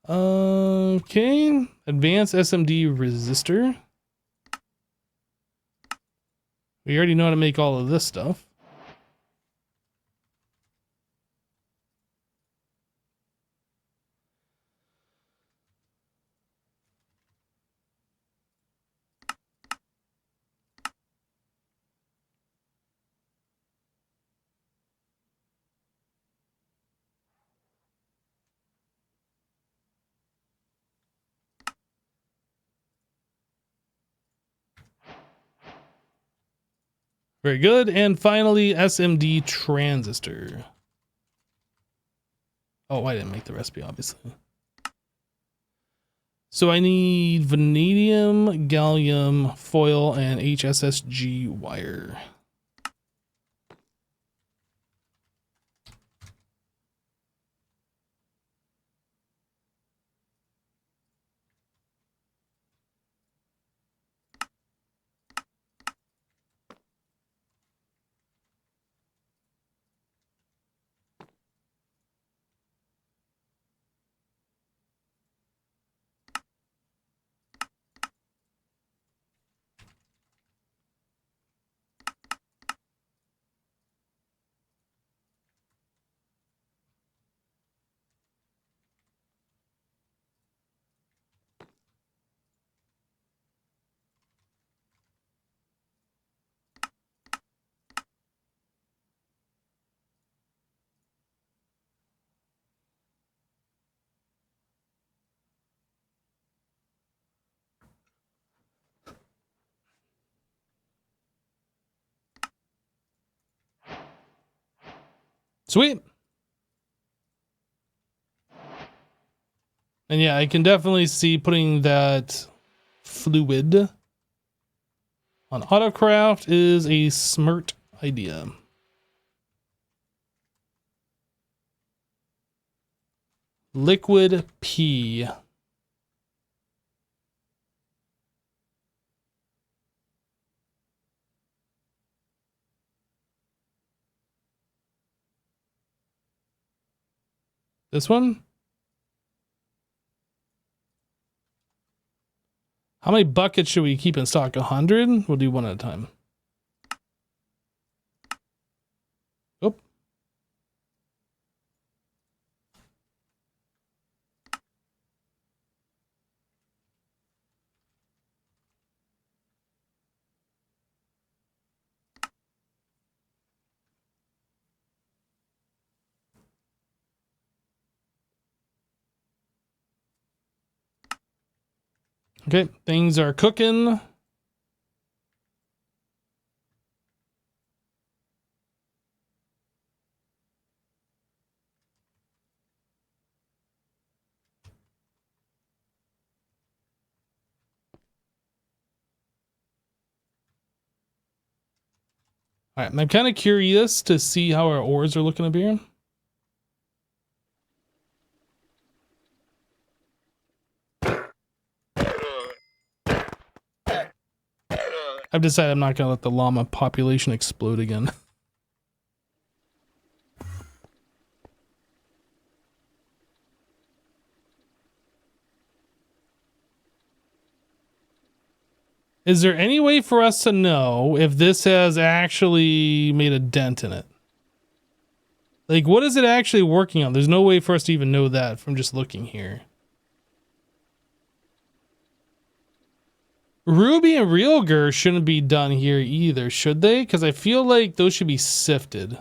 B: Okay, advanced SMD resistor. We already know how to make all of this stuff. Very good. And finally, SMD transistor. Oh, I didn't make the recipe, obviously. So I need vanadium, gallium, foil, and HSSG wire. Sweet. And yeah, I can definitely see putting that fluid on Autocraft is a smart idea. Liquid P. This one? How many buckets should we keep in stock? 100? We'll do one at a time. Oh. Okay, things are cooking. All right, I'm kind of curious to see how our ores are looking up here. I've decided I'm not going to let the llama population explode again. Is there any way for us to know if this has actually made a dent in it? Like, what is it actually working on? There's no way for us to even know that from just looking here. Ruby and Realger shouldn't be done here either, should they? Because I feel like those should be sifted.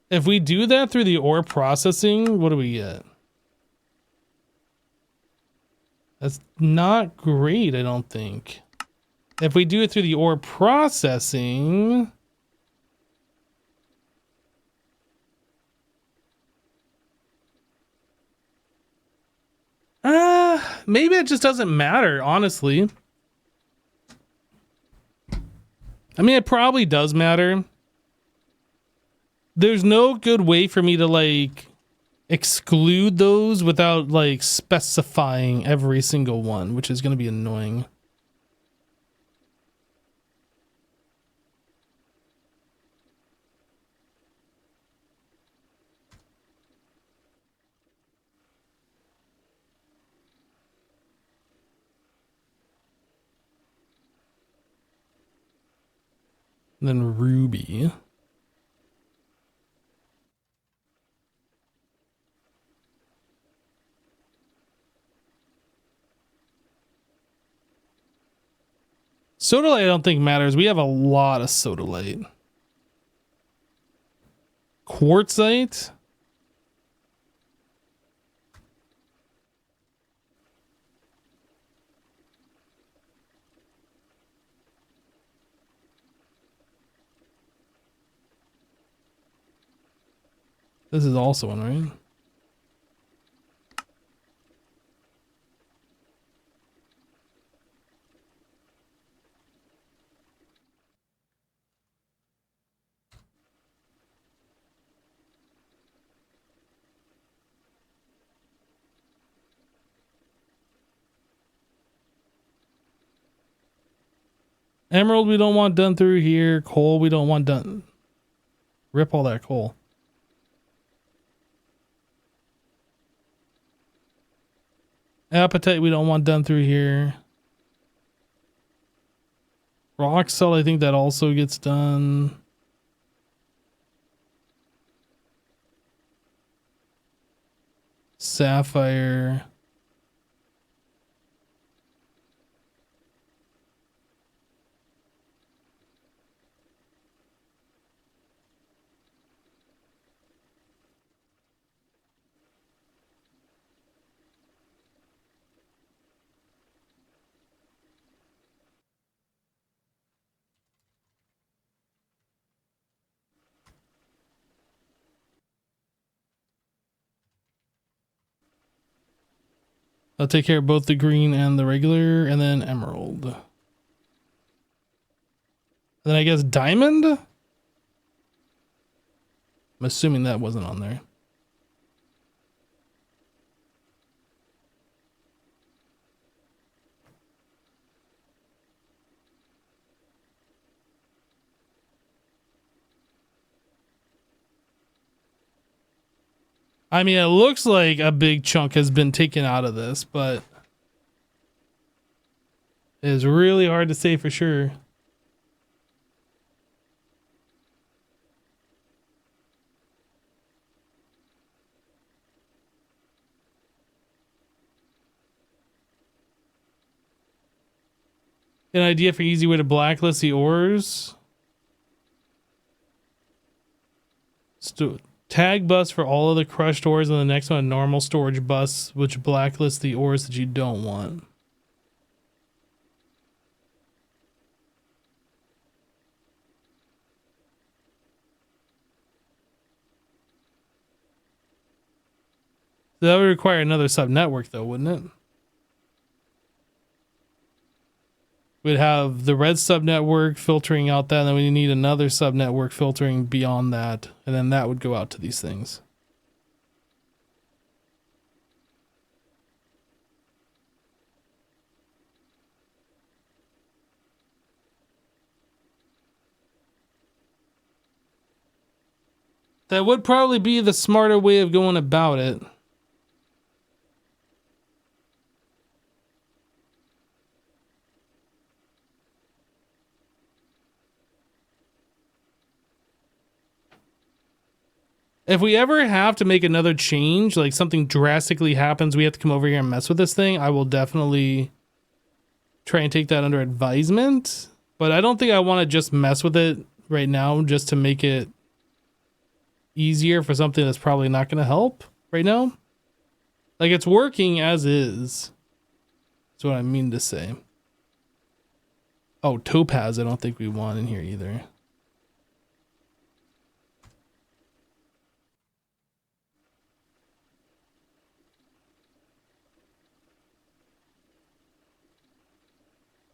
B: If we do that through the ore processing, what do we get? That's not great, I don't think. If we do it through the ore processing... maybe it just doesn't matter, honestly. I mean, it probably does matter. There's no good way for me to, like, exclude those without, like, specifying every single one, which is going to be annoying. And then Ruby. Sodalite I don't think matters. We have a lot of sodalite. Quartzite? This is also one, right? Emerald we don't want done through here. Coal we don't want done. Rip all that coal. Apatite we don't want done through here. Rock cell, I think that also gets done. Sapphire. I'll take care of both the green and the regular, and then emerald. And then I guess diamond? I'm assuming that wasn't on there. I mean, it looks like a big chunk has been taken out of this, but it is really hard to say for sure. An idea for easy way to blacklist the ores? Tag bus for all of the crushed ores, and the next one a normal storage bus, which blacklists the ores that you don't want. That would require another sub-network though, wouldn't it? We'd have the red sub-network filtering out that, and then we need another sub-network filtering beyond that, and then that would go out to these things. That would probably be the smarter way of going about it. If we ever have to make another change, like something drastically happens, we have to come over here and mess with this thing, I will definitely try and take that under advisement. But I don't think I want to just mess with it right now just to make it easier for something that's probably not going to help right now. Like, it's working as is. That's what I mean to say. Oh, topaz I don't think we want in here either.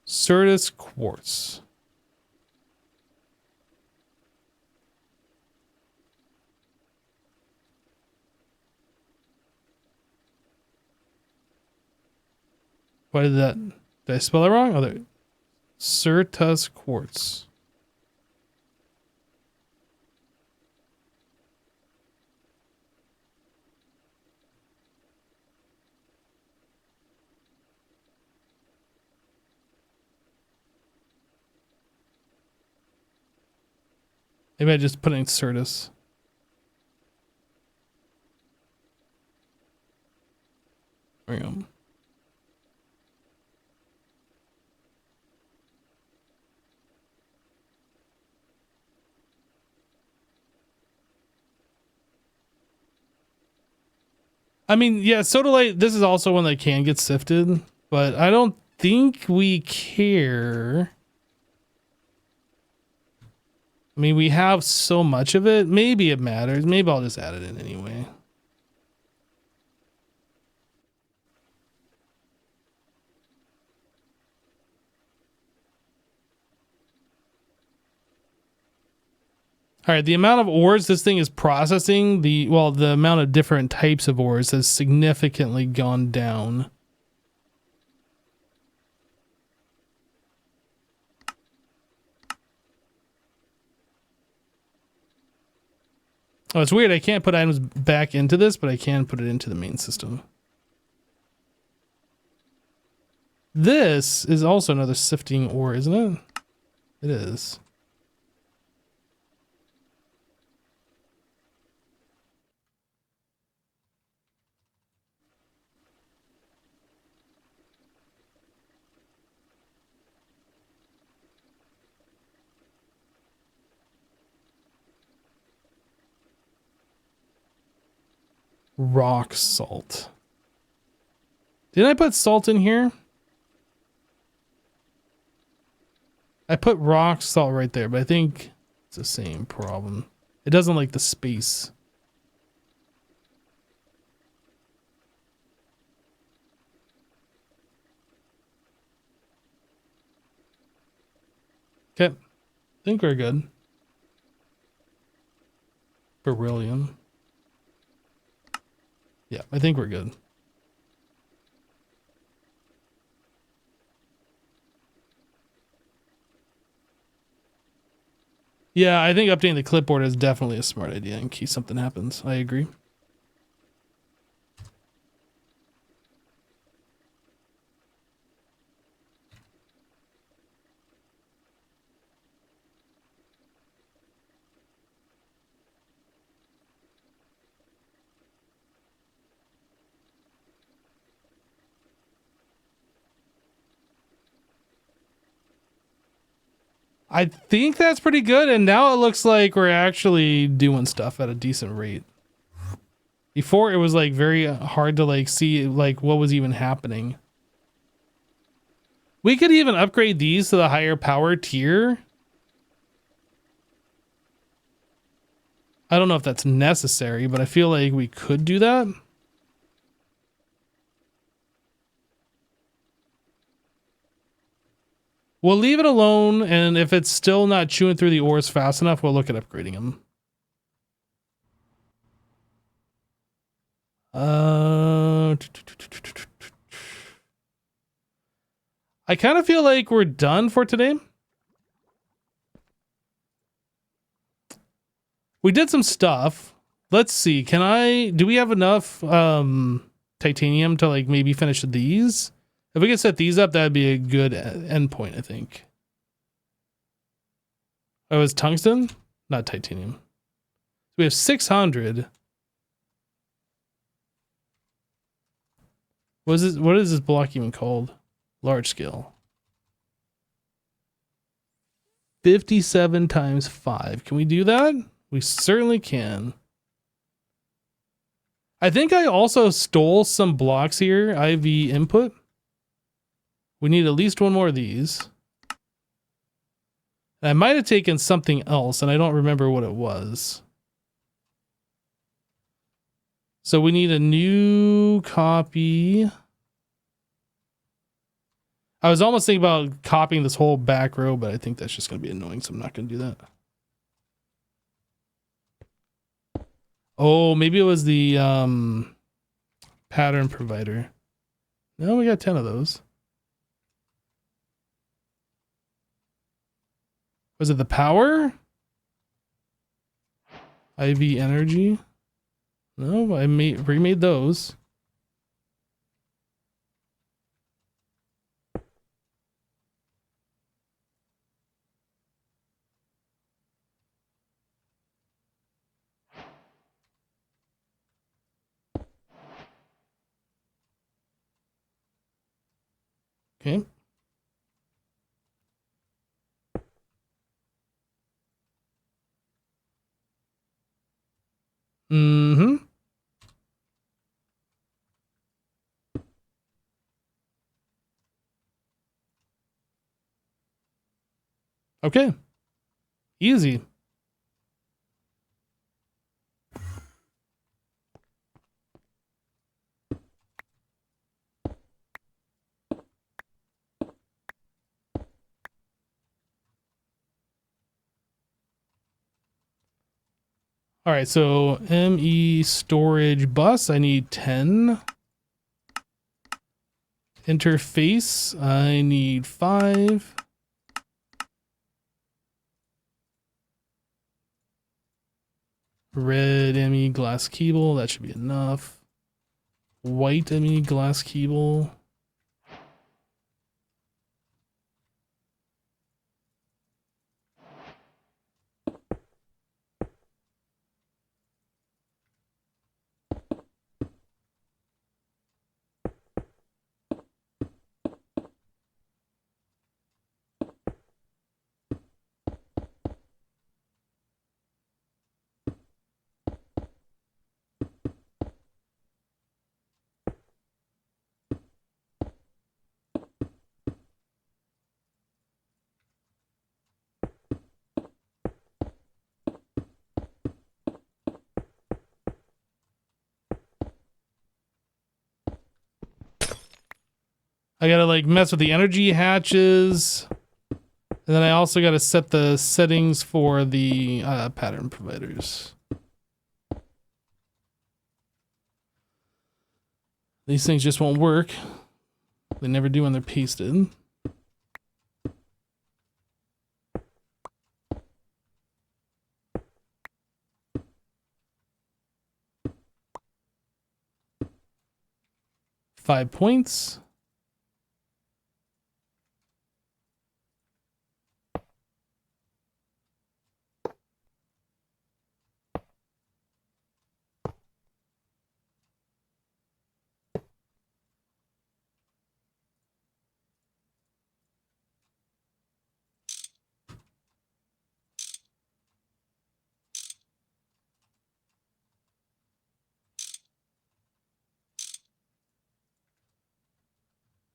B: Certus quartz. Why did I spell it wrong? Oh, there. Certus quartz. Maybe I just put in Certus. There we go. I mean, yeah, sodalite, this is also one that can get sifted, but I don't think we care. I mean, we have so much of it. Maybe it matters. Maybe I'll just add it in anyway. All right, the amount of ores this thing is processing, the amount of different types of ores has significantly gone down. Oh, it's weird. I can't put items back into this, but I can put it into the main system. This is also another sifting ore, isn't it? It is. Rock salt. Did I put salt in here? I put rock salt right there, but I think it's the same problem. It doesn't like the space. Okay. I think we're good. Beryllium. Yeah, I think we're good. Yeah, I think updating the clipboard is definitely a smart idea in case something happens. I agree. I think that's pretty good, and now it looks like we're actually doing stuff at a decent rate. Before it was like very hard to like see like what was even happening. We could even upgrade these to the higher power tier. I don't know if that's necessary, but I feel like we could do that. We'll leave it alone, and if it's still not chewing through the ores fast enough, we'll look at upgrading them. I kind of feel like we're done for today. We did some stuff. Let's see. Do we have enough titanium to like maybe finish these? If we could set these up, that'd be a good endpoint, I think. Oh, it's tungsten? Not titanium. We have 600. What is this block even called? Large scale. 57 times 5. Can we do that? We certainly can. I think I also stole some blocks here. IV input. We need at least one more of these. And I might have taken something else, and I don't remember what it was. So we need a new copy. I was almost thinking about copying this whole back row, but I think that's just going to be annoying, so I'm not going to do that. Oh, maybe it was the pattern provider. No, we got 10 of those. Was it the power? IV energy? No, I remade those. Okay. Mm-hmm. Okay. Easy. All right, so ME storage bus, I need 10. Interface, I need 5. Red ME glass cable, that should be enough. White ME glass cable. I gotta like mess with the energy hatches. And then I also gotta set the settings for the pattern providers. These things just won't work. They never do when they're pasted. Five points.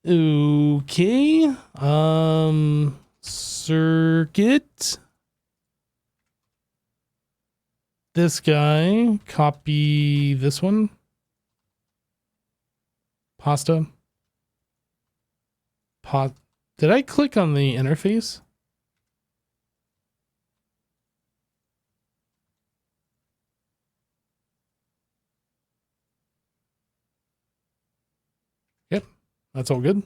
B: Okay. Circuit. This guy. Copy this one. Pasta. Did I click on the interface? Yep. That's all good.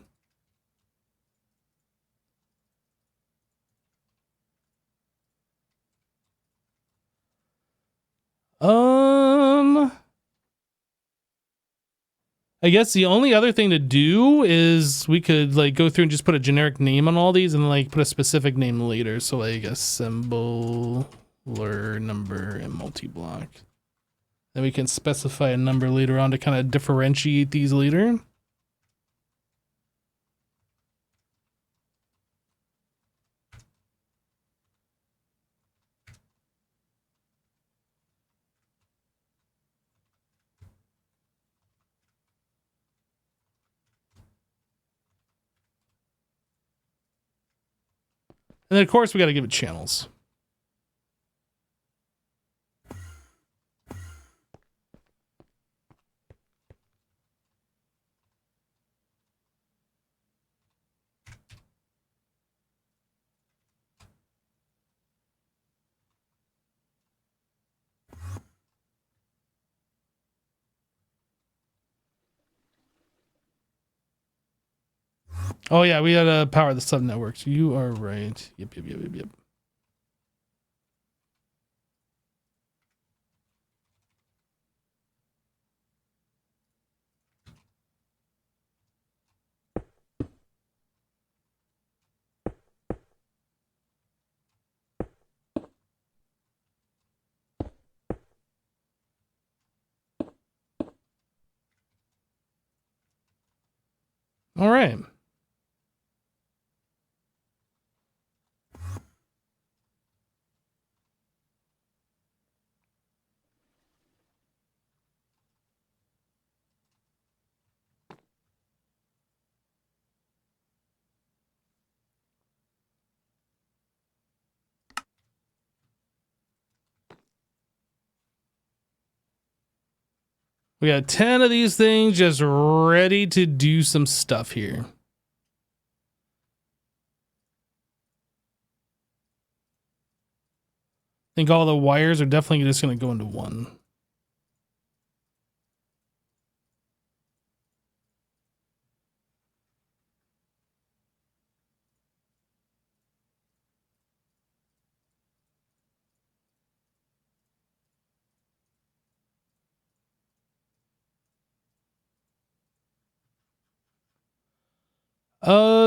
B: I guess the only other thing to do is we could like go through and just put a generic name on all these and like put a specific name later. So like assembler number and multi-block. Then we can specify a number later on to kind of differentiate these later. And then of course we got to give it channels. Oh yeah, we gotta power the sub networks. You are right. Yep. All right. We got 10 of these things just ready to do some stuff here. I think all the wires are definitely just going to go into one.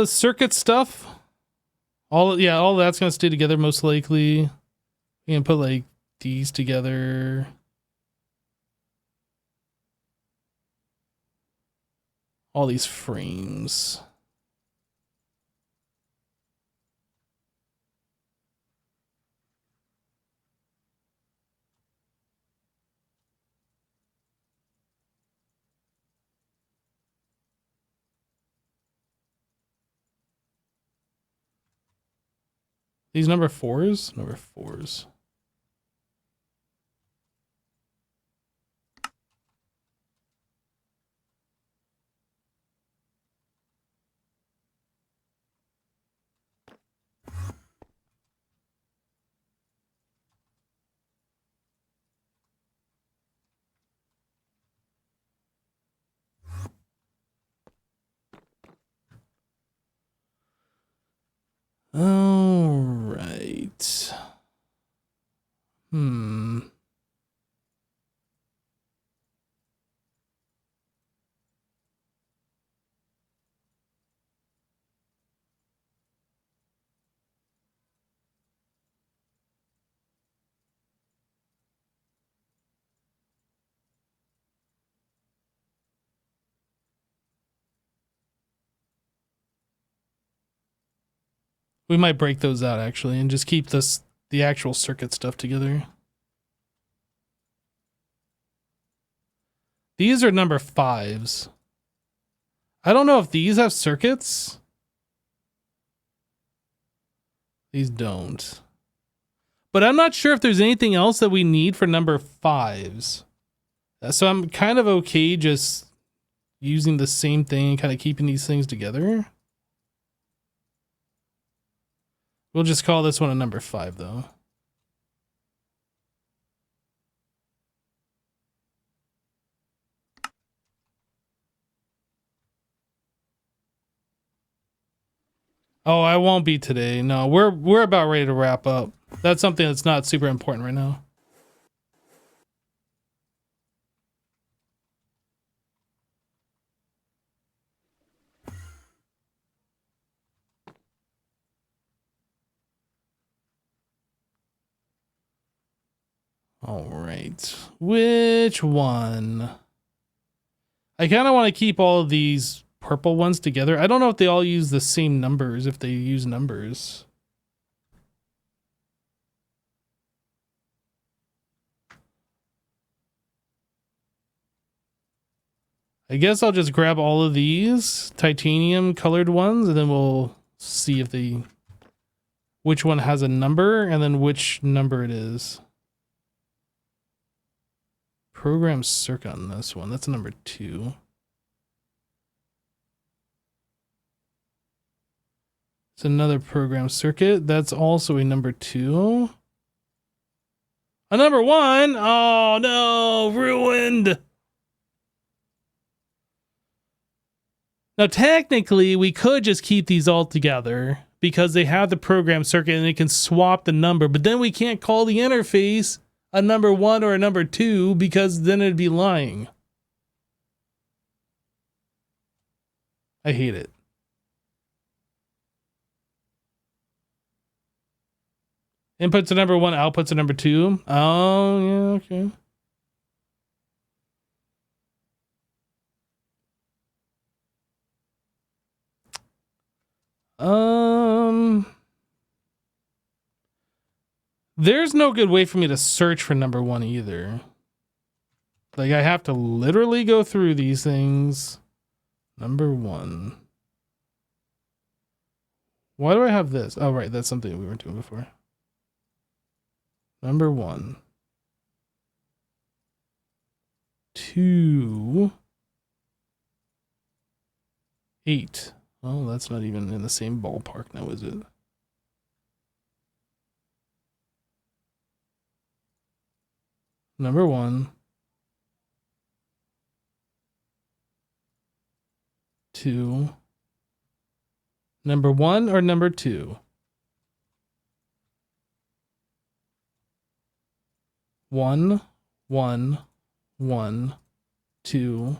B: Circuit stuff. All that's gonna stay together most likely. We can put like these together. All these frames. These number fours? Number fours. All right. We might break those out actually and just keep the actual circuit stuff together. These are number fives. I don't know if these have circuits. These don't. But I'm not sure if there's anything else that we need for number fives. So I'm kind of okay just using the same thing and kind of keeping these things together. We'll just call this one a number 5 though. Oh, I won't be today. No, we're about ready to wrap up. That's something that's not super important right now. All right. Which one? I kind of want to keep all of these purple ones together. I don't know if they all use the same numbers, if they use numbers. I guess I'll just grab all of these titanium colored ones and then we'll see if which one has a number and then which number it is. Program circuit on this one. That's a number 2. It's another program circuit. That's also a number 2. A number 1. Oh no, ruined. Now technically we could just keep these all together because they have the program circuit and they can swap the number, but then we can't call the interface a number 1 or a number 2 because then it'd be lying. I hate it. Inputs a number 1, outputs a number 2. Oh, yeah, okay. There's no good way for me to search for number 1 either. Like I have to literally go through these things. Number 1. Why do I have this? Oh, right. That's something we weren't doing before. Number 1. to 8. Oh, that's not even in the same ballpark now, is it? Number 1, 2. Number 1 or number 2? 1, 1, 1, 2,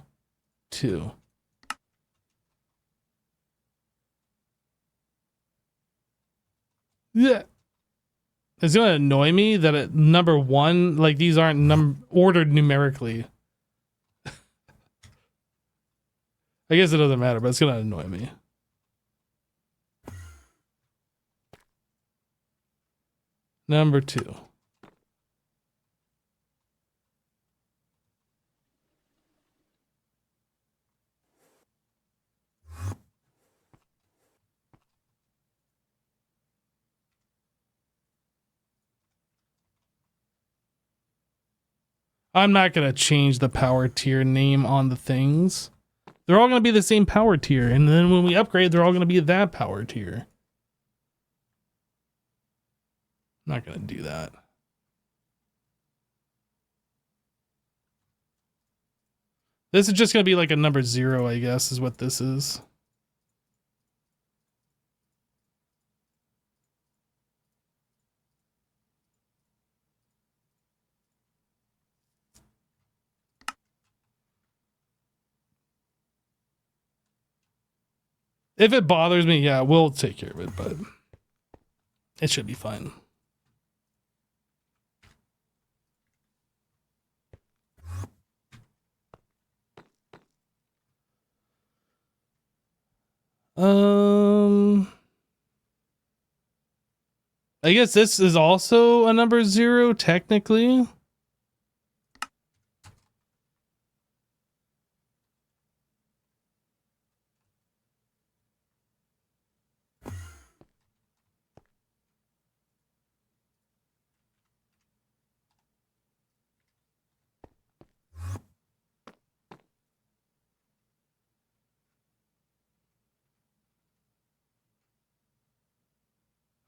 B: 2. Yeah. It's gonna annoy me that at number 1, like these aren't ordered numerically. I guess it doesn't matter, but it's gonna annoy me. Number 2. I'm not gonna change the power tier name on the things. They're all gonna be the same power tier, and then when we upgrade, they're all gonna be that power tier. I'm not gonna do that. This is just gonna be like a number 0, I guess, is what this is. If it bothers me, yeah, we'll take care of it, but it should be fine. I guess this is also a number 0, technically.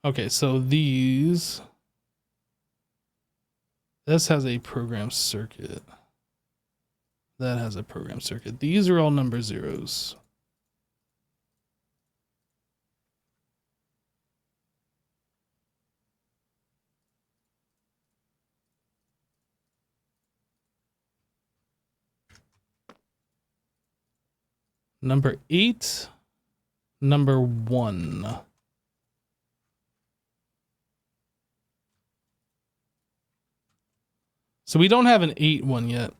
B: Okay, so this has a program circuit. That has a program circuit. These are all number 0s. Number 8, number 1. So we don't have an 8 one yet.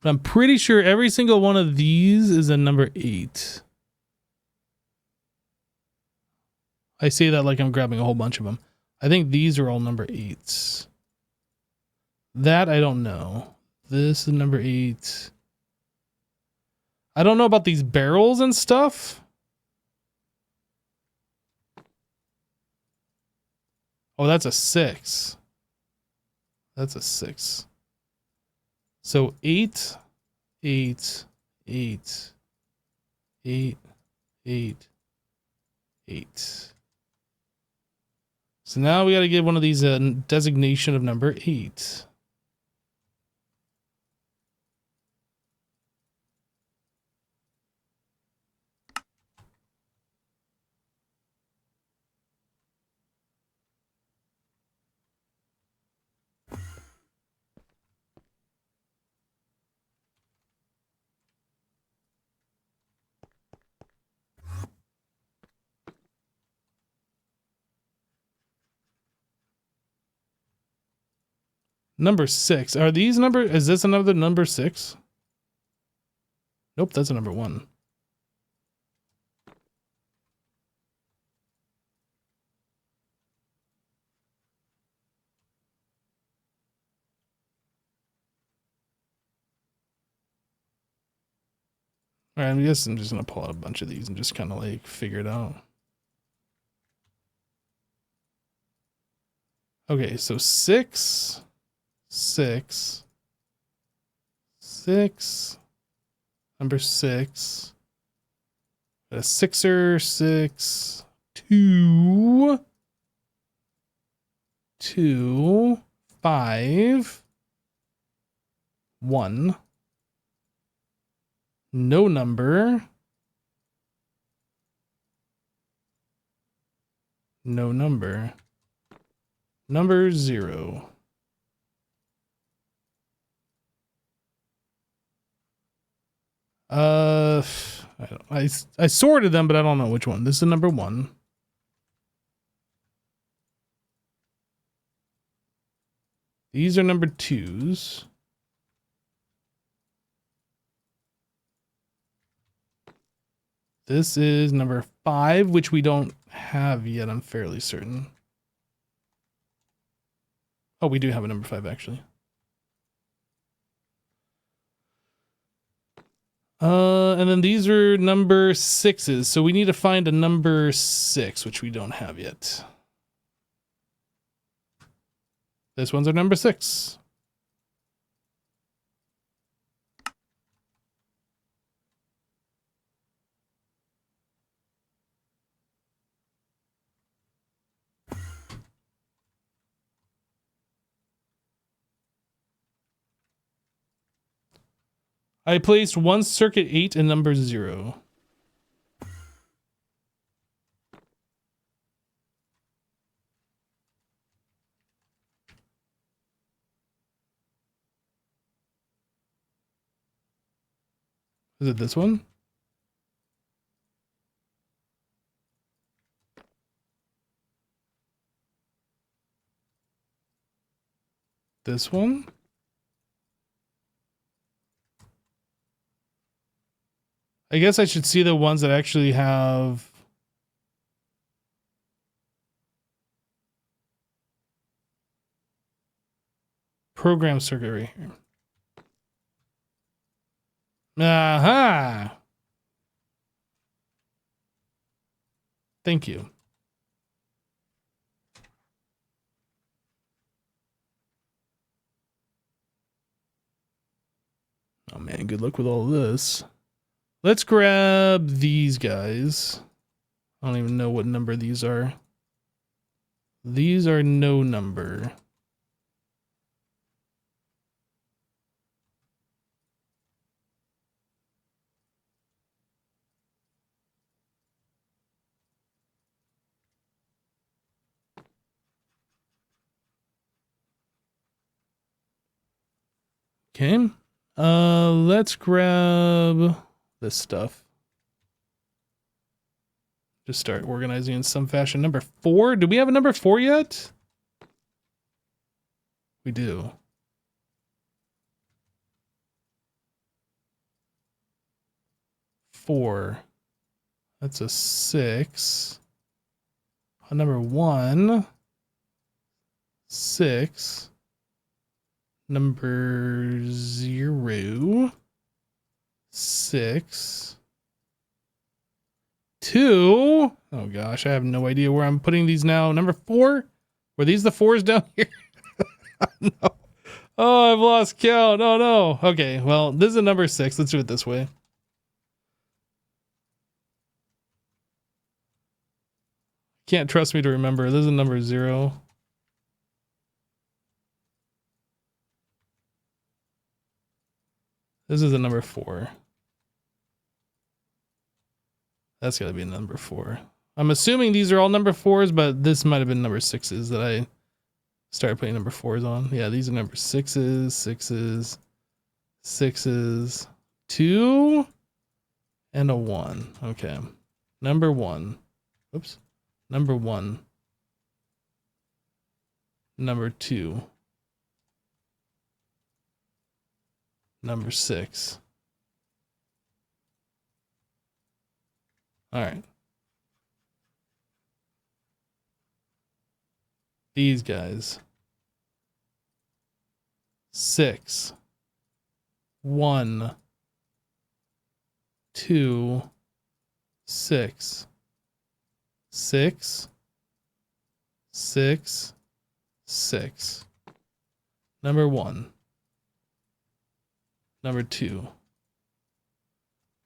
B: But I'm pretty sure every single one of these is a number 8. I say that like I'm grabbing a whole bunch of them. I think these are all number 8s. That I don't know. This is number 8. I don't know about these barrels and stuff. Oh, that's a 6. That's a 6. So 8, 8, 8, 8, 8, 8. So now we got to give one of these a designation of number 8. Number 6. Are these number? Is this another number 6? Nope, that's a number 1. All right, I guess I'm just gonna pull out a bunch of these and just kind of like figure it out. Okay, so 6, 6, 6, number 6, a 6er, 6, 2, 2, 5, 1, no number, no number, number 0. I sorted them, but I don't know which one. This is number 1. These are number 2s. This is number 5, which we don't have yet, I'm fairly certain. Oh, we do have a number 5, actually. And then these are number 6s, so we need to find a number 6, which we don't have yet. This one's our number 6. I placed one circuit 8 in number 0. Is it this one? This one? I guess I should see the ones that actually have program circuit right here. Aha! Thank you. Oh man, good luck with all of this. Let's grab these guys. I don't even know what number these are. These are no number. Okay. Let's grab this stuff. Just start organizing in some fashion. Number 4. Do we have a number 4 yet? We do. Four. That's a 6. Number 1. 6. Number 0. 6. 2. Oh gosh, I have no idea where I'm putting these now. Number 4. Were these the 4s down here? No. Oh, I've lost count. Oh no. Okay, well, this is a number 6. Let's do it this way. Can't trust me to remember. This is a number 0. This is a number 4. That's got to be a number 4. I'm assuming these are all number 4s, but this might have been number 6s that I started putting number 4s on. Yeah, these are number 6s, 6s, 6s, 2, and a 1. Okay. Number 1. Oops. Number 1. Number 2. Number 6. All right. These guys. 6. 1. 2. 6. 6. 6. 6. Number 1. Number 2.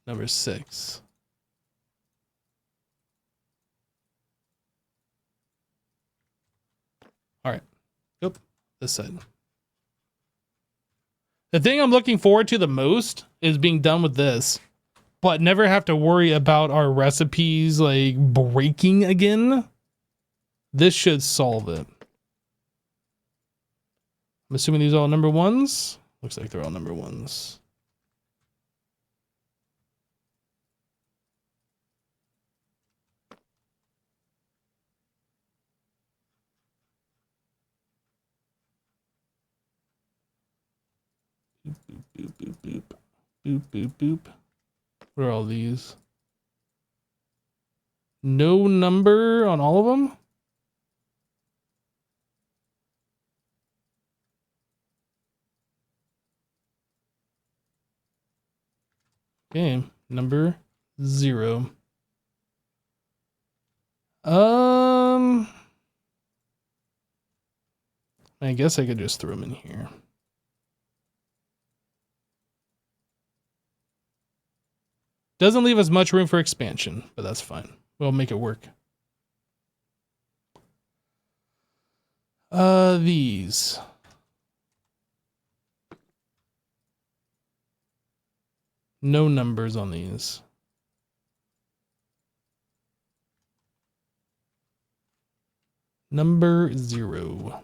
B: Number 6. All right. Yep. This side. The thing I'm looking forward to the most is being done with this, but never have to worry about our recipes like breaking again. This should solve it. I'm assuming these are all number 1s. Looks like they're all number 1s. Boop, boop, boop, boop. Boop, boop, boop. What are all these? No number on all of them? Okay, number 0. I guess I could just throw them in here. Doesn't leave us much room for expansion, but that's fine. We'll make it work. These. No numbers on these. Number 0.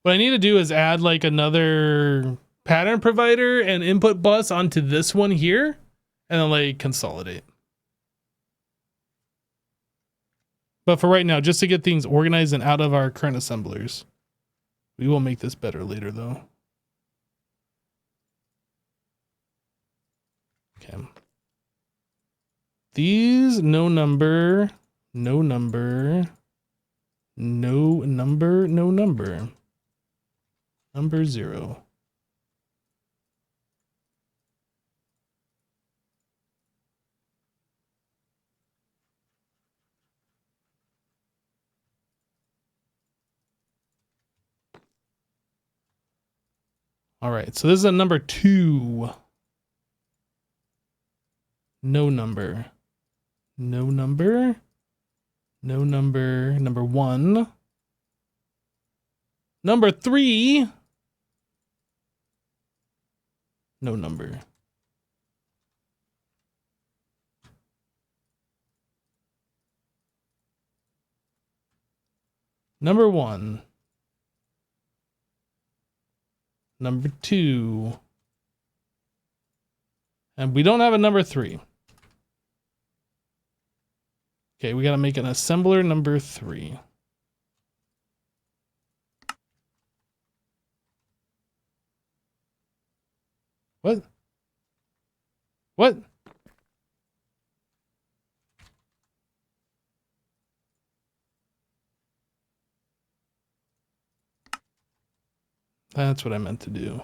B: What I need to do is add like another pattern provider and input bus onto this one here, and then like consolidate. But for right now, just to get things organized and out of our current assemblers. We will make this better later though. Okay. These, no number, no number, no number, no number. Number 0. All right, so this is a number 2. No number. No number. No number. Number 1. Number 3. No number. Number 1. Number 2. And we don't have a number 3. Okay, we got to make an assembler number 3. What? What? That's what I meant to do.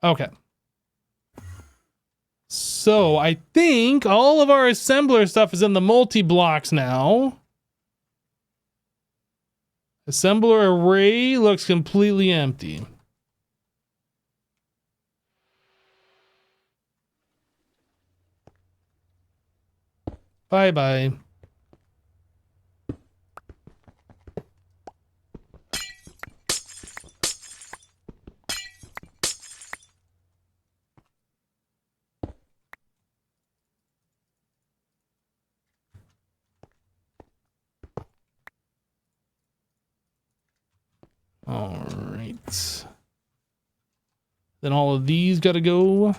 B: Okay. So I think all of our assembler stuff is in the multi-blocks now. Assembler array looks completely empty. Bye-bye. All right. Then all of these got to go.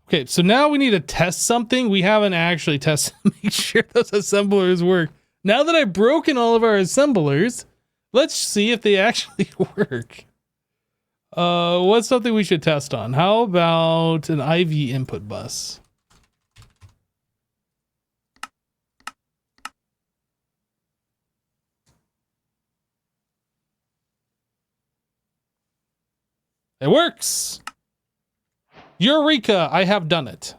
B: Okay, so now we need to test something. We haven't actually tested to make sure those assemblers work. Now that I've broken all of our assemblers, let's see if they actually work. What's something we should test on? How about an IV input bus? It works. Eureka, I have done it.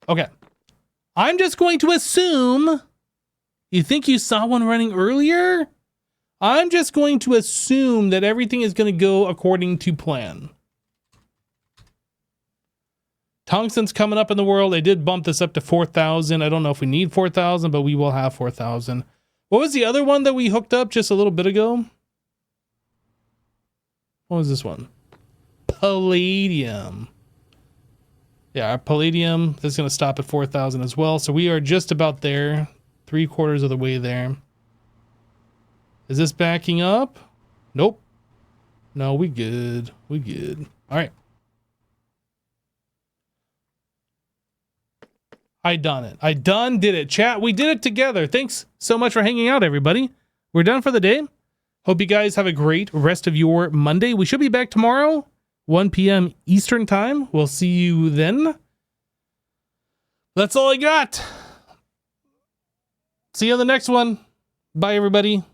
B: Okay. I'm just going to assume you think you saw one running earlier? I'm just going to assume that everything is going to go according to plan. Tungsten's coming up in the world. I did bump this up to 4,000. I don't know if we need 4,000, but we will have 4,000. What was the other one that we hooked up just a little bit ago? What was this one? Palladium. Yeah, our palladium is going to stop at 4,000 as well. So we are just about there. 3/4 of the way there. Is this backing up? Nope. No, we good. We good. All right. I done it. I did it. Chat, we did it together. Thanks so much for hanging out, everybody. We're done for the day. Hope you guys have a great rest of your Monday. We should be back tomorrow, 1 p.m. Eastern time. We'll see you then. That's all I got. See you on the next one. Bye, everybody.